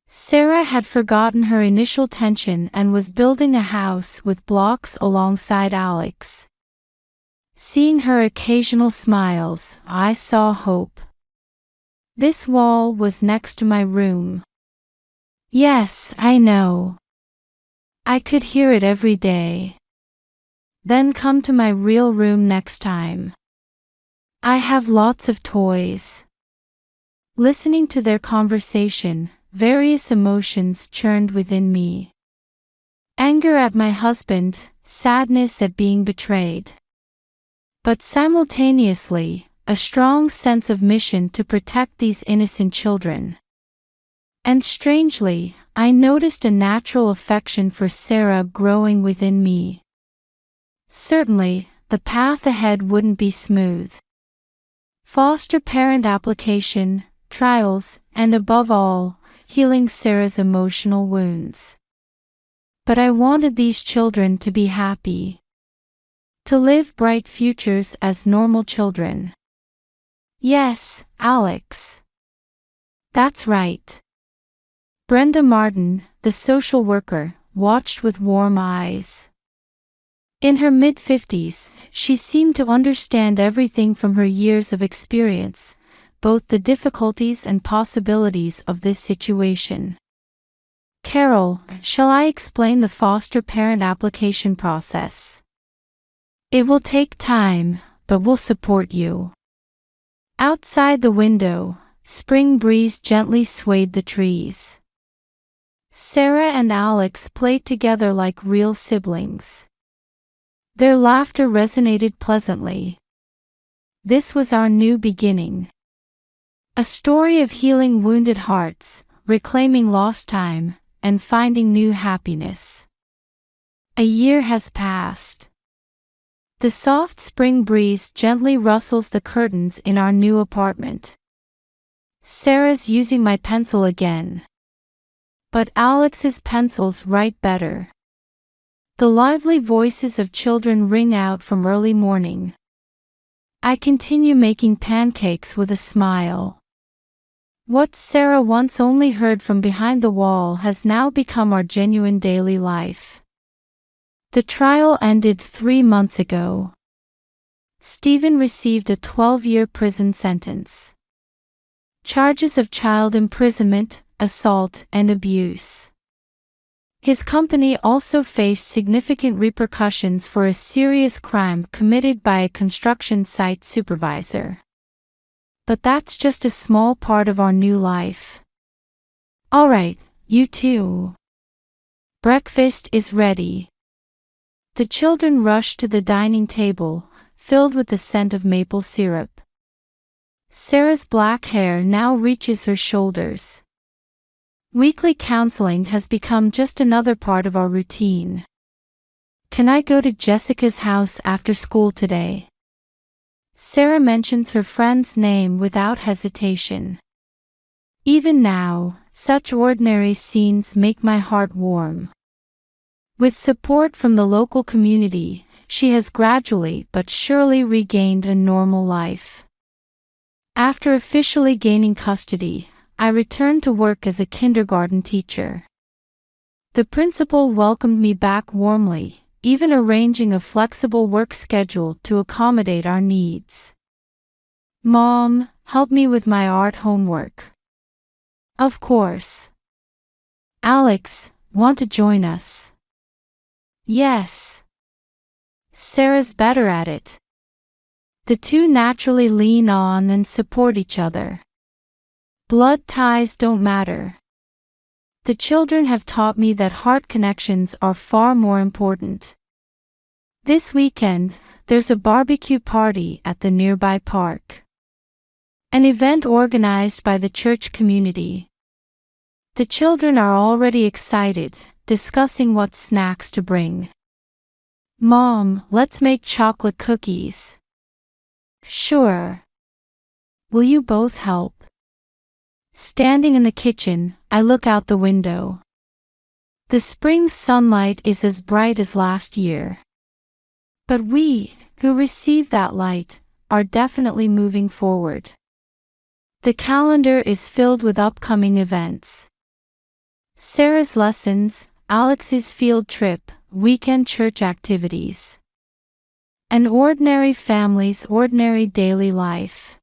Sarah had forgotten her initial tension and was building a house with blocks alongside Alex. Seeing her occasional smiles, I saw hope. This wall was next to my room. Yes, I know. I could hear it every day. Then come to my real room next time. I have lots of toys. Listening to their conversation, various emotions churned within me. Anger at my husband, sadness at being betrayed. But simultaneously, a strong sense of mission to protect these innocent children. And strangely, I noticed a natural affection for Sarah growing within me. Certainly, the path ahead wouldn't be smooth. Foster parent application, trials, and above all, healing Sarah's emotional wounds. But I wanted these children to be happy. To live bright futures as normal children. Yes, Alex. That's right. Brenda Martin, the social worker, watched with warm eyes. In her mid-50s, she seemed to understand everything from her years of experience, both the difficulties and possibilities of this situation. Carol, shall I explain the foster parent application process? It will take time, but we'll support you. Outside the window, spring breeze gently swayed the trees. Sarah and Alex played together like real siblings. Their laughter resonated pleasantly. This was our new beginning. A story of healing wounded hearts, reclaiming lost time, and finding new happiness. A year has passed. The soft spring breeze gently rustles the curtains in our new apartment. Sarah's using my pencil again. But Alex's pencils write better. The lively voices of children ring out from early morning. I continue making pancakes with a smile. What Sarah once only heard from behind the wall has now become our genuine daily life. The trial ended 3 months ago. Stephen received a 12-year prison sentence. Charges of child imprisonment, assault, and abuse. His company also faced significant repercussions for a serious crime committed by a construction site supervisor. But that's just a small part of our new life. Alright, you two. Breakfast is ready. The children rushed to the dining table, filled with the scent of maple syrup. Sarah's black hair now reaches her shoulders. Weekly counseling has become just another part of our routine. Can I go to Jessica's house after school today? Sarah mentions her friend's name without hesitation. Even now, such ordinary scenes make my heart warm. With support from the local community, she has gradually but surely regained a normal life. After officially gaining custody, I returned to work as a kindergarten teacher. The principal welcomed me back warmly, even arranging a flexible work schedule to accommodate our needs. Mom, help me with my art homework. Of course. Alex, want to join us? Yes. Sarah's better at it. The two naturally lean on and support each other. Blood ties don't matter. The children have taught me that heart connections are far more important. This weekend, there's a barbecue party at the nearby park. An event organized by the church community. The children are already excited, discussing what snacks to bring. Mom, let's make chocolate cookies. Sure. Will you both help? Standing in the kitchen, I look out the window. The spring sunlight is as bright as last year. But we, who receive that light, are definitely moving forward. The calendar is filled with upcoming events. Sarah's lessons, Alex's field trip, weekend church activities. An ordinary family's ordinary daily life.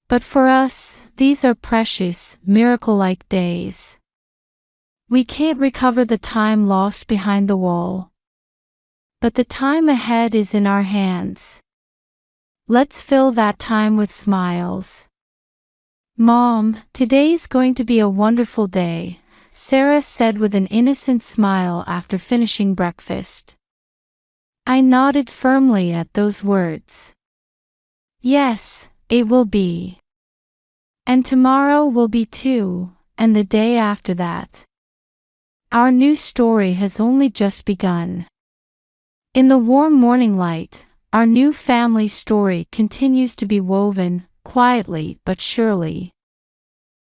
But for us, these are precious, miracle-like days. We can't recover the time lost behind the wall. But the time ahead is in our hands. Let's fill that time with smiles. Mom, today's going to be a wonderful day, Sarah said with an innocent smile after finishing breakfast. I nodded firmly at those words. Yes, it will be. And tomorrow will be too, and the day after that. Our new story has only just begun. In the warm morning light, our new family story continues to be woven, quietly but surely.